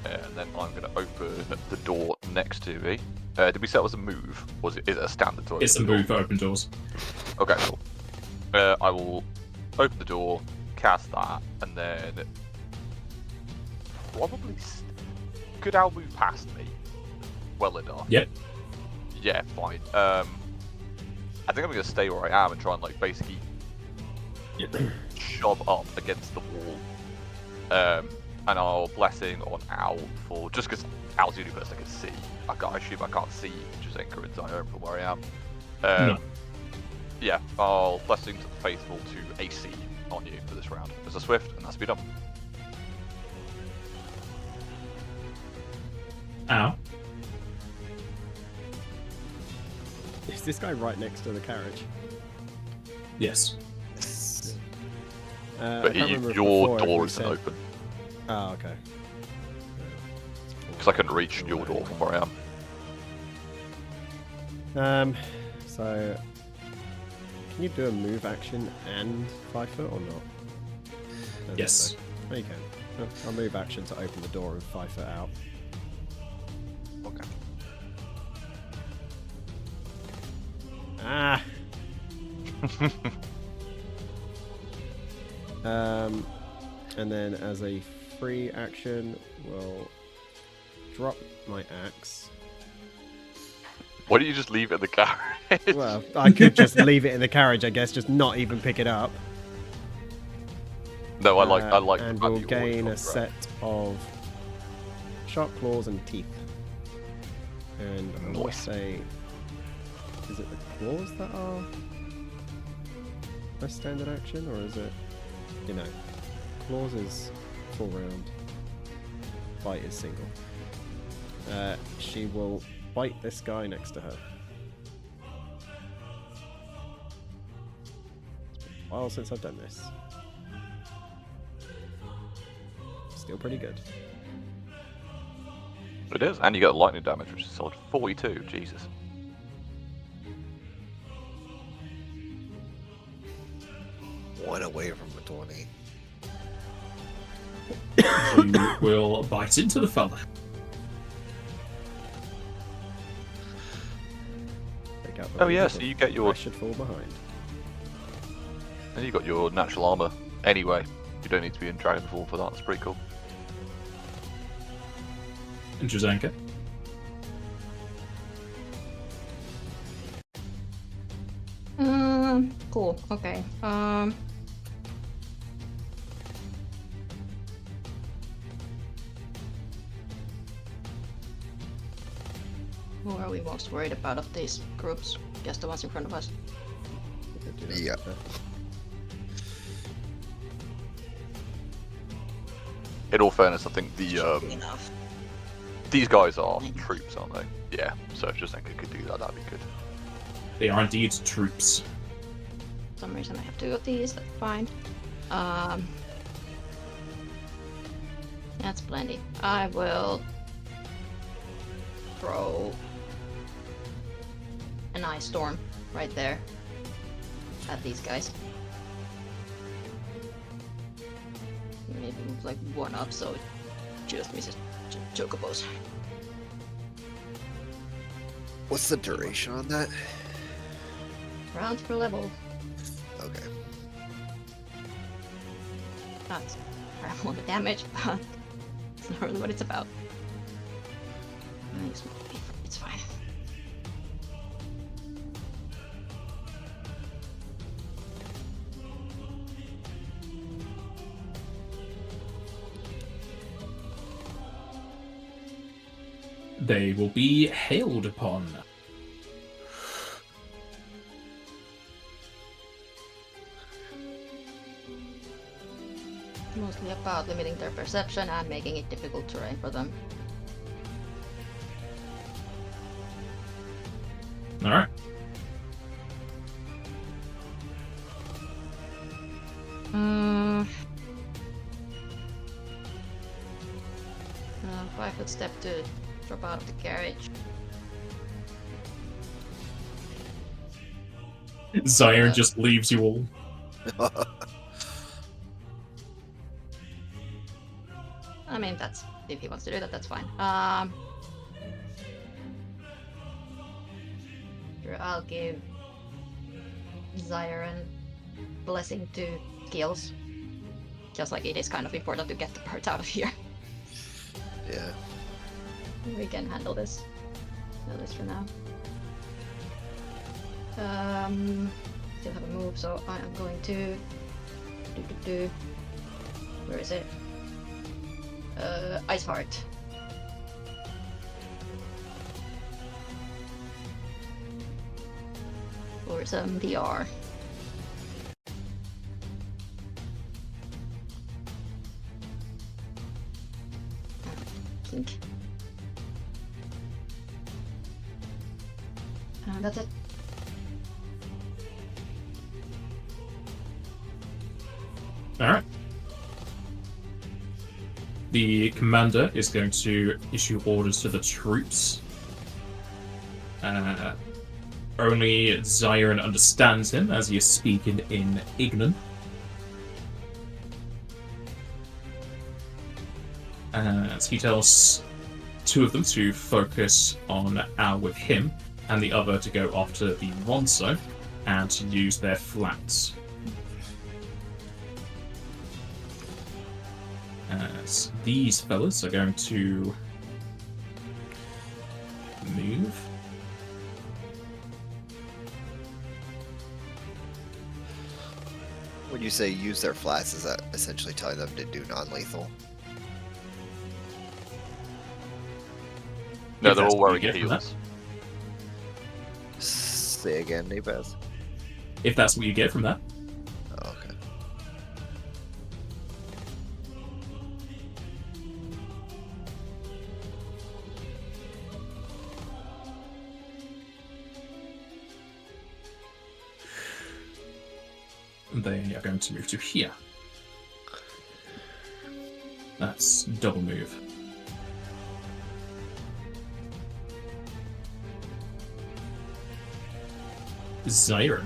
And then I'm going to open the door next to me. Did we say it was a move? Is it a standard door? It's a move for open doors. Okay, cool. I will open the door, cast that, and then probably could Al move past me well enough? Yep. Yeah, fine. I think I'm going to stay where I am and try and like basically shove up against the wall. And I'll blessing on Al for just because Al's the only person I can see. I assume I can't see Jazenka and Zion from where I am. No. Yeah, I'll blessing to the faithful to AC on you for this round as a swift, and that's be done. Ow. Is this guy right next to the carriage? Yes. But I can't remember your before if door we isn't said- open Oh, okay. because I couldn't reach your door from where I am. So can you do a move action and 5 foot or not? Yes. Oh, you can. I'll move action to open the door and 5 foot out. Okay. Ah. And then as a free action, we'll drop my axe. Why don't you just leave it in the carriage? Well, I could just leave it in the carriage, I guess, just not even pick it up. No, I like. And the we'll fact that you gain a always set of sharp claws and teeth. And I want to Nice. say, is it the claws that are my standard action, or is it, claws is full round, bite is single. She will bite this guy next to her. It's been a while since I've done this. Still pretty good. It is, and you get lightning damage, which is solid 42. Jesus. One away from a 20. You will bite into the fella. Take out the Oh yeah, lead, so but you get your. I should fall behind. And you got your natural armor anyway. You don't need to be in dragon form for that. That's pretty cool. And Jazenka. Cool. Okay. Who are we most worried about of these groups? Guess the ones in front of us. Yeah. In all fairness, I think the Enough. these guys are troops, aren't they? Yeah. So if Jazenka could do that, that'd be good. They are indeed troops. For some reason I have two of these. That's fine. That's plenty. I will throw an ice storm right there at these guys. Maybe move like one up so it just misses chocobos. What's the duration on that? Round per level. Okay. That's terrible on the damage, but it's not really what it's about. It's fine. they will be hailed upon. Mostly about limiting their perception and making it difficult terrain for them. Alright. Mm. 5-foot step to drop out of the carriage. Zyron just leaves you all. I mean, that's if he wants to do that, that's fine. Sure, I'll give Zyron blessing to kills. Just like it is kind of important to get the bird out of here. Yeah. We can handle this. At least for now. Still have a move, so I am going to Where is it? Ice Heart. For some DR. Think. That's it. Alright. The commander is going to issue orders to the troops. Only Zyron understands him as he is speaking in Ignan. As he tells two of them to focus on Al with him, and the other to go after the Ronso and to use their flats. As these fellas are going to move. When you say use their flats, is that essentially telling them to do non-lethal? No, If they're that's all what wearing you get from heels. Say again, Napaz. If that's what you get from that. Oh, okay. They are going to move to here. That's double move. Zyron.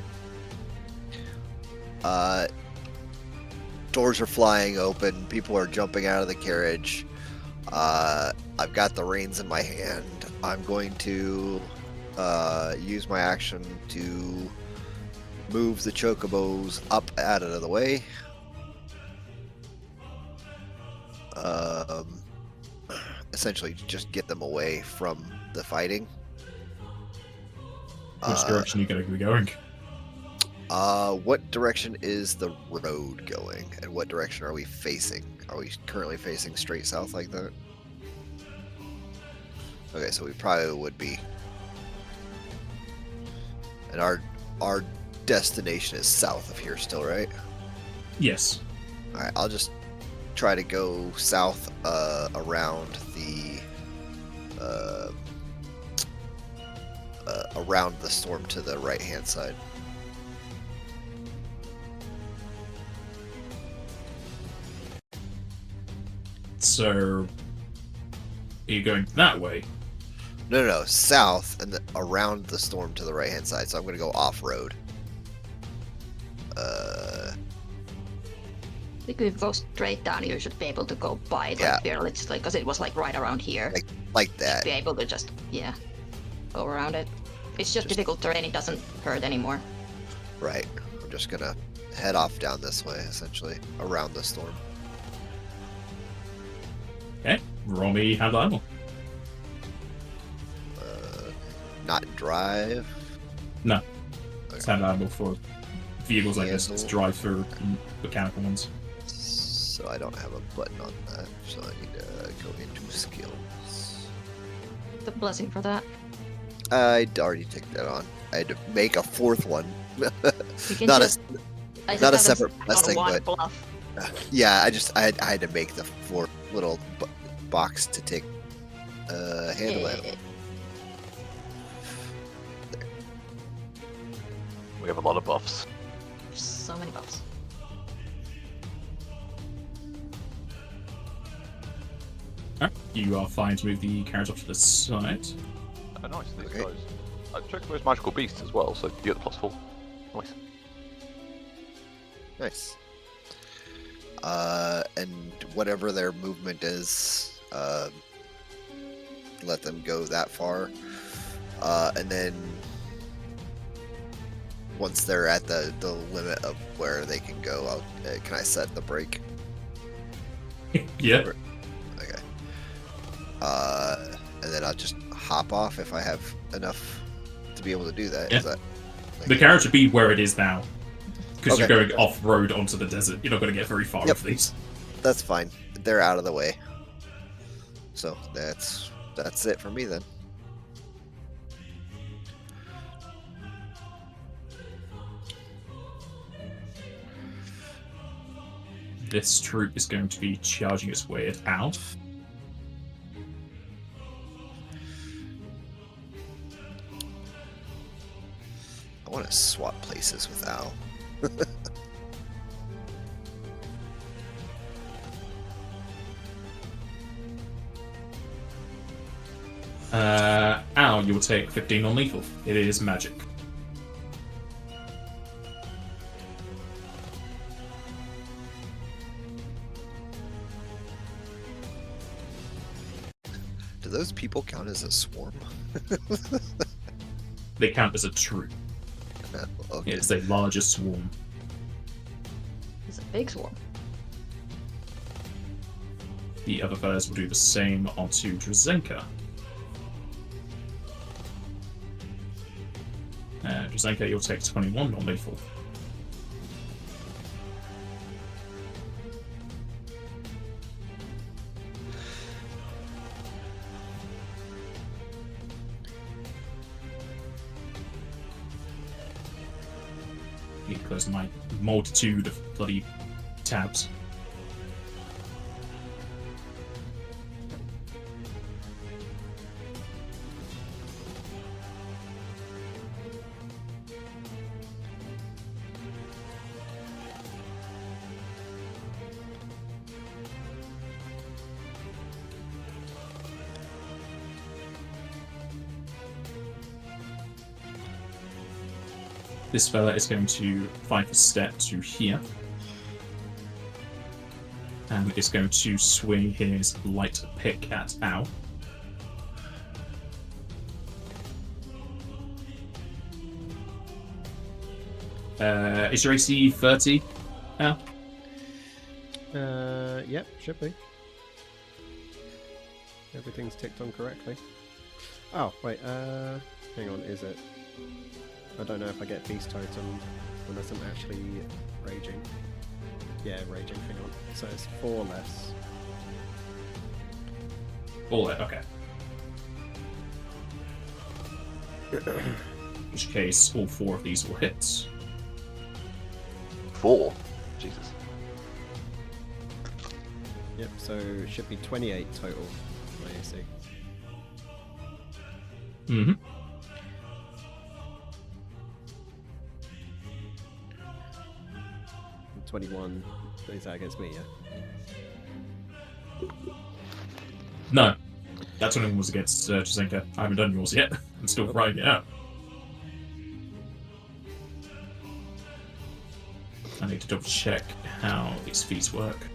Doors are flying open. People are jumping out of the carriage. I've got the reins in my hand. I'm going to use my action to move the chocobos up out of the way. Essentially, just get them away from the fighting. Which direction are you going to be going? What direction is the road going, and what direction are we facing? Are we currently facing straight south like that? Okay, so we probably would be. And our destination is south of here still, right? Yes. Alright, I'll just try to go south around the storm to the right hand side. So, are you going that way? No, south and around the storm to the right hand side. So I'm going to go off road. I think if we go straight down, you should be able to go by it, Yeah. like barely, just like because it was like right around here. Like that. Be able to just go around it. It's just difficult terrain. It doesn't hurt anymore. Right. I'm just going to head off down this way, essentially, around the storm. Okay. Roll me handle animal. Not drive. No. It's handle animal for vehicles like this. It's Vehicle. drive for mechanical ones. So I don't have a button on that. So I need to go into skills. the blessing for that. I'd already take that on. I had to make a fourth one. You can Not just, I just not a have them separate stack blessing, on one but bluff. yeah, I had to make the fourth little box to take handle it. We have a lot of buffs. So many buffs. Alright, you are fine to move the carriage off to the side. Oh, nice. These Okay. guys. I checked those magical beasts as well, so you get the +4. Nice. Nice. And whatever their movement is, let them go that far. And then once they're at the limit of where they can go, can I set the break? Yeah. Okay. And then I'll just hop off if I have enough to be able to do that. Yeah. Is that The carriage would be where it is now. Because Okay. you're going off-road onto the desert. You're not going to get very far Yep. with these. That's fine. They're out of the way. So that's it for me then. This troop is going to be charging its way at Al. I want to swap places with Al. Al, you will take 15 on lethal. It is magic. Do those people count as a swarm? They count as a troop. Okay. It's a larger swarm. It's a big swarm. The other fellows will do the same onto Drazenka. Drazenka, you'll take 21 on lethal. Need to close my multitude of bloody tabs. This fella is going to 5 step to here. And is going to swing his light pick at Al. Is your AC 30, Al? Yep, should be. Everything's ticked on correctly. Oh, wait, hang on, is it? I don't know if I get Beast Totem unless I'm actually raging. Yeah, raging, hang on. So it's 4 less. All that, okay. In which case, all 4 of these will hit. 4? Jesus. Yep, so it should be 28 total, my AC. Mm-hmm. And 21, is that against me, yeah? No. That 21 was against Jazenka. I haven't done yours yet. I'm still writing it out. I need to double check how these feats work.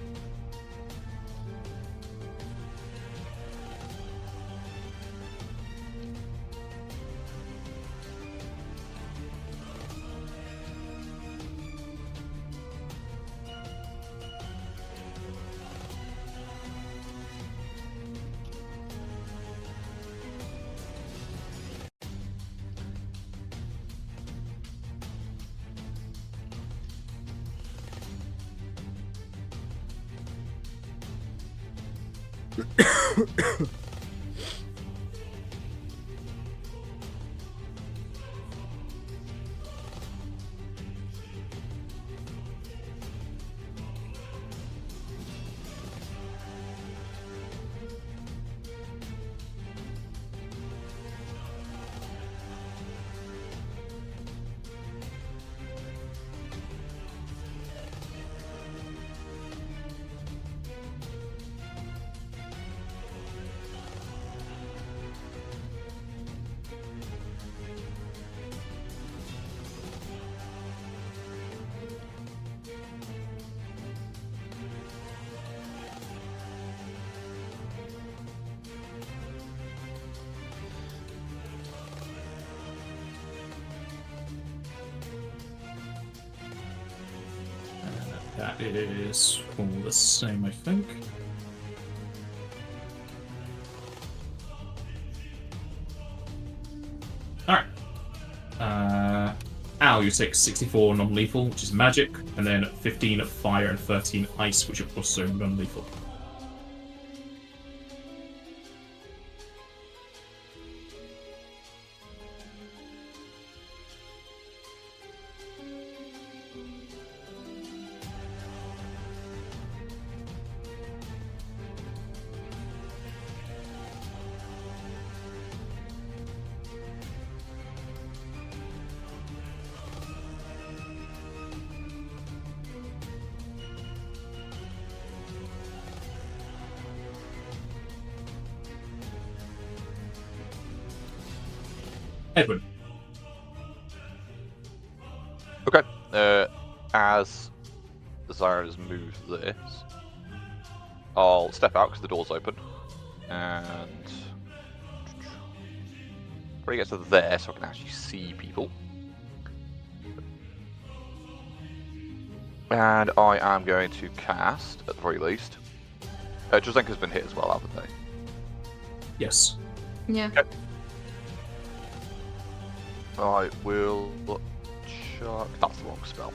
That is all the same, I think. Alright. Al, you take 64 non-lethal, which is magic, and then 15 fire and 13 ice, which are also non-lethal. Edwin. Okay. As Zyra's moved this, I'll step out because the door's open, and when he gets to there, so I can actually see people. And I am going to cast, at the very least. Jozenka's been hit as well, haven't they? Yes. Yeah. Okay. I will chuck. That's the wrong spell.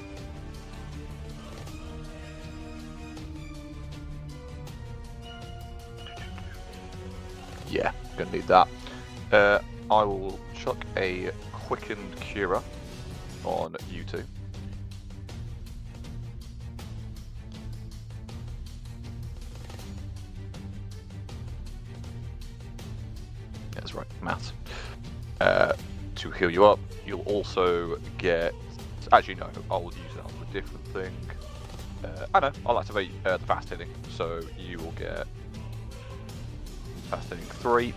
Yeah, gonna need that. I will chuck a quickened Cura on you two. That's right, maths. To heal you up. You'll also get. Actually, no, I'll use that on a different thing. I know, I'll activate the fast hitting, so you will get fast hitting 3.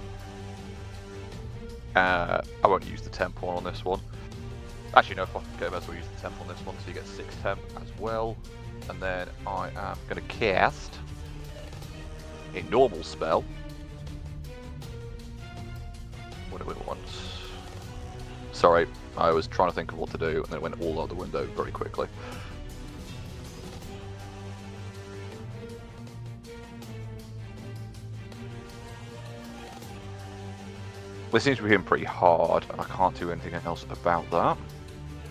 I won't use the temp one on this one. Actually, no, fuck, okay, I might as well use the temp on this one, so you get 6 temp as well. And then I am going to cast a normal spell. What do we want? Sorry, I was trying to think of what to do, and then it went all out the window very quickly. This seems to be hitting pretty hard, and I can't do anything else about that,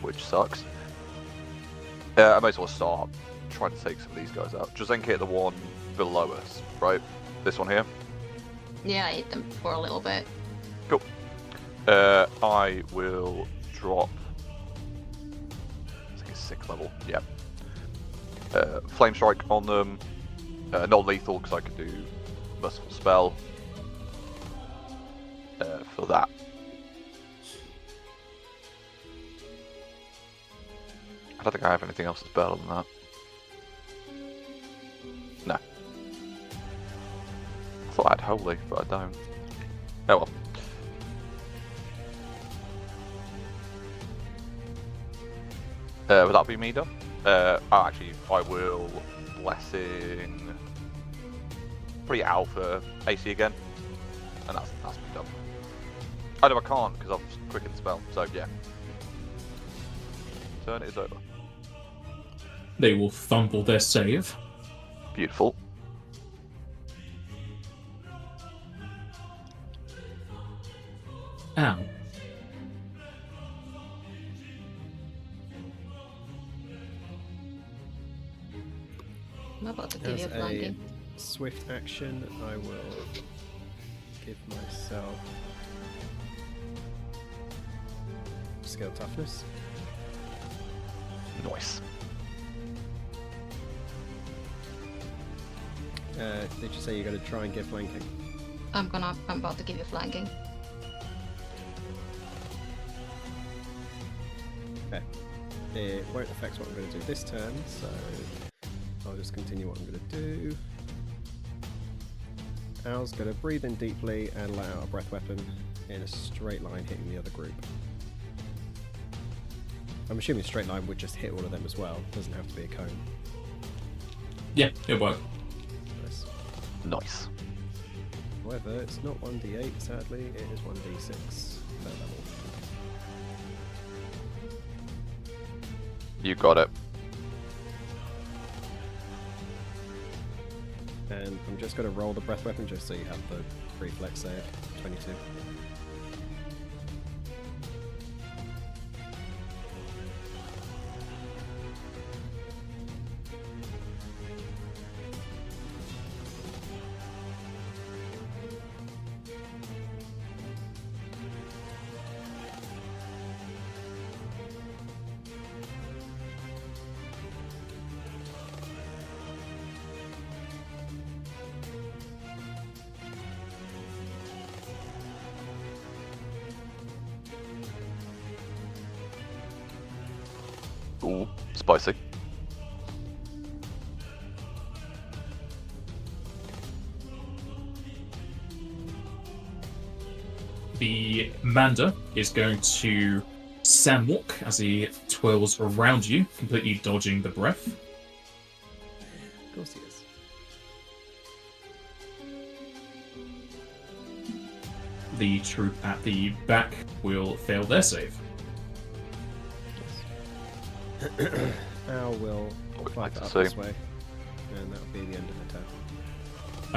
which sucks. I might as well start trying to take some of these guys out. Jozenka hit the one below us, right? This one here? Yeah, I hit them for a little bit. Cool. I will drop. I think it's 6th level. Yeah. Flame strike on them. Non-lethal because I can do merciful spell. For that. I don't think I have anything else that's better than that. No. I thought I had holy, but I don't. Oh well. Would that be me done? Actually, I will blessing. Pretty alpha AC again, and that's me done. Oh no, I can't because I've quickened the spell. So yeah, turn is over. They will fumble their save. Beautiful. Ow. I'm about to give As you a a flanking. swift action, I will give myself skill toughness. Nice. Did you say you're going to try and give flanking? I'm about to give you flanking. Okay. It won't affect what I'm going to do this turn, so I'll just continue what I'm going to do. Al's going to breathe in deeply and let out a breath weapon in a straight line hitting the other group. I'm assuming straight line would just hit all of them as well. It doesn't have to be a cone. Yeah, it'll work. Nice. Nice. However, it's not 1d8, sadly. It is 1d6 per level. You got it. And I'm just going to roll the breath weapon just so you have the reflex save. 22. Ooh, spicy. The Manda is going to sandwalk as he twirls around you, completely dodging the breath. Of course he is. The troop at the back will fail their save. Al will Would fly like to up see. this way, and that'll be the end of the turn.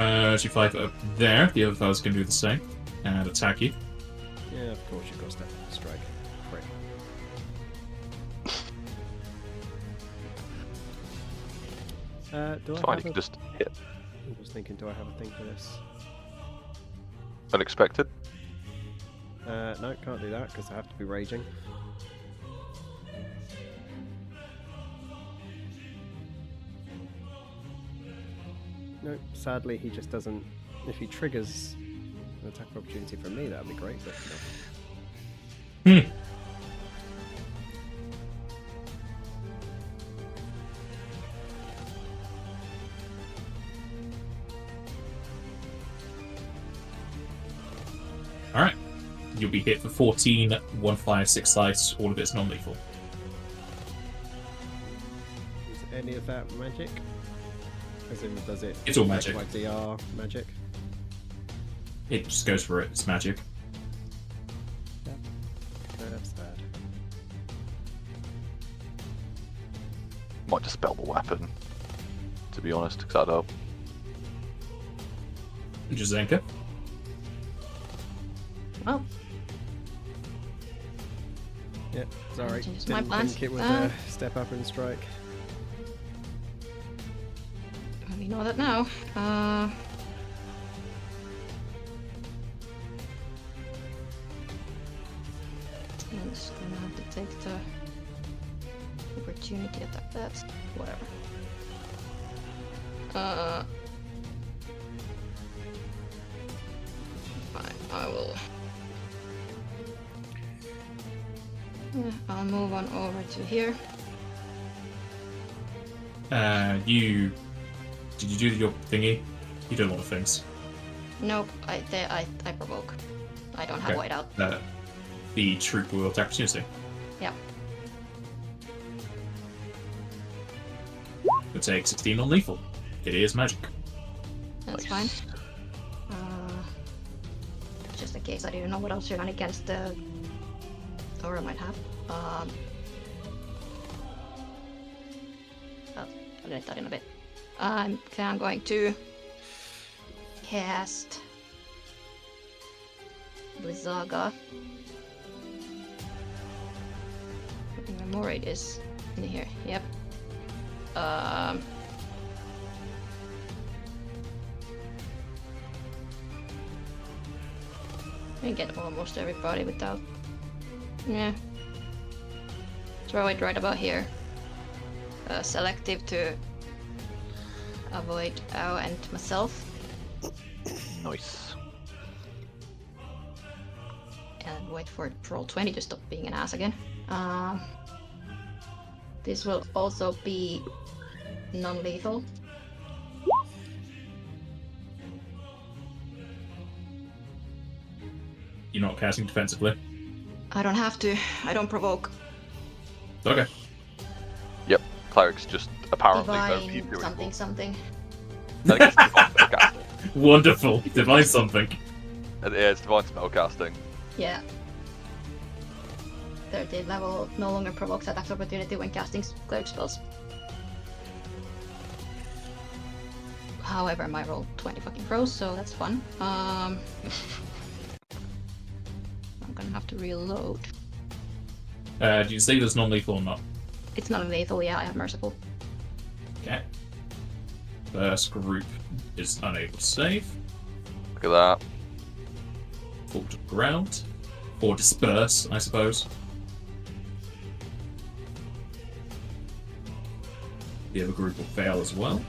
As you fly up there, the other fellas can do the same and attack you. Yeah, of course you've got to step up and strike. Great. Do I Fine, have you can a... just hit. I'm just thinking, do I have a thing for this? Unexpected. No, can't do that because I have to be raging. No, sadly he just doesn't. If he triggers an attack of opportunity from me, that'd be great, but no. Alright. You'll be hit for 14, 1 fire, 6 slice, all of it's non-lethal. Is any of that magic? As in, does it? It's all affect magic. My DR magic. It just goes for it, it's magic. No, that's bad. Might dispel the weapon, to be honest, because that'd help. Jazenka. Well, Yeah, sorry. Changes my Didn't plans. think it would step up and strike. we know that now. I'm just gonna have to take the opportunity attack that. Whatever. Fine, I will. Yeah, I'll move on over to here. Did you do your thingy? You do a lot of things. Nope, I provoke. I don't have Okay. whiteout. The troop will attack opportunity. Yep. You'll take 16 non-lethal. It is magic. That's Nice. fine. Just in case I didn't know what else you're going against the. Or I might have. I'll edit that in a bit. I'm going to cast Blizzaga. Memorate is in here. Yep. I get almost everybody without. Yeah. Throw it right about here. Selective to avoid Ao and myself. Nice. And wait for roll 20 to stop being an ass again. This will also be non-lethal. You're not casting defensively. I don't have to. I don't provoke. Okay. Yep. Clerics just apparently don't keep Divine doing something something. I think it's divine spellcasting. Wonderful. Divine something. Yeah, it's divine spellcasting. Yeah. 30th level no longer provokes attack opportunity when casting cleric spells. However, my roll 20 fucking froze, so that's fun. I'm gonna have to reload. Do you say there's non-lethal or not? It's not lethal, yeah, I have merciful. Okay. First group is unable to save. Look at that. Fall to the ground. Or disperse, I suppose. The other group will fail as well.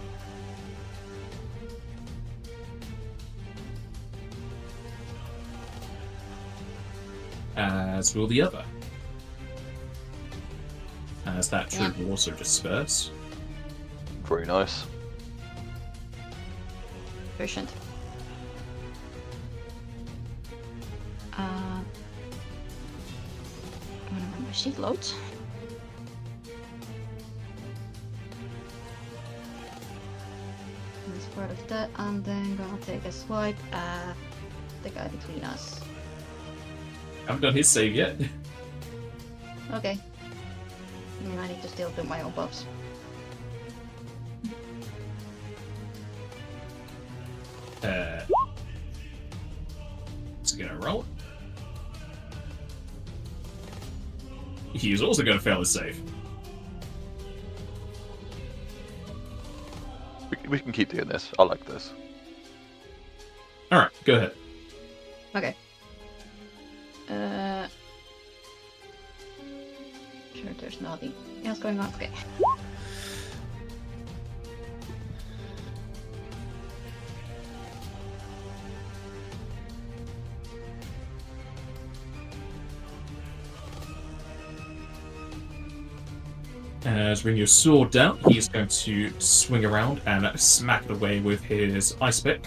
As will the other. As that troop will also disperse. Very nice. Efficient. I'm gonna run my sheet loads. That's part of that, and then gonna take a swipe at the guy between us. Haven't done his save yet. Okay. I mean, I need to still do my own buffs. Is he gonna roll? He's also gonna fail his save. We can keep doing this. I like this. Alright, go ahead. Okay. Sure, there's nothing else going on. Okay. As bring your sword down, he is going to swing around and smack it away with his ice pick.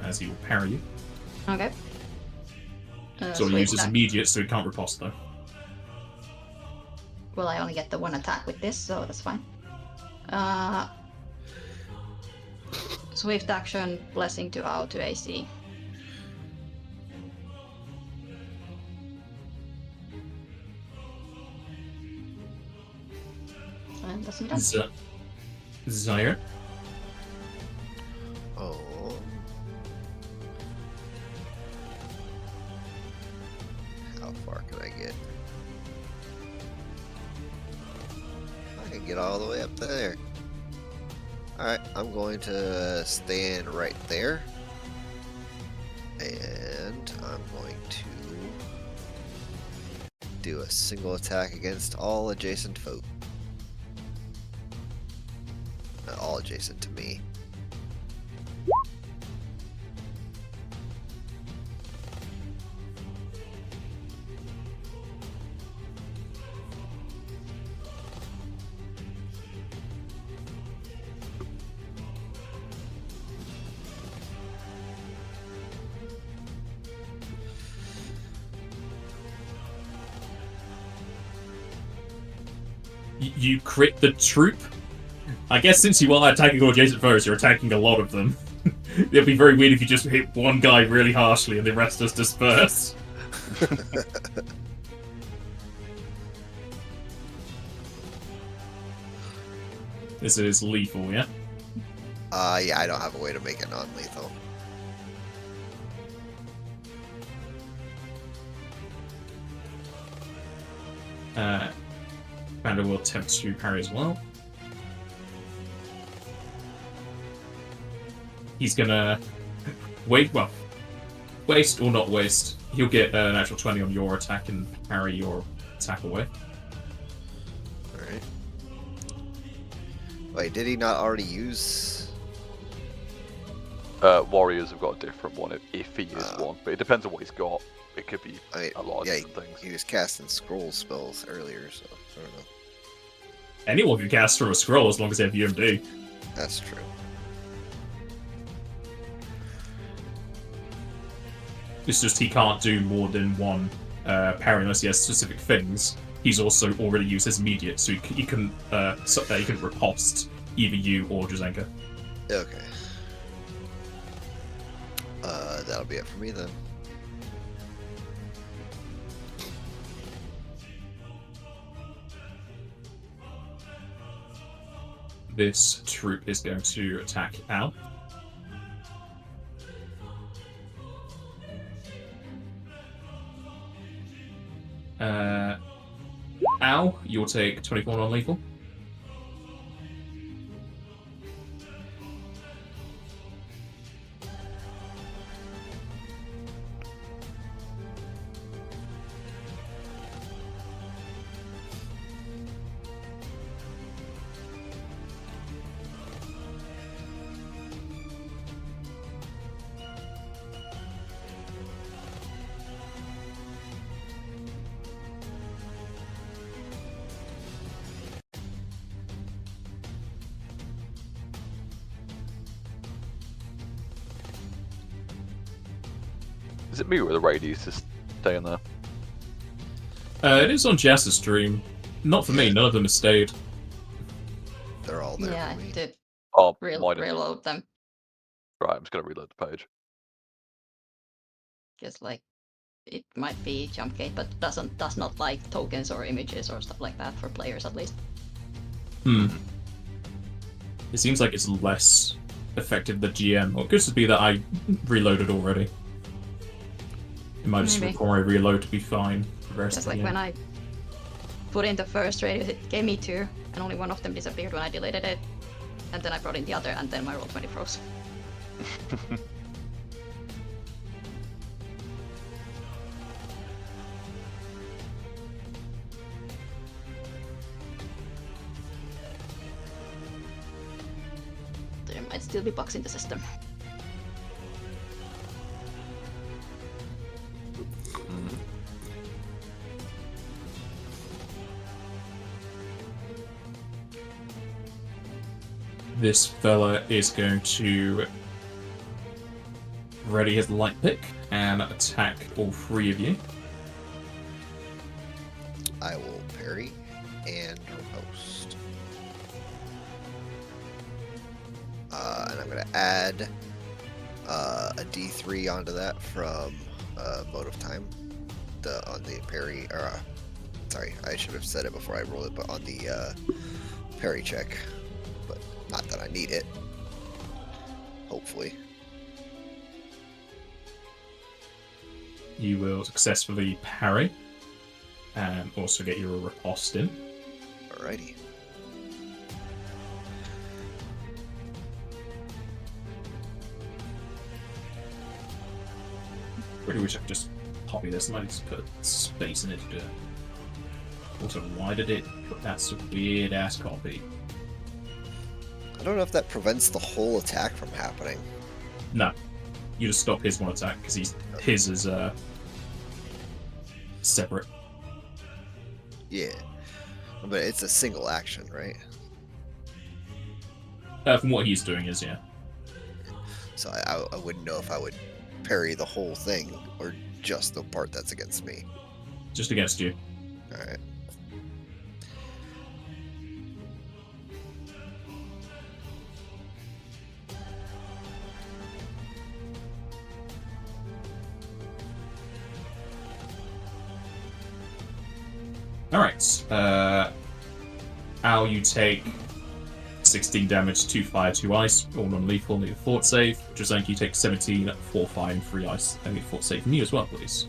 As he will parry you. Okay. So he uses immediate, so he can't riposte though. Well, I only get the one attack with this, so that's fine. Swift action, blessing to AO to AC. And that's it. Zaire. Oh. How far can I get? I can get all the way up there. Alright, I'm going to stand right there. And I'm going to do a single attack against all adjacent foes. Not all adjacent to me. You crit the troop? I guess since you are attacking all adjacent foes, you're attacking a lot of them. It'd be very weird if you just hit one guy really harshly and the rest just disperse. This is lethal, yeah? Yeah, I don't have a way to make it non-lethal. Pathfinder will attempt to parry as well. He's gonna waste or not waste. He'll get a natural 20 on your attack and parry your attack away. Alright. Wait, did he not already use... Warriors have got a different one if he is one, but it depends on what he's got. It could be a lot of different things. He was casting scroll spells earlier, so I don't know. Anyone can cast from a scroll as long as they have UMD. That's true. It's just he can't do more than one parry unless he has specific things. He's also already used his immediate, so he can riposte either you or Jazenka. Okay. That'll be it for me then. this troop is going to attack Al. Al, you'll take 24 non-lethal. Is it me or the radius just staying there? It is on Jazz's stream. Not for me, none of them have stayed. They're all there Yeah, for I me. did Oh, mine is. reload them. Right, I'm just gonna reload the page. Because like it might be jump gate, but does not like tokens or images or stuff like that for players at least. It seems like it's less effective than GM. Or it could just be that I reloaded already. It might just Maybe. require a reload to be fine. The rest Just of like the when I put in the first radius, it gave me 2, and only one of them disappeared when I deleted it. And then I brought in the other, and then my roll 20 froze. There might still be bugs in the system. This fella is going to ready his light pick and attack all 3 of you. I will parry and riposte. And I'm going to add a D3 onto that from Mode of Time. On the parry, or sorry, I should have said it before I rolled it, but on the parry check. But not that I need it. Hopefully. You will successfully parry and also get your riposte in. Alrighty. Really wish I could just copy this. I might just put space in it to do it. Also, why did it put that weird ass copy? I don't know if that prevents the whole attack from happening. No. You just stop his one attack because his is separate. Yeah. But it's a single action, right? From what he's doing is, yeah. So I wouldn't know if I would parry the whole thing or just the part that's against me. Just against you. Alright. Alright. Al, you take 16 damage, 2 fire, 2 ice, all non-lethal, need a fort save. Jazank, you take 17, 4 fire, and 3 ice. I need a fort save from you as well, please.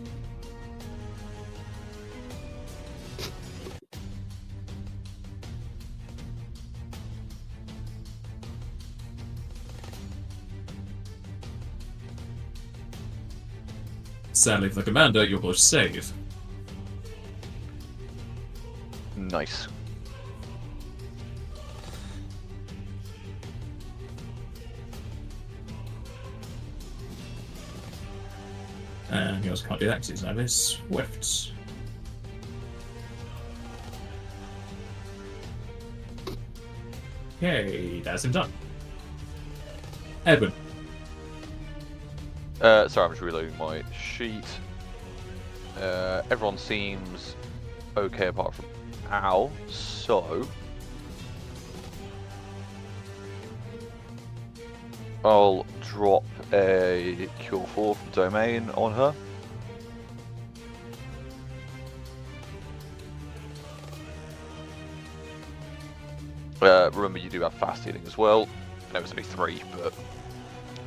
Sadly, for the commander, you're both save. Nice. And he also can't do that because he's now his Swift. Okay, that's him done. Edwin. Sorry, I'm just reloading my sheet. Everyone seems okay apart from Al, so I'll drop a Cure 4 from Domain on her. Remember, you do have fast healing as well. I know it's only 3, but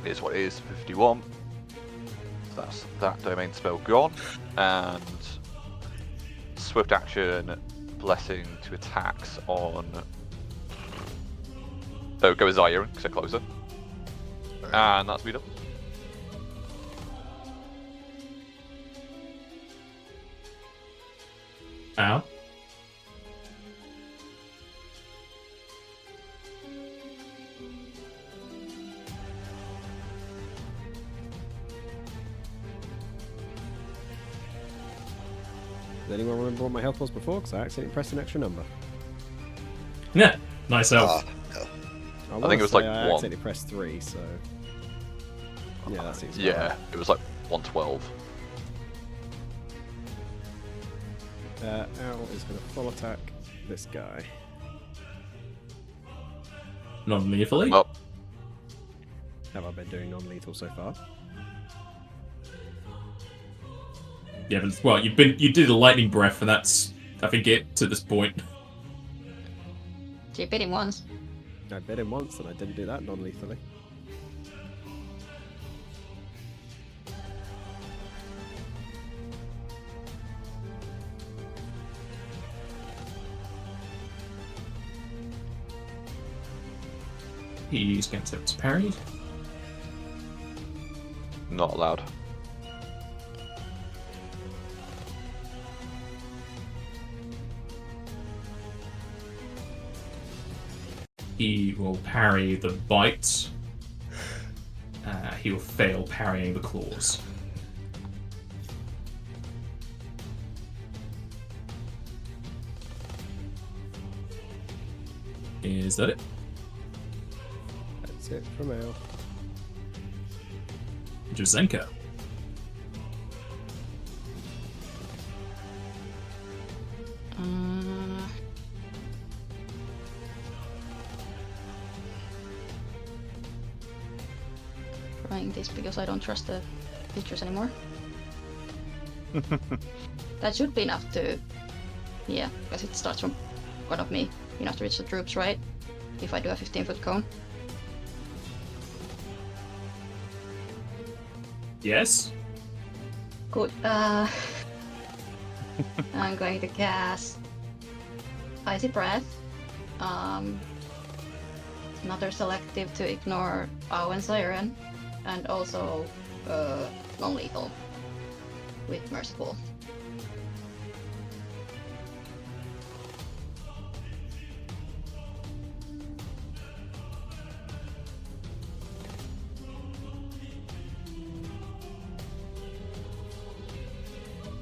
it is what it is. 51. So that's that domain spell gone. And swift action, blessing to attacks on. Oh, go with Zyron, because they're closer. And that's me done. Ow. Does anyone remember what my health was before? Because I accidentally pressed an extra number. Yeah, nice health. No. I think it was like I 1. accidentally pressed 3, so. Yeah, that seems Yeah, it was like 112. Owl is going to full attack this guy. Non-lethally. Well, Have I been doing non-lethal so far? Yeah, but well, you did a lightning breath, and that's I think it to this point. So you bit him once. I bit him once and I didn't do that non-lethally. He's going to attempt to parry. not allowed. He will parry the bite. He will fail parrying the claws. Is that it? That's it from Al. Jazenka. Trying this because I don't trust the pictures anymore. That should be enough to... Yeah, because it starts from one of me. Enough to reach the troops, right? If I do a 15-foot cone. Yes. Good. I'm going to cast Icy Breath. Another selective to ignore Owl and Siren, and also non-lethal with Merciful.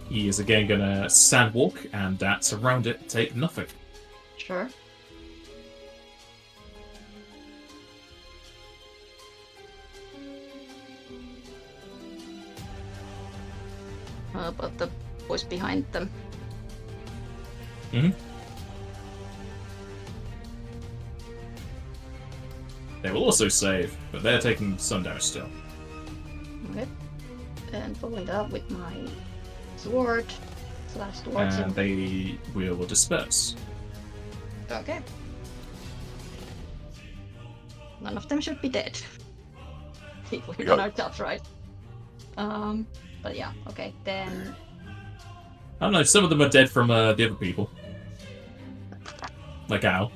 He is again going to sandwalk, and that's around it. Take nothing. Sure. But the boys behind them. Mm-hmm. They will also save, but they're taking some damage still. Okay. And following that up with my sword slash towards him. And they will disperse. Okay. None of them should be dead. If we're on our tops, right? But yeah, okay, then... I don't know, some of them are dead from the other people. Like Al.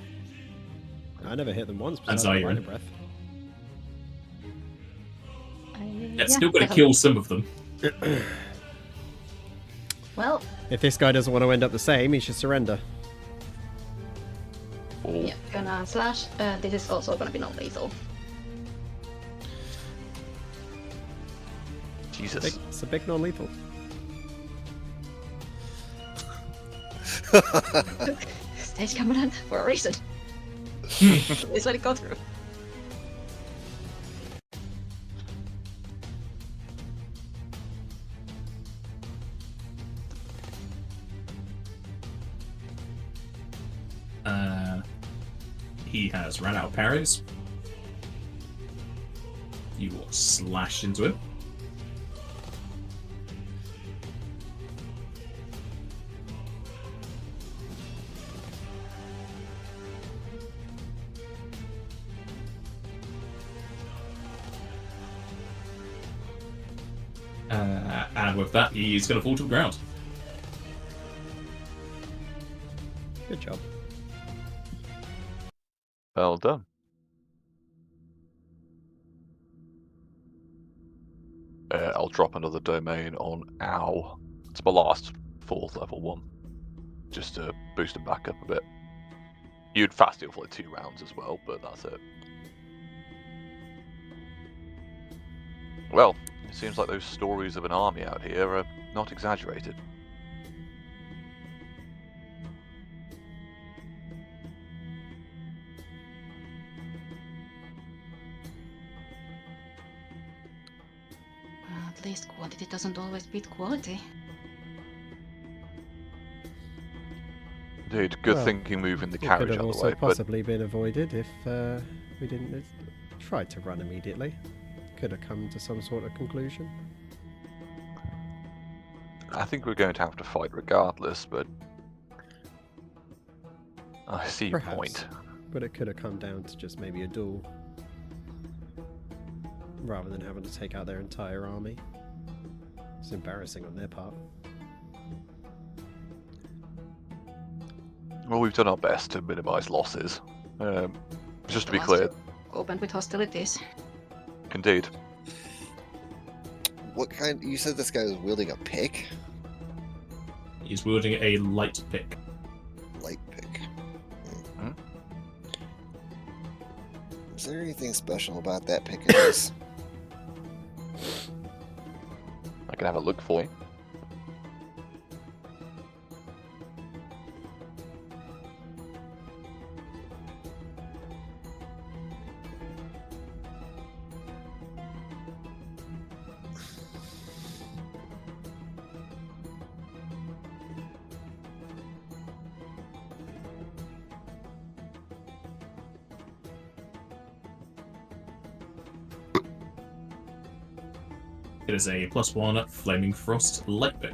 I never hit them once. And because I had Siren. Minor breath. It's still going to kill some of them. Well, If this guy doesn't want to end up the same, he should surrender. Oh, yeah, gonna slash. This is also gonna be non-lethal. Jesus. It's a big non-lethal. Stage commandant for a reason. Please let it go through. He has ran out of parries. You will slash into him. And with that, he's going to fall to the ground. Good job. Well done. I'll drop another domain on Owl. It's my last 4th level one. Just to boost him back up a bit. You'd fast heal for like 2 rounds as well, but that's it. Well, it seems like those stories of an army out here are not exaggerated. At least quantity doesn't always beat quality. Indeed, good Well, thinking moving the It could carriage have out of the also way, but possibly been avoided if we didn't try to run immediately. Could have come to some sort of conclusion. I think we're going to have to fight regardless, but I see your Perhaps. point. But it could have come down to just maybe a duel. Rather than having to take out their entire army. It's embarrassing on their part. Well, we've done our best to minimise losses. Just to be Last clear, Opened with hostilities. indeed. What kind? You said this guy was wielding a pick? He's wielding a light pick. Light pick. Hmm? Is there anything special about that pick of his? I can have a look for you. It is a +1 Flaming Frost light pick.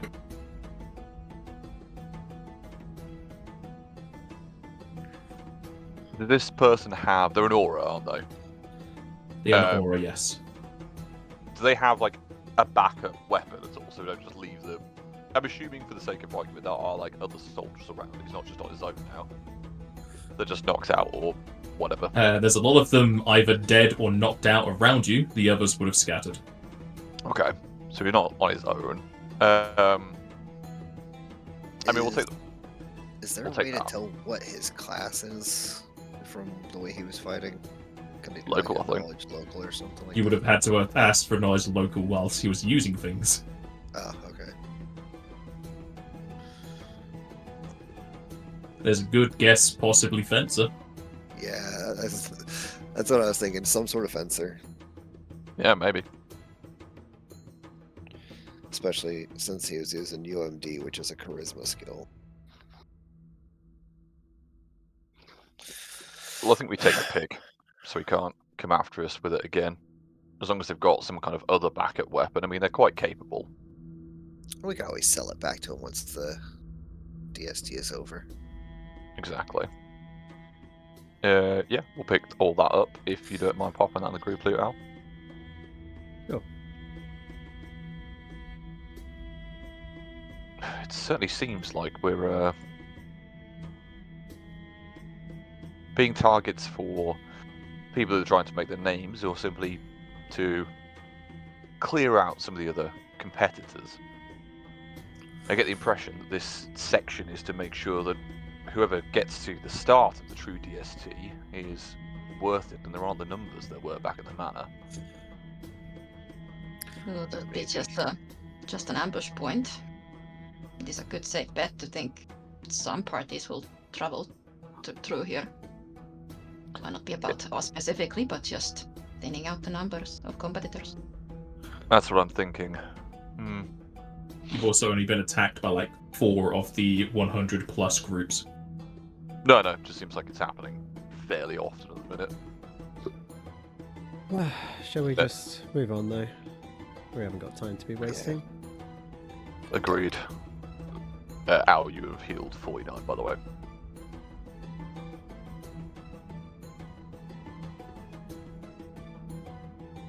Does this person have... They're an aura, aren't they? The other aura, yes. Do they have, like, a backup weapon at all, so we don't just leave them? I'm assuming, for the sake of argument, there are, like, other soldiers around. He's not just on his own now. That just knocks out, or whatever. There's a lot of them either dead or knocked out around you. The others would have scattered. Okay, so you're not on his own. I mean, we'll take... Is there we'll a take way to that. tell what his class is from the way he was fighting? Can they do Local, like a I think. knowledge local or something like You would that? have had to ask for knowledge local whilst he was using things. Oh, okay. There's a good guess, possibly Fencer. Yeah, that's what I was thinking. Some sort of fencer, Yeah, maybe. especially since he was using UMD, which is a charisma skill. Well, I think we take the pig, so he can't come after us with it again. As long as they've got some kind of other backup weapon. I mean, they're quite capable. We can always sell it back to him once the DST is over. Exactly. Yeah, we'll pick all that up if you don't mind popping that in the group loot, Al. Sure. It certainly seems like we're being targets for people who are trying to make their names, or simply to clear out some of the other competitors. I get the impression that this section is to make sure that whoever gets to the start of the true DST is worth it, and there aren't the numbers there were back at the manor. It would be just an ambush point. It is a good safe bet to think some parties will travel through here. It might not be about us specifically, but just thinning out the numbers of competitors. That's what I'm thinking. You've also only been attacked by like 4 of the 100 plus groups. No, it just seems like it's happening fairly often at the minute. Shall we just move on though? We haven't got time to be wasting. Agreed. Al, you have healed 49, by the way.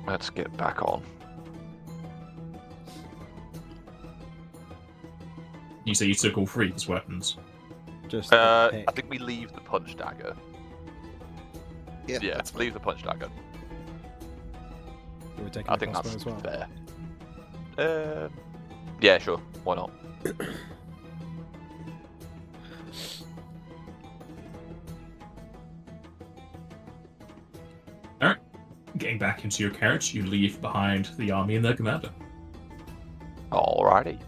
Let's get back on. You say you took all three of his weapons. Just the pick. I think we leave the punch dagger. Yeah, Yeah, that's fine. leave the punch dagger. We're taking I the think crossbow that's as well. fair. Yeah, sure. Why not? Getting back into your carriage, you leave behind the army and their commander. Alrighty.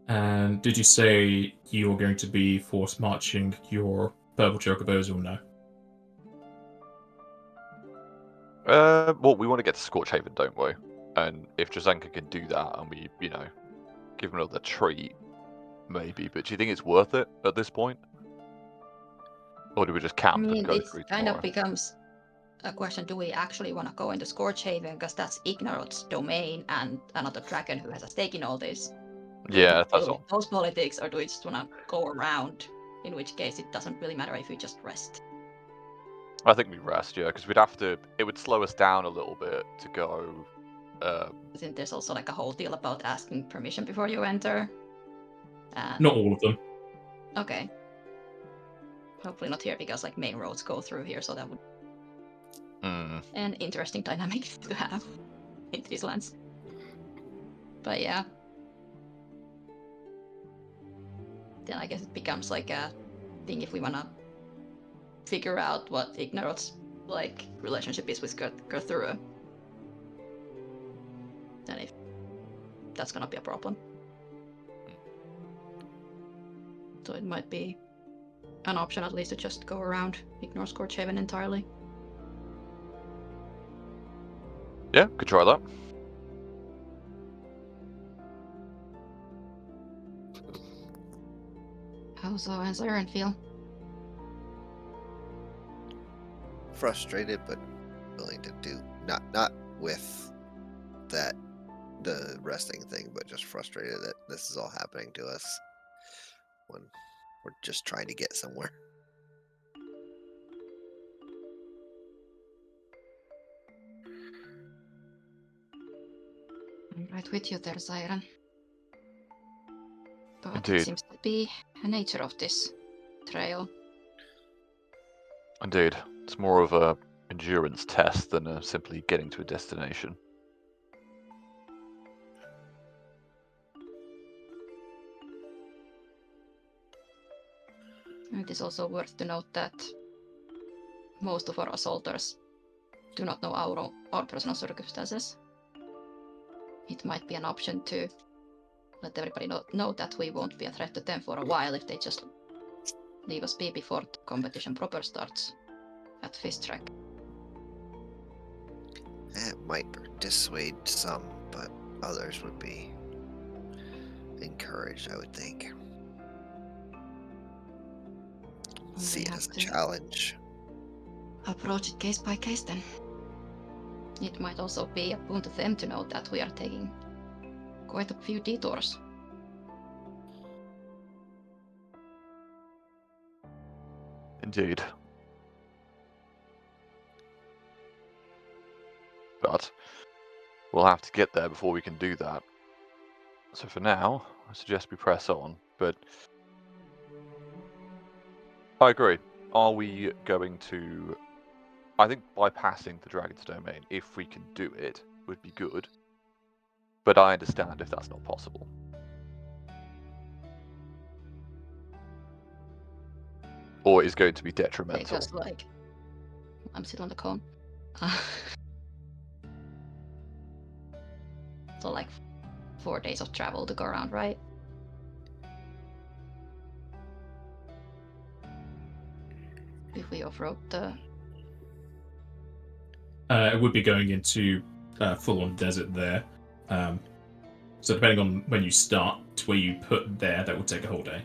And did you say you were going to be force marching your purple chocobos or no? Well, we want to get to Scorch Haven, don't we? And if Jazenka can do that, and we, give him another treat, maybe. But do you think it's worth it at this point? Or do we just camp I mean, and go it through kind tomorrow? of becomes a question: do we actually want to go into Scorch Haven because that's Ignorot's domain and another dragon who has a stake in all this? Yeah, that's Deal all. with those politics, or do we just want to go around? In which case, it doesn't really matter if we just rest. I think we rest, yeah, because we'd have to. It would slow us down a little bit to go. I think there's also like a whole deal about asking permission before you enter. Not all of them. Okay. Hopefully not here because like main roads go through here, so that would an interesting dynamic to have in these lands. But yeah. Then I guess it becomes like a thing if we wanna figure out what Ignorot's like relationship is with Karthurra. Then if that's gonna be a problem. So it might be an option at least to just go around, ignore Scorch Haven entirely. Yeah, could try that. How's Aaron feel? Frustrated, but willing to do not with the resting thing, but just frustrated that this is all happening to us when we're just trying to get somewhere. I'm right with you there, Siren. But Indeed. it seems to be the nature of this trail. Indeed. It's more of a endurance test than simply getting to a destination. It is also worth to note that most of our assaulters do not know our personal circumstances. It might be an option to let everybody know that we won't be a threat to them for a while if they just leave us be before the competition proper starts at Fist Track. It might dissuade some, but others would be encouraged, I would think. See it as a challenge. Approach it case by case then. It might also be a boon to them to know that we are taking quite a few detours. Indeed. But we'll have to get there before we can do that. So for now, I suggest we press on, but I agree. Are we going to... I think bypassing the Dragon's Domain, if we can do it, would be good. But I understand if that's not possible. Or is going to be detrimental. Because, like, I'm still on the cone. So, like, 4 days of travel to go around, right? If we off-road the... It would be going into full-on desert there. So depending on when you start to where you put there, that would take a whole day.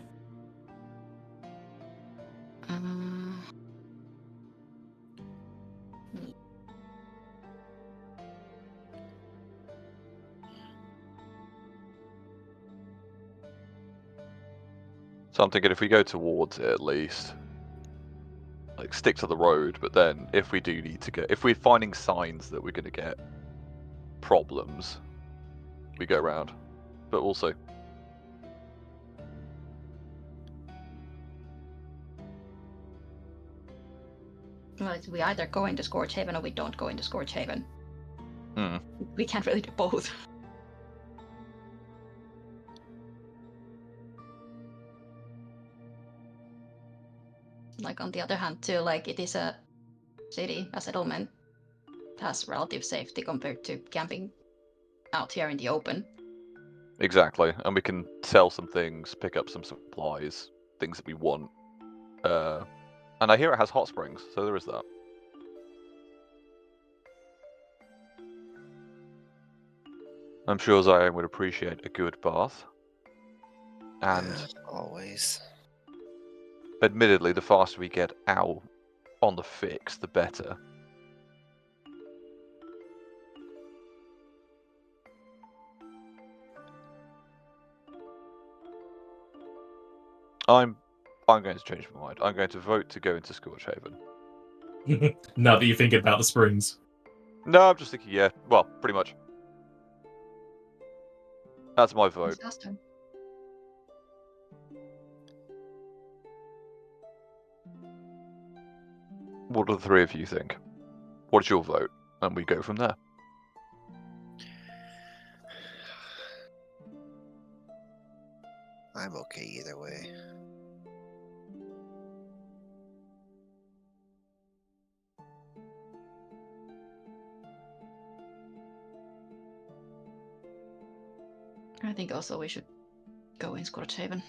So I'm thinking if we go towards it at least, like stick to the road, but then if we do need to if we're finding signs that we're going to get problems, we go around. But also, Well, we either go into Scorch Haven or we don't go into Scorch Haven. Hmm. We can't really do both. Like, on the other hand, too, like, it is a city, a settlement, has relative safety compared to camping out here in the open. Exactly, and we can sell some things, pick up some supplies, things that we want. And I hear it has hot springs, so there is that. I'm sure Zion would appreciate a good bath. And always. admittedly, the faster we get out on the fix, the better. I'm going to change my mind. I'm going to vote to go into Scorch Haven. Now that you think about the springs. No, I'm just thinking, yeah, well, pretty much. That's my vote. Disaster. What do the three of you think? What's your vote? And we go from there. I'm okay either way. I think also we should go in Scorch Haven.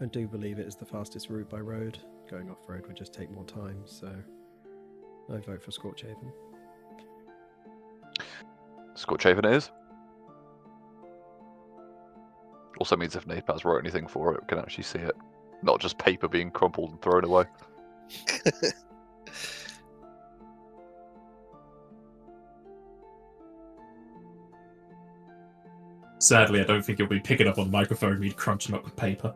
I do believe it is the fastest route by road. Going off road would just take more time, so I vote for Scorch Haven. Scorch Haven it is. Also means if Napaz wrote anything for it, we can actually see it. Not just paper being crumpled and thrown away. Sadly, I don't think you'll be picking up on the microphone and be crunching up with paper.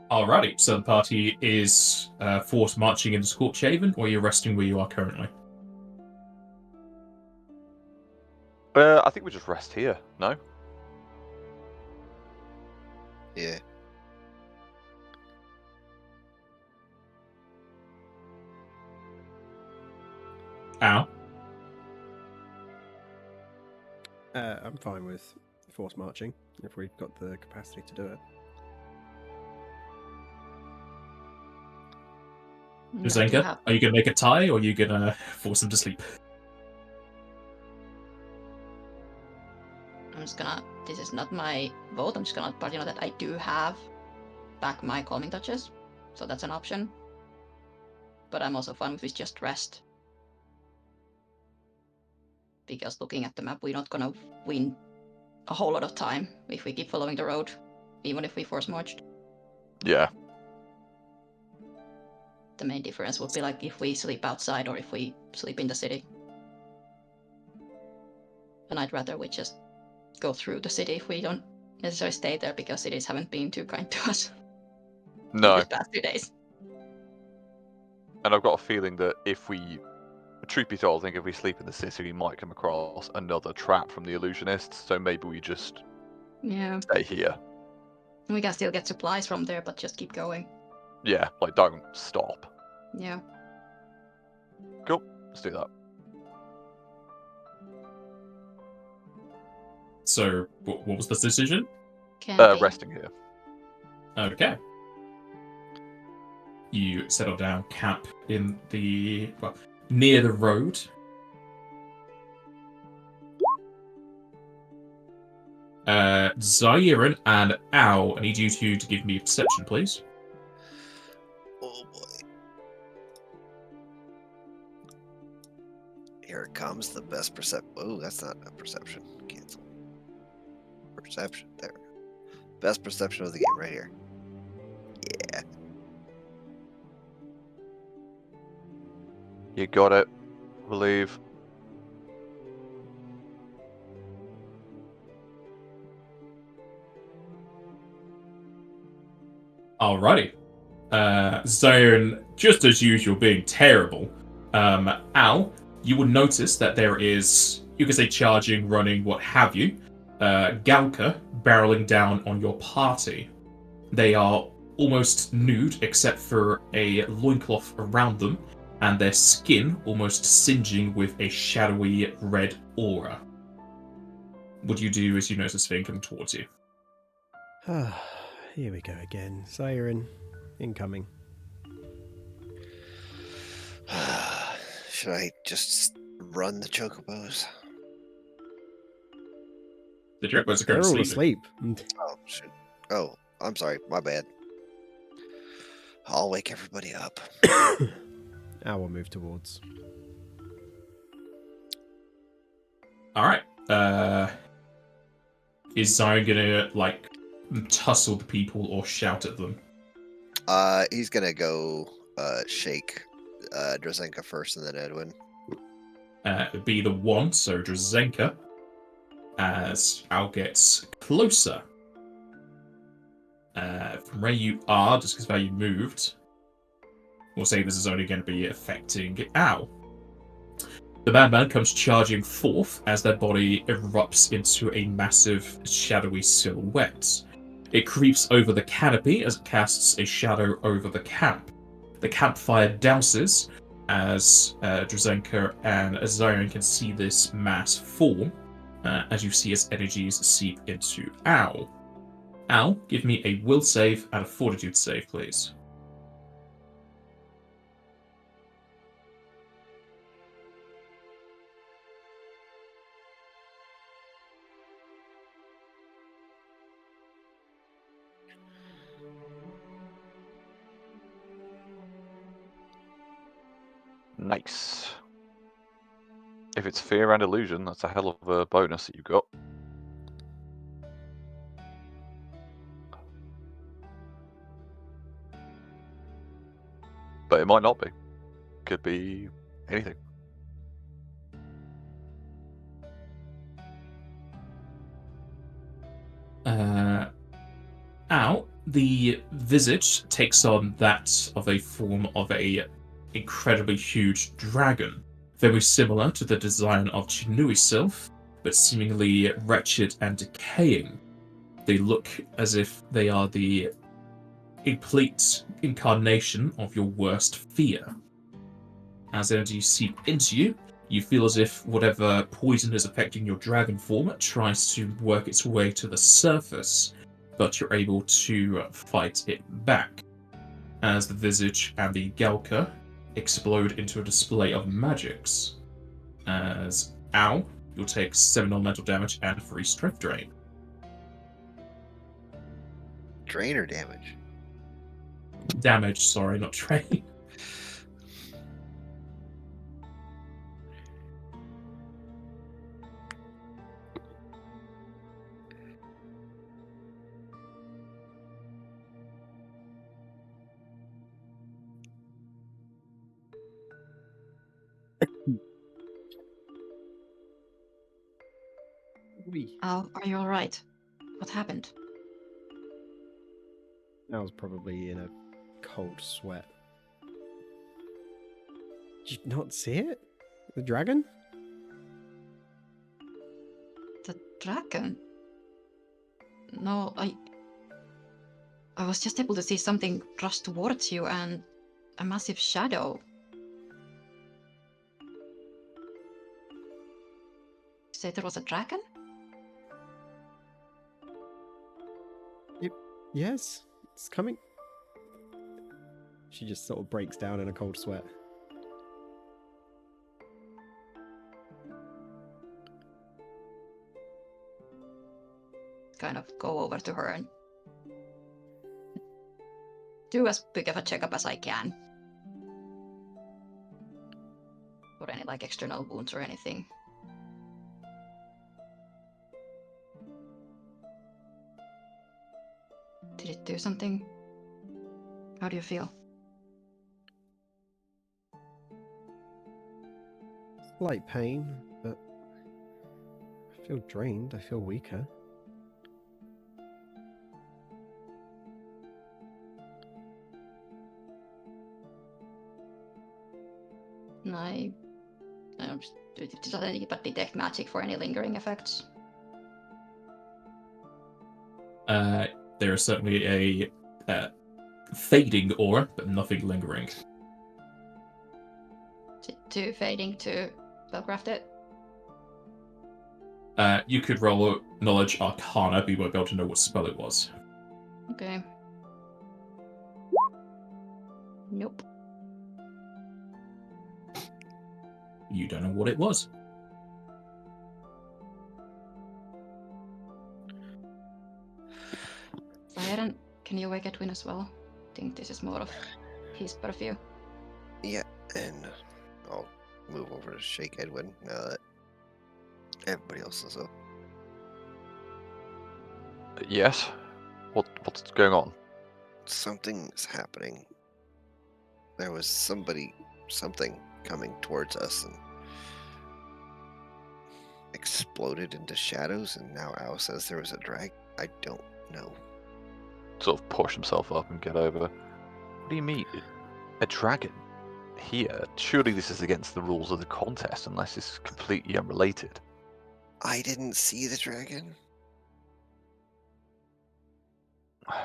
Alrighty, so the party is forced marching into Scorch Haven, or you're resting where you are currently? I think we just rest here, no? Yeah. Ow. I'm fine with forced marching, if we've got the capacity to do it. Zenka, are you going to make a tie, or are you going to force them to sleep? I'm just gonna, this is not my vote, I'm just gonna let you know that I do have back my calming touches, so that's an option. But I'm also fine with just rest. Because looking at the map, we're not gonna win a whole lot of time if we keep following the road, even if we force marched. Yeah. The main difference would be like if we sleep outside or if we sleep in the city. And I'd rather we just go through the city if we don't necessarily stay there, because cities haven't been too kind to us No. these past 2 days. And I've got a feeling that if we, truth be told, I think if we sleep in the city, we might come across another trap from the illusionists. So maybe we just stay here. We can still get supplies from there, but just keep going. Yeah, like don't stop. Yeah. Cool, let's do that. So, what was the decision? Resting here. Okay. You settle down camp in the, well, near the road. Zairan and Ow, I need you two to give me a perception, please. Oh boy. Here it comes, the best perception. Oh, that's not a perception. Cancel. Perception. There. Best perception of the game right here. Yeah. You got it. Believe. Alrighty. Zion, just as usual, being terrible. Al, you will notice that there is, you could say charging, running, what have you, Galka barreling down on your party. They are almost nude except for a loincloth around them, and their skin almost singeing with a shadowy red aura. What do you do as you notice Finn coming towards you? Here we go again. Siren, incoming. Should I just run the chocobos? The chocobos are They're all currently asleep. Oh, shit. Oh, I'm sorry. My bad. I'll wake everybody up. I will move towards. Alright. Is Zion gonna, like, tussle the people or shout at them? He's gonna go shake Drazenka first and then Edwin. It'd be the one, so Drazenka, as Al gets closer. From where you are, just because of how you moved, we'll say this is only going to be affecting Al. The madman comes charging forth as their body erupts into a massive shadowy silhouette. It creeps over the canopy as it casts a shadow over the camp. The campfire douses as Drazenka and Zion can see this mass form, as you see its energies seep into Al. Al, give me a will save and a fortitude save, please. Nice. If it's fear and illusion, that's a hell of a bonus that you got. But it might not be. Could be anything. Al, the visage takes on that of a form of a incredibly huge dragon, very similar to the design of Chinui Sylph, but seemingly wretched and decaying. They look as if they are the complete incarnation of your worst fear. As energy seep into you, you feel as if whatever poison is affecting your dragon form tries to work its way to the surface, but you're able to fight it back. As the visage and the Galka explode into a display of magics. As Al, you'll take 7 elemental damage and 3 strength drain. Drain or damage? Damage, sorry, not drain. Al, are you alright? What happened? I was probably in a cold sweat. Did you not see it? The dragon? The dragon? No, I was just able to see something rush towards you and a massive shadow. You say there was a dragon? Yes, it's coming. She just sort of breaks down in a cold sweat. Kind of go over to her and do as big of a checkup as I can. For any like external wounds or anything. Did it do something? How do you feel? Slight pain, but I feel drained. I feel weaker. I does anybody detect magic for any lingering effects? There is certainly a fading aura, but nothing lingering. Too fading to spellcraft it? You could roll Knowledge Arcana, but you won't be able to know what spell it was. Okay. Nope. You don't know what it was. Siren, can you wake Edwin as well? I think this is more of his purview. Yeah, and I'll move over to shake Edwin now that everybody else is up. Yes? What's going on? Something's happening. There was something coming towards us and exploded into shadows, and now Al says there was a drag. I don't know. Sort of push himself up and get over. What do you mean? A dragon? Here? Surely this is against the rules of the contest, unless it's completely unrelated. I didn't see the dragon.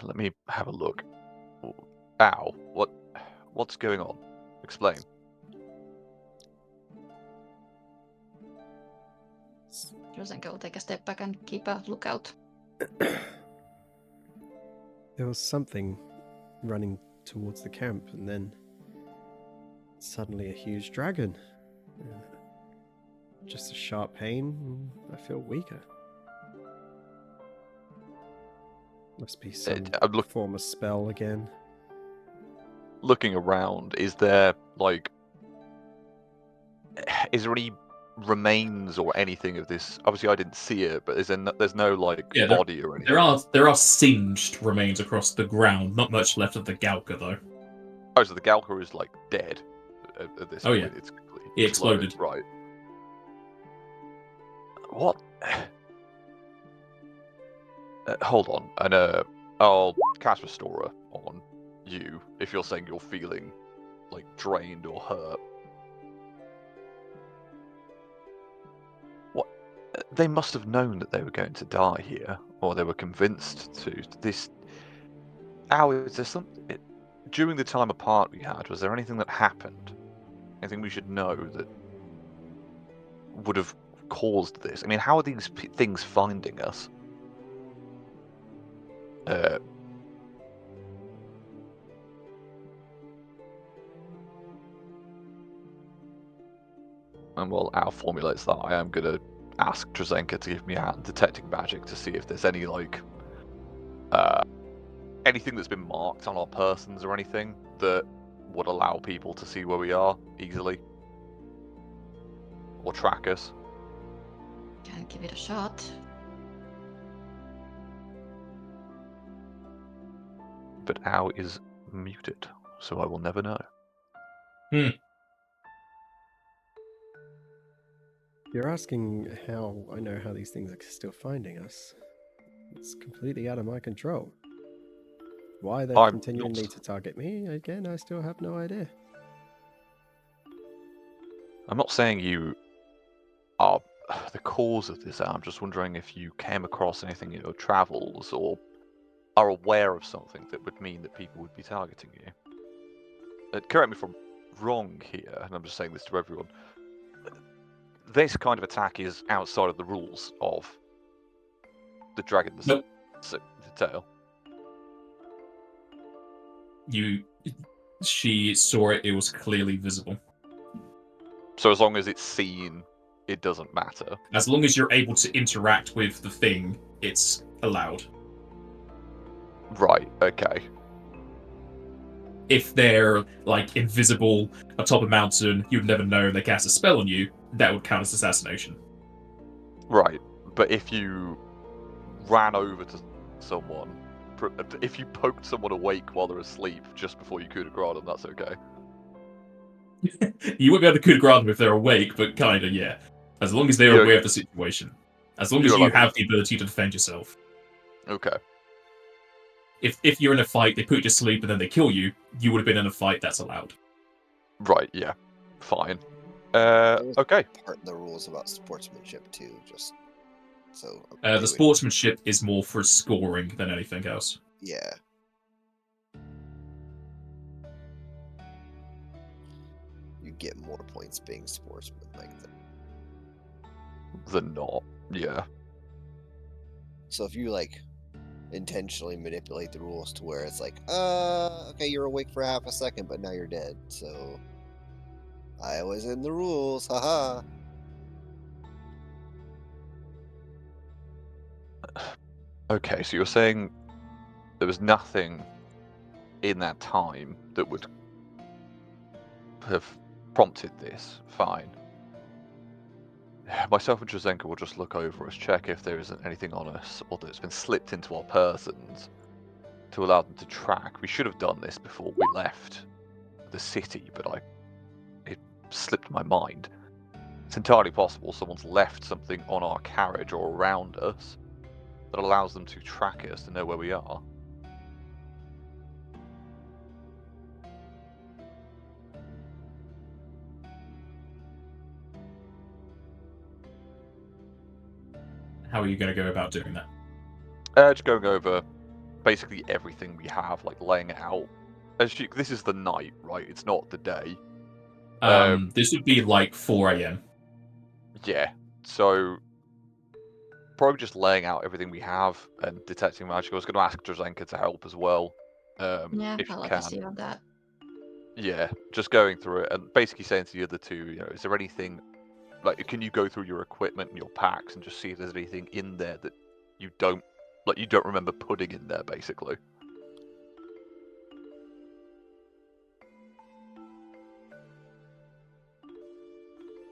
Let me have a look. Ow. What's going on? Explain. Rosenko will take a step back and keep a lookout. There was something running towards the camp, and then suddenly a huge dragon. Just a sharp pain, and I feel weaker. Must be some form of spell again. Looking around, is there any remains or anything of this? Obviously, I didn't see it, but there's no body or anything. There are singed remains across the ground. Not much left of the Galka though. Oh, so the Galka is dead at this point. Yeah. It's completely It exploded. Right. What? Hold on, and I'll cast Restorer on you if you're saying you're feeling drained or hurt. What? They must have known that they were going to die here, or they were convinced to. This. Al, is there something during the time apart we had? Was there anything that happened? Anything we should know that would have caused this? I mean, how are these things finding us? And while Al formulates that, I am going to ask Trazenka to give me a hand detecting magic to see if there's any anything that's been marked on our persons or anything that would allow people to see where we are easily or track us. Can give it a shot. But Al is muted, so I will never know. You're asking how I know how these things are still finding us. It's completely out of my control. Why they're continuing to target me, again, I still have no idea. I'm not saying you are the cause of this. I'm just wondering if you came across anything in your travels or are aware of something that would mean that people would be targeting you. Correct me if I'm wrong here, and I'm just saying this to everyone. This kind of attack is outside of the rules of the Dragon's Tail. She saw it. It was clearly visible. So as long as it's seen, it doesn't matter. As long as you're able to interact with the thing, it's allowed. Right, okay. If they're invisible atop a mountain, you'd never know they cast a spell on you, that would count as assassination. Right, but if you ran over to someone, if you poked someone awake while they're asleep just before you coup de grace them, that's okay. You wouldn't be able to coup de grace them if they're awake, but kinda, yeah. As long as they're aware of the situation. As long as you have the ability to defend yourself. Okay. If you're in a fight, they put you to sleep and then they kill you, you would have been in a fight, that's allowed. Right, yeah. Fine. was Okay. part of the rules about sportsmanship too, just so The sportsmanship is more for scoring than anything else. Yeah. You get more points being sportsman like that. Than not. Yeah. So if you like intentionally manipulate the rules to where it's like, okay, you're awake for half a second, but now you're dead. So I was in the rules, haha. Okay, so you're saying there was nothing in that time that would have prompted this. Fine. Myself and Drazenka will just look over us, check if there isn't anything on us or that's been slipped into our persons to allow them to track. We should have done this before we left the city, but it slipped my mind. It's entirely possible someone's left something on our carriage or around us that allows them to track us to know where we are. How are you going to go about doing that? Just going over basically everything we have, like laying it out. This is the night, right? It's not the day. This would be like 4 a.m. Yeah, so probably just laying out everything we have and detecting magic. I was going to ask Drazenka to help as well, Yeah, if you I'll can. assist you on that. Yeah, just going through it and basically saying to the other two, is there anything, like, can you go through your equipment and your packs and just see if there's anything in there that you don't remember putting in there, basically.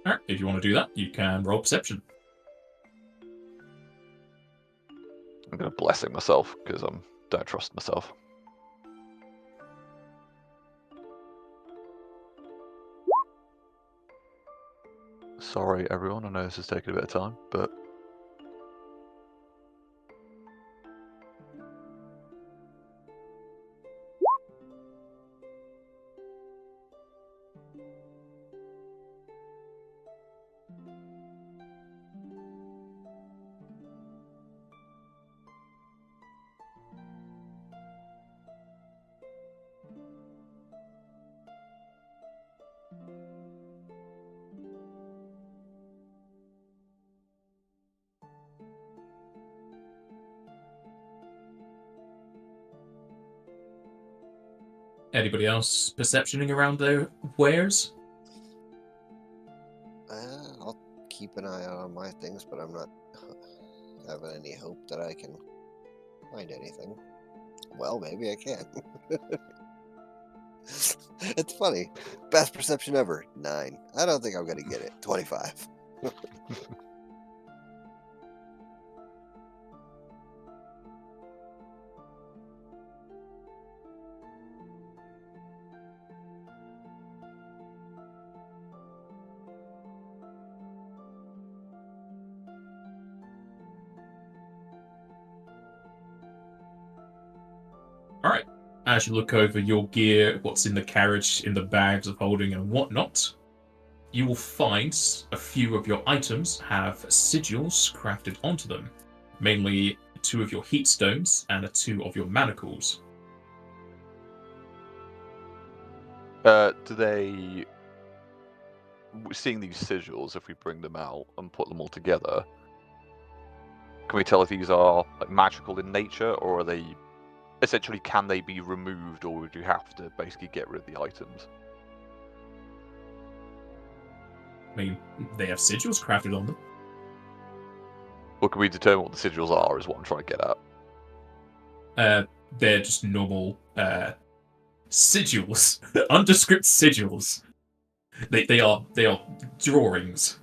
Alright, if you want to do that, you can roll perception. I'm going to blessing myself because I don't trust myself. Sorry, everyone. I know this has taken a bit of time, but Anybody else perceptioning around their wares? I'll keep an eye out on my things, but I'm not having any hope that I can find anything. Well, maybe I can. It's funny. Best perception ever, 9. I don't think I'm gonna get it. 25. Alright. As you look over your gear, what's in the carriage, in the bags of holding and whatnot, you will find a few of your items have sigils crafted onto them. Mainly 2 of your heat stones and 2 of your manacles. do they... Seeing these sigils, if we bring them out and put them all together, can we tell if these are like magical in nature, or are they... Essentially, can they be removed, or would you have to basically get rid of the items? I mean, they have sigils crafted on them. Or can we determine what the sigils are, is what I'm trying to get at. They're just normal sigils, undescript sigils. They are drawings.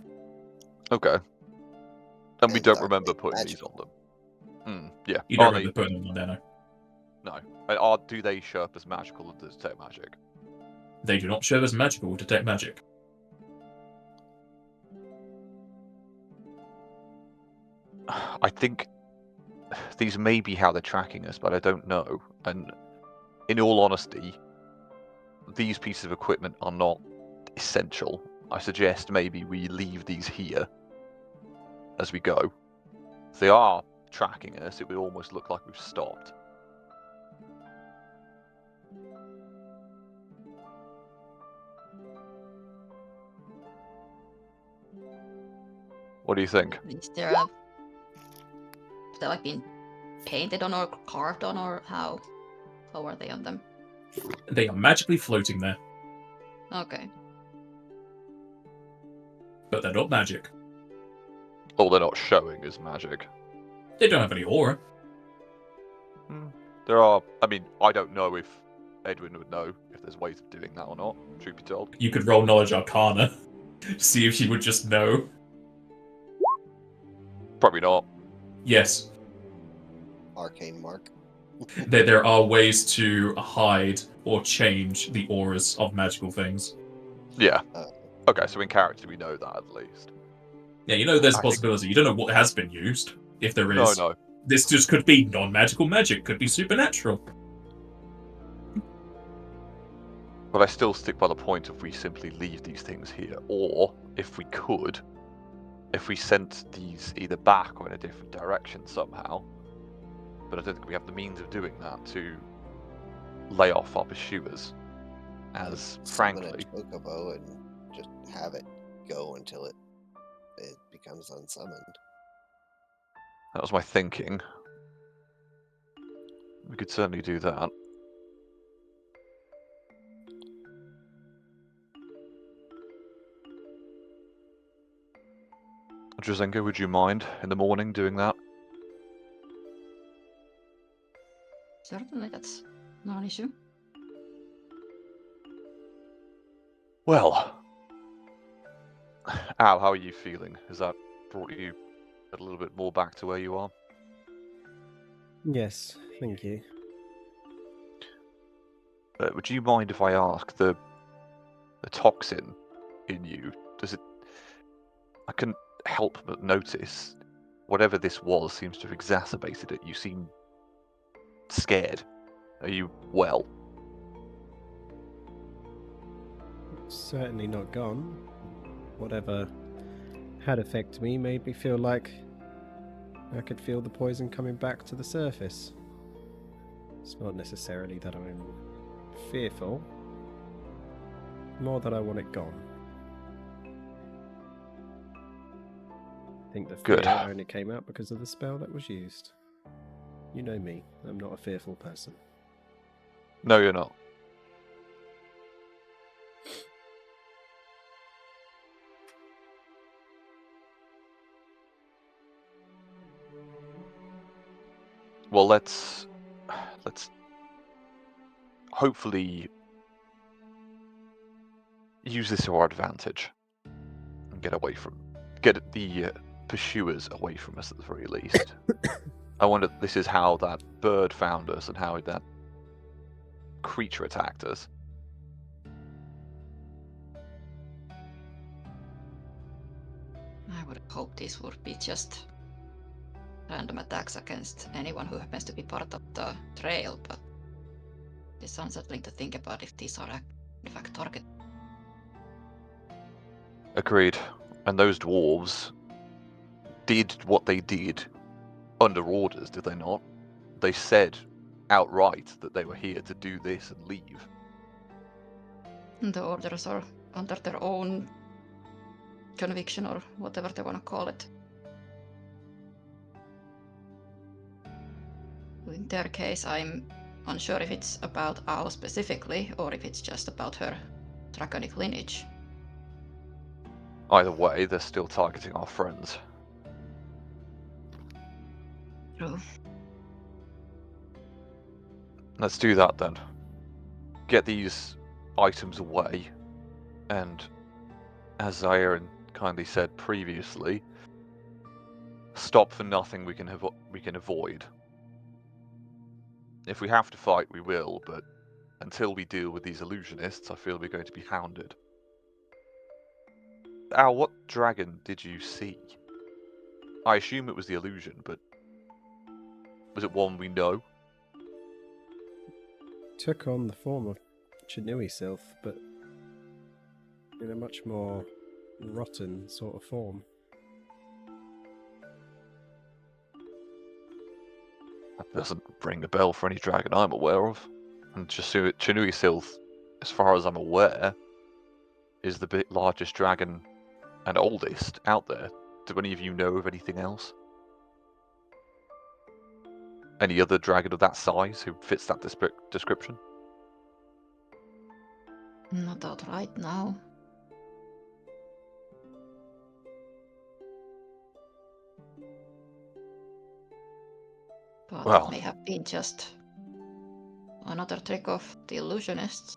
Okay. And we And don't are remember they putting these magical? on them. Yeah. You don't Are remember putting them on there, no. No. And do they show up as magical or detect magic? They do not show as magical or detect magic. I think these may be how they're tracking us, but I don't know. And in all honesty, these pieces of equipment are not essential. I suggest maybe we leave these here as we go. If they are tracking us, it would almost look like we've stopped. What do you think? Is there like been painted on or carved on, or how are they on them? They are magically floating there, Okay. but they're not magic. Oh, they're not showing as magic. They don't have any aura. There are... I mean, I don't know if Edwin would know if there's ways of doing that or not, truth be told. You could roll Knowledge Arcana, see if she would just know. Probably not. Yes, Arcane mark. there are ways to hide or change the auras of magical things. Yeah. Okay, so in character we know that at least. Yeah, you know there's a I think- possibility. You don't know what has been used, if there is. No. This just could be non-magical magic, could be supernatural. But I still stick by the point if we simply leave these things here, or if we could, if we sent these either back or in a different direction somehow. But I don't think we have the means of doing that to lay off our pursuers. As Summon frankly, a chocobo and just have it go until it becomes unsummoned. that was my thinking. We could certainly do that. Drazenko, would you mind in the morning doing that? Certainly, that's not an issue. Well, Al, how are you feeling? Has that brought you a little bit more back to where you are? Yes, thank you. Would you mind if I ask the toxin in you? Does it? I couldn't help but notice whatever this was seems to have exacerbated it. You seem scared. Are you well? Certainly not gone. Whatever had affected me made me feel like I could feel the poison coming back to the surface. It's not necessarily that I'm fearful, more that I want it gone. I think the fear Good. only came out because of the spell that was used. You know me, I'm not a fearful person. No, you're not. Well, let's hopefully use this to our advantage and get the pursuers away from us at the very least. I wonder if this is how that bird found us and how that creature attacked us. I would hope this would be just random attacks against anyone who happens to be part of the trail, but it's unsettling to think about if these are in fact target. Agreed. And those dwarves did what they did under orders, did they not? They said outright that they were here to do this and leave. The orders are under their own conviction or whatever they want to call it. In their case, I'm unsure if it's about Ao specifically or if it's just about her draconic lineage. Either way, they're still targeting our friends. True. Let's do that then. Get these items away, and as Aaron kindly said previously, stop for nothing we can avoid. If we have to fight, we will, but until we deal with these illusionists, I feel we're going to be hounded. Al, what dragon did you see? I assume it was the illusion, but was it one we know? Took on the form of Chinui Sylph, but in a much more rotten sort of form. That doesn't ring a bell for any dragon I'm aware of. And Chinui, as far as I'm aware, is the largest dragon and oldest out there. Do any of you know of anything else? Any other dragon of that size who fits that description? Not out right now. But Well. it may have been just another trick of the illusionists.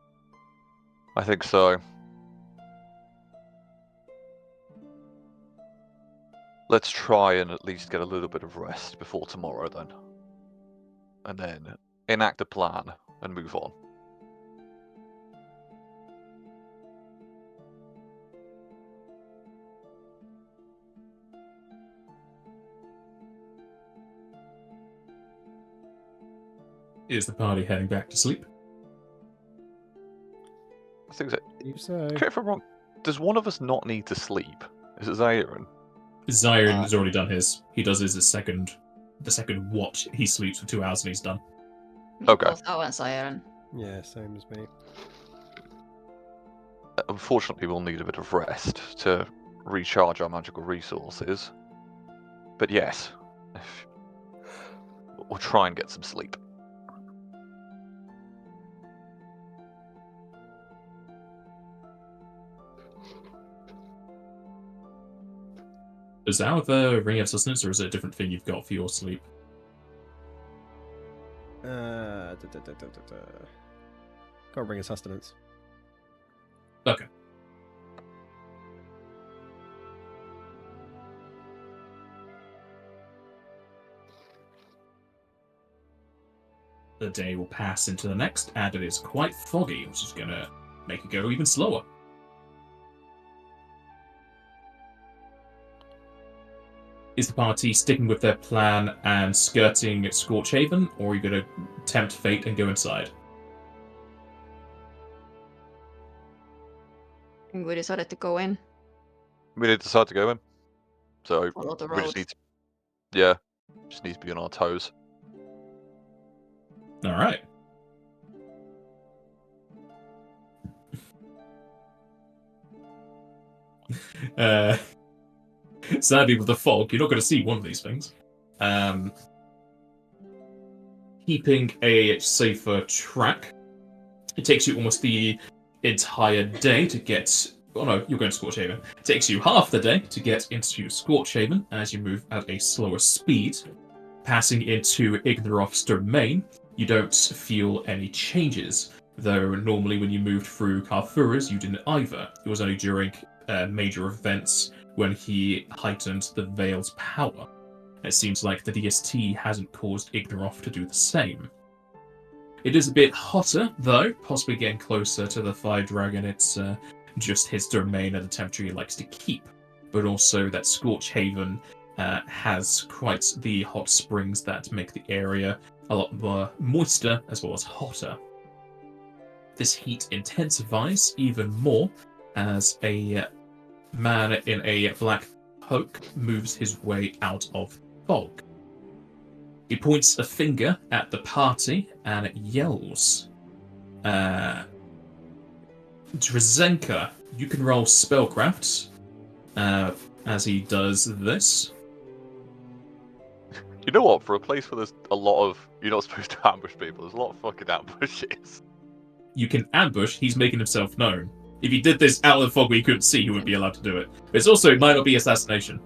I think so. Let's try and at least get a little bit of rest before tomorrow then. And then enact a plan and move on. Is the party heading back to sleep? I think so. You say. Correct me if I'm wrong. Does one of us not need to sleep? Is it Zairin? Zyron has already done his. He does his the second watch. He sleeps for 2 hours and he's done. Okay. Both Ao and Siren. Yeah, same as me. Unfortunately, we'll need a bit of rest to recharge our magical resources. But yes, we'll try and get some sleep. Does Ao have a ring of sustenance, or is it a different thing you've got for your sleep? Got to bring a sustenance. Okay. The day will pass into the next, and it is quite foggy, which is going to make it go even slower. Is the party sticking with their plan and skirting Scorchhaven, or are you going to tempt fate and go inside? We decided to go in, We did decide to go in. So follow the we road. just need to, yeah, just need to be on our toes. All right. Sadly, with the fog, you're not going to see one of these things. Keeping a safer track, it takes you almost the entire day to get. Oh no, you're going to Scorchhaven. It takes you half the day to get into Scorchhaven as you move at a slower speed. Passing into Ignorof's domain, you don't feel any changes, though normally when you moved through Karthurra's, you didn't either. It was only during major events when he heightened the Veil's power. It seems like the DST hasn't caused Ignorof to do the same. It is a bit hotter, though, possibly getting closer to the Fire Dragon. It's just his domain and the temperature he likes to keep, but also that Scorchhaven has quite the hot springs that make the area a lot more moister as well as hotter. This heat intensifies even more as a man in a black cloak moves his way out of fog. He points a finger at the party and yells, Drzenka, you can roll spellcraft as he does this. You know what? For a place where there's a lot of, you're not supposed to ambush people, there's a lot of fucking ambushes. You can ambush, he's making himself known. If he did this out of the fog where you couldn't see, he wouldn't be allowed to do it. But it's also, it might not be assassination.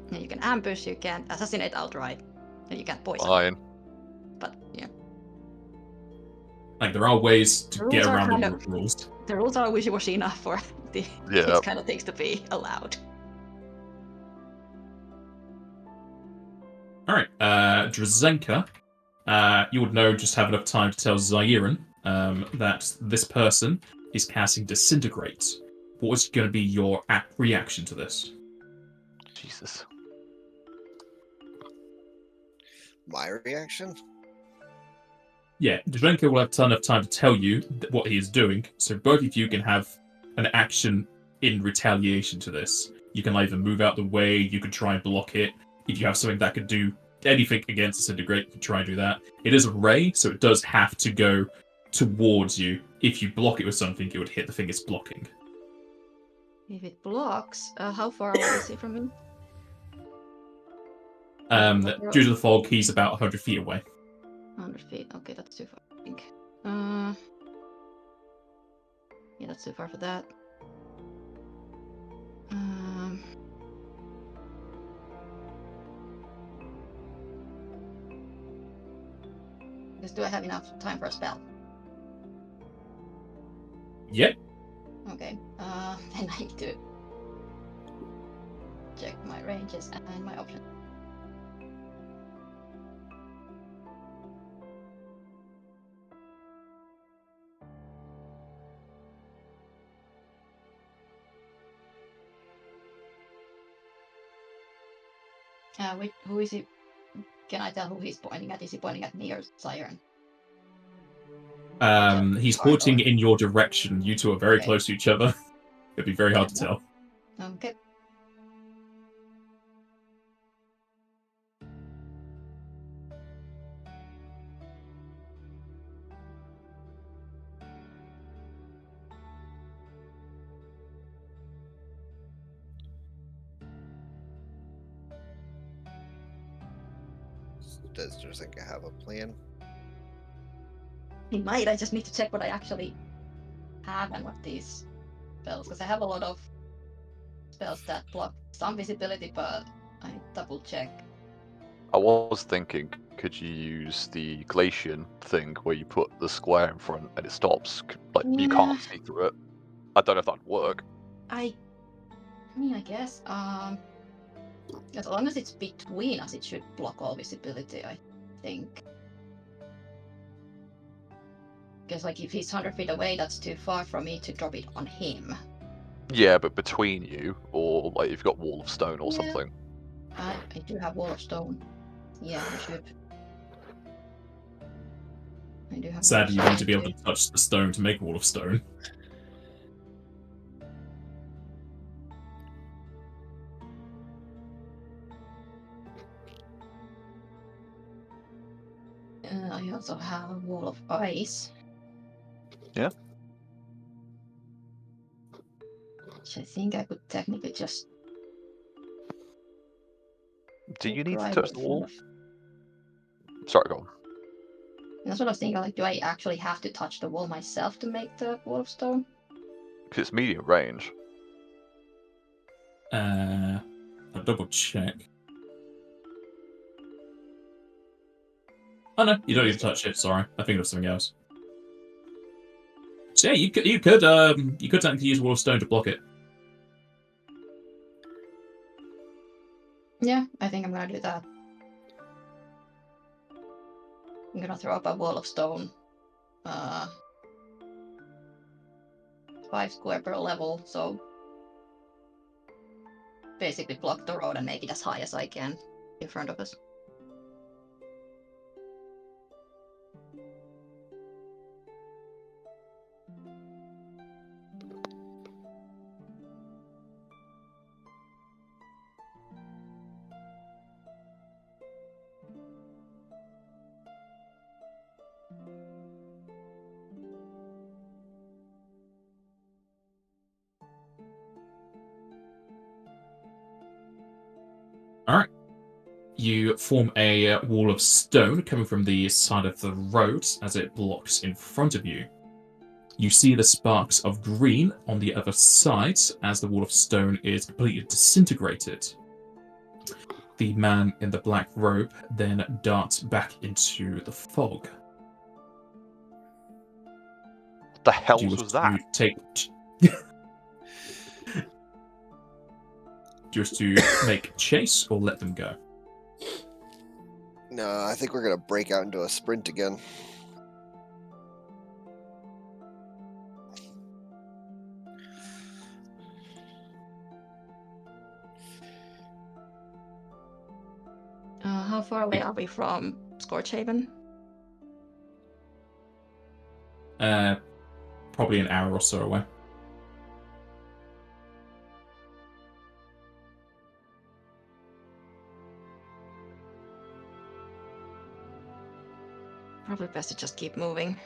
Yeah, you can ambush, you can assassinate outright, and you can poison. Fine. But yeah, Like, there are ways The to rules get are around kind the of- rules. the rules are wishy-washy enough for these kind of things to be allowed. Alright, Drzenka, you would know, just have enough time to tell Zairin that this person is casting Disintegrate. What is going to be your reaction to this? Jesus. My reaction? Yeah, Drzenka will have enough time to tell you what he is doing, so both of you can have an action in retaliation to this. You can either move out the way, you can try and block it. If you have something that could do anything against disintegrate, you can try and do that. It is a ray, so it does have to go towards you. If you block it with something, it would hit the thing it's blocking. If it blocks, how far away is he from me? Due to the fog, he's about 100 feet away. 100 feet. Okay, that's too far, I think. Yeah, that's too far for that. Just do I have enough time for a spell? Yep. Okay. Then I need to check my ranges and my options. Who is he? Can I tell who he's pointing at? Is he pointing at me or Siren? He's pointing in your direction. You two are very close to each other. It'd be very hard to tell. Okay. Does Jerzinka have a plan? He might. I just need to check what I actually have and what these spells, because I have a lot of spells that block some visibility, but I double check. I was thinking, could you use the Glacian thing where you put the square in front and it stops? Like, you can't see through it. I don't know if that'd work. I mean, I guess. As long as it's between us, it should block all visibility, I think. Because, like, if he's 100 feet away, that's too far for me to drop it on him. Yeah, but between you, or like if you've got Wall of Stone or something. I do have Wall of Stone. Yeah, I should. I do have. Sadly, you need to be able to touch the stone to make a wall of stone. I also have a Wall of Ice. Yeah. Which I think I could technically just. Do you need to drive touch in the wall? front of- Sorry, go on. That's what I was thinking. Like, do I actually have to touch the wall myself to make the Wall of Stone? Because it's medium range. I'll double check. Oh no, you don't need to touch it. Sorry, I think it was something else. So yeah, you could technically use Wall of Stone to block it. Yeah, I think I'm gonna do that. I'm gonna throw up a Wall of Stone. 5 square per level, so basically block the road and make it as high as I can in front of us. Alright. You form a wall of stone coming from the side of the road as it blocks in front of you. You see the sparks of green on the other side as the wall of stone is completely disintegrated. The man in the black robe then darts back into the fog. What the hell Do you was wish that? to take... Do you wish to make chase or let them go? No, I think we're gonna break out into a sprint again. How far away are we from Scorchhaven? Probably an hour or so away. Probably best to just keep moving.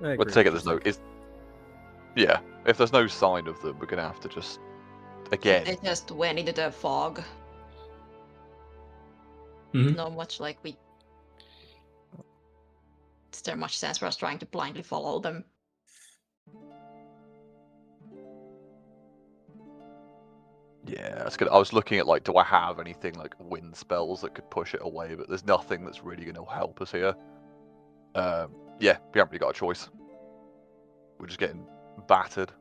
But take it there's no yeah. If there's no sign of them, we're gonna have to just again. They just went into the fog. Mhm. Not much like we. Is there much sense for us trying to blindly follow them? Yeah, that's good. I was looking at like, do I have anything like wind spells that could push it away? But there's nothing that's really going to help us here. Yeah, we haven't really got a choice. We're just getting battered.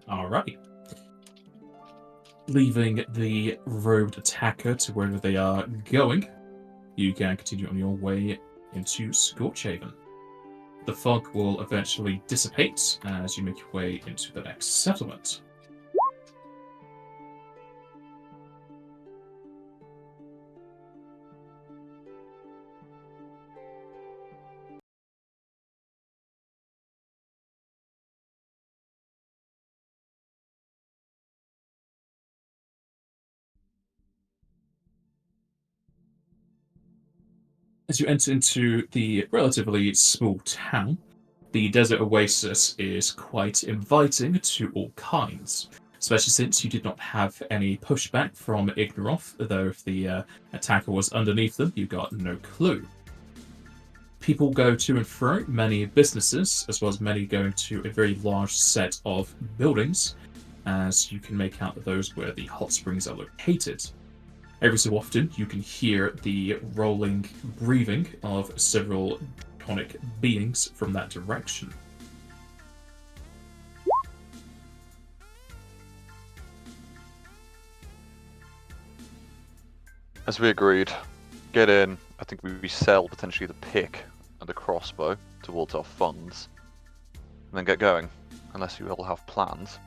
Alright. Leaving the robed attacker to wherever they are going, you can continue on your way into Scorchhaven. The fog will eventually dissipate as you make your way into the next settlement. As you enter into the relatively small town, the desert oasis is quite inviting to all kinds, especially since you did not have any pushback from Ignoroth, though if the attacker was underneath them, you got no clue. People go to and fro, many businesses, as well as many going to a very large set of buildings, as you can make out those where the hot springs are located. Every so often, you can hear the rolling breathing of several draconic beings from that direction. As we agreed, get in. I think we sell potentially the pick and the crossbow towards our funds, and then get going. Unless you all have plans.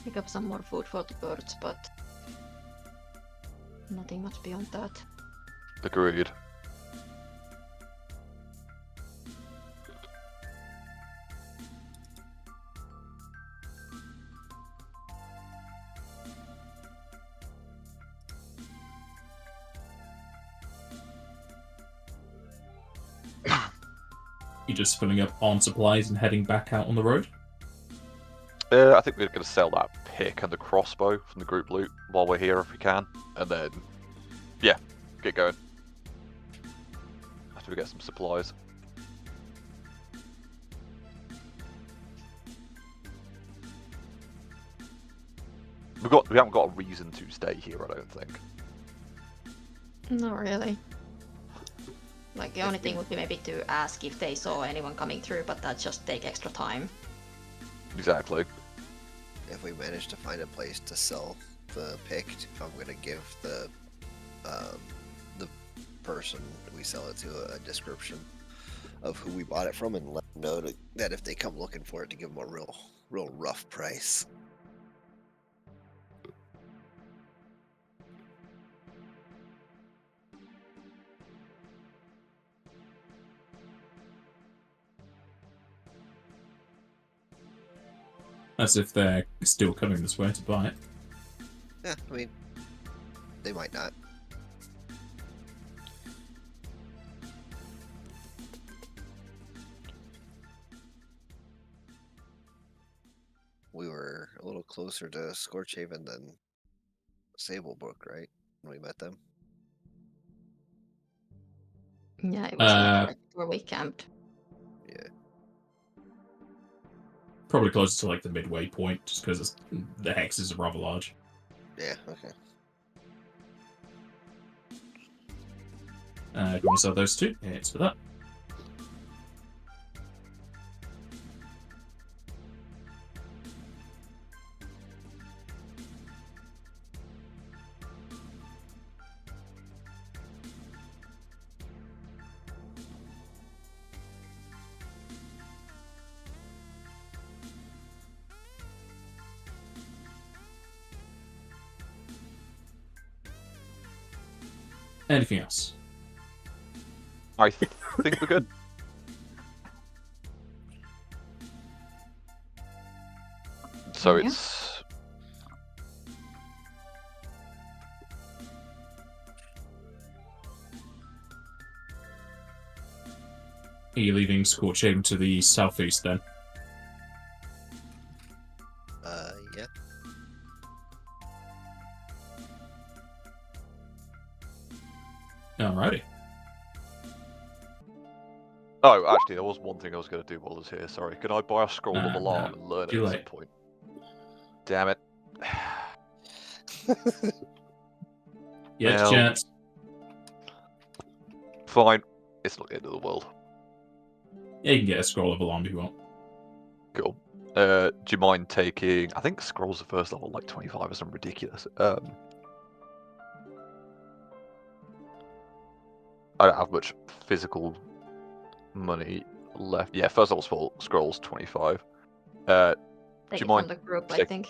Pick up some more food for the birds, but nothing much beyond that. Agreed. You're just filling up on supplies and heading back out on the road? I think we're going to sell that pick and the crossbow from the group loot while we're here if we can. And then, yeah, get going. After we get some supplies. We haven't got a reason to stay here, I don't think. Not really. Like, the only thing would be maybe to ask if they saw anyone coming through, but that just take extra time. Exactly. If we manage to find a place to sell the pick, I'm gonna give the person we sell it to a description of who we bought it from, and let them know that if they come looking for it, to give them a real rough price. As if they're still coming this way to buy it. Yeah, I mean, they might not. We were a little closer to Scorchhaven than Sablebrook, right? When we met them. Yeah, it was right where we camped. Yeah. Probably closer to like the midway point, just because the hexes are rather large. Yeah, okay. If you want to sell those two, it's for that. Anything else? I think we're good. So Yeah. it's Are you leaving Scorchhaven to the southeast then? Yeah. Alrighty. Oh, actually, there was one thing I was going to do while I was here. Sorry, could I buy a scroll of No, alarm and learn it too at some late. point? Damn it! Yes, Well- chance. Fine, it's not the end of the world. Yeah, you can get a scroll of alarm if you want. Cool. Do you mind taking? I think scrolls are first level like 25 or something ridiculous. I don't have much physical money left. Yeah, first level's full. Scrolls 25. Take you it mind from the group, I check- think.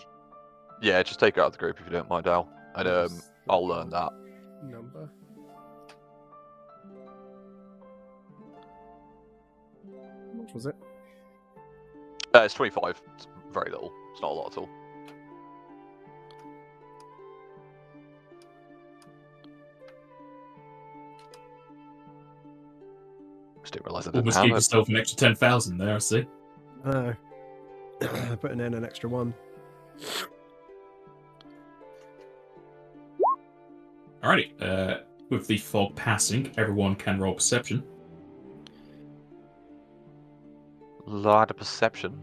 Yeah, just take it out of the group if you don't mind, Al. And What's the I'll learn that. Number. What was it? It's 25. It's very little. It's not a lot at all. Just didn't realise I didn't Almost have gave it. yourself an extra 10,000 there, I see. Oh. Putting in an extra 1. Alrighty. With the fog passing, everyone can roll perception. Lot of perception.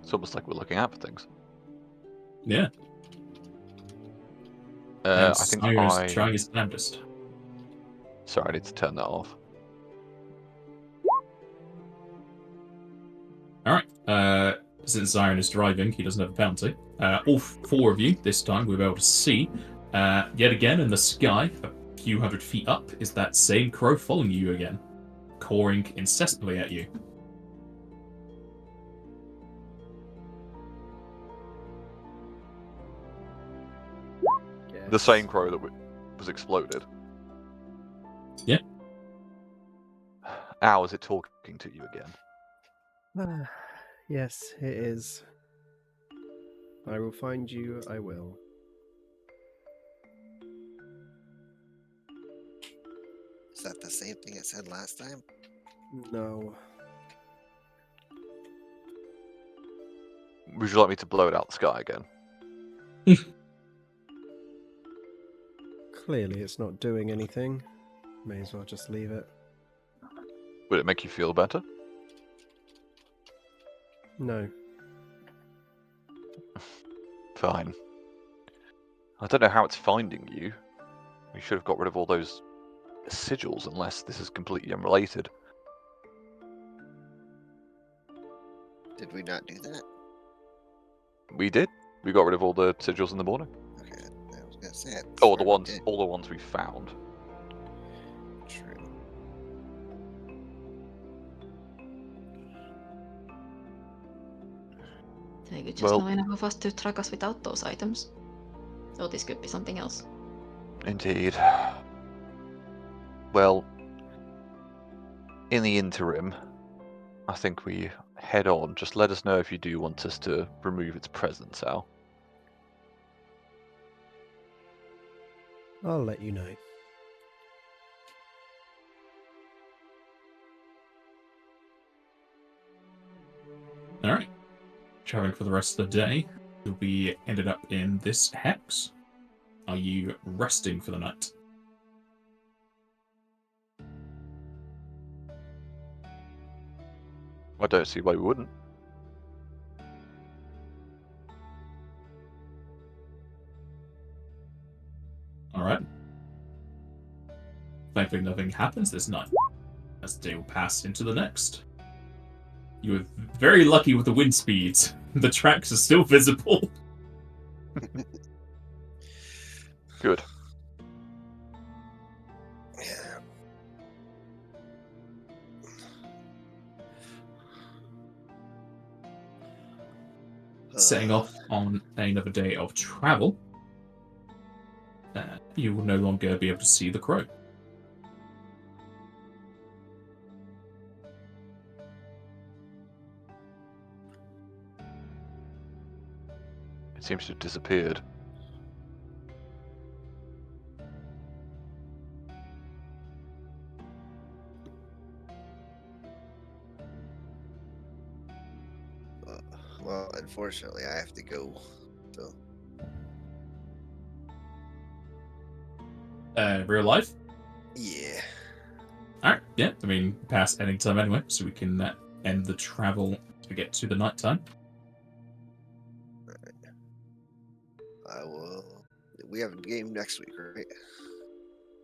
It's almost like we're looking out for things. Yeah. I And think Siren's trying his damnedest. Sorry, I need to turn that off. Alright. Since Siren is driving, he doesn't have a penalty. All 4 of you, this time, we'll be able to see, yet again in the sky, a few hundred feet up, is that same crow following you again, cawing incessantly at you. The same crow that was exploded. Yeah. Ow, is it talking to you again? Yes, it is. I will find you, I will. Is that the same thing it said last time? No. Would you like me to blow it out the sky again? Clearly it's not doing anything. May as well just leave it. Would it make you feel better? No. Fine. I don't know how it's finding you. We should have got rid of all those sigils, unless this is completely unrelated. Did we not do that? We did. We got rid of all the sigils in the morning. Okay, I was gonna say it. Oh, all the ones we found. True. They could just Well- know enough of us to track us without those items. So this could be something else. Indeed. Well, in the interim, I think we head on. Just let us know if you do want us to remove its presence, Al. I'll let you know. Alright. Traveling for the rest of the day, you'll be ended up in this hex. Are you resting for the night? I don't see why we wouldn't. Alright. Thankfully nothing happens this night, as the day will pass into the next. You were very lucky with the wind speeds. The tracks are still visible. Good. Yeah. Setting off on another day of travel. you will no longer be able to see the crow. It seems to have disappeared. Well, unfortunately, I have to go. So, Real life? yeah. Alright, yeah, I mean, pass any time anyway, so we can end the travel to get to the nighttime. I will. We have a game next week, right?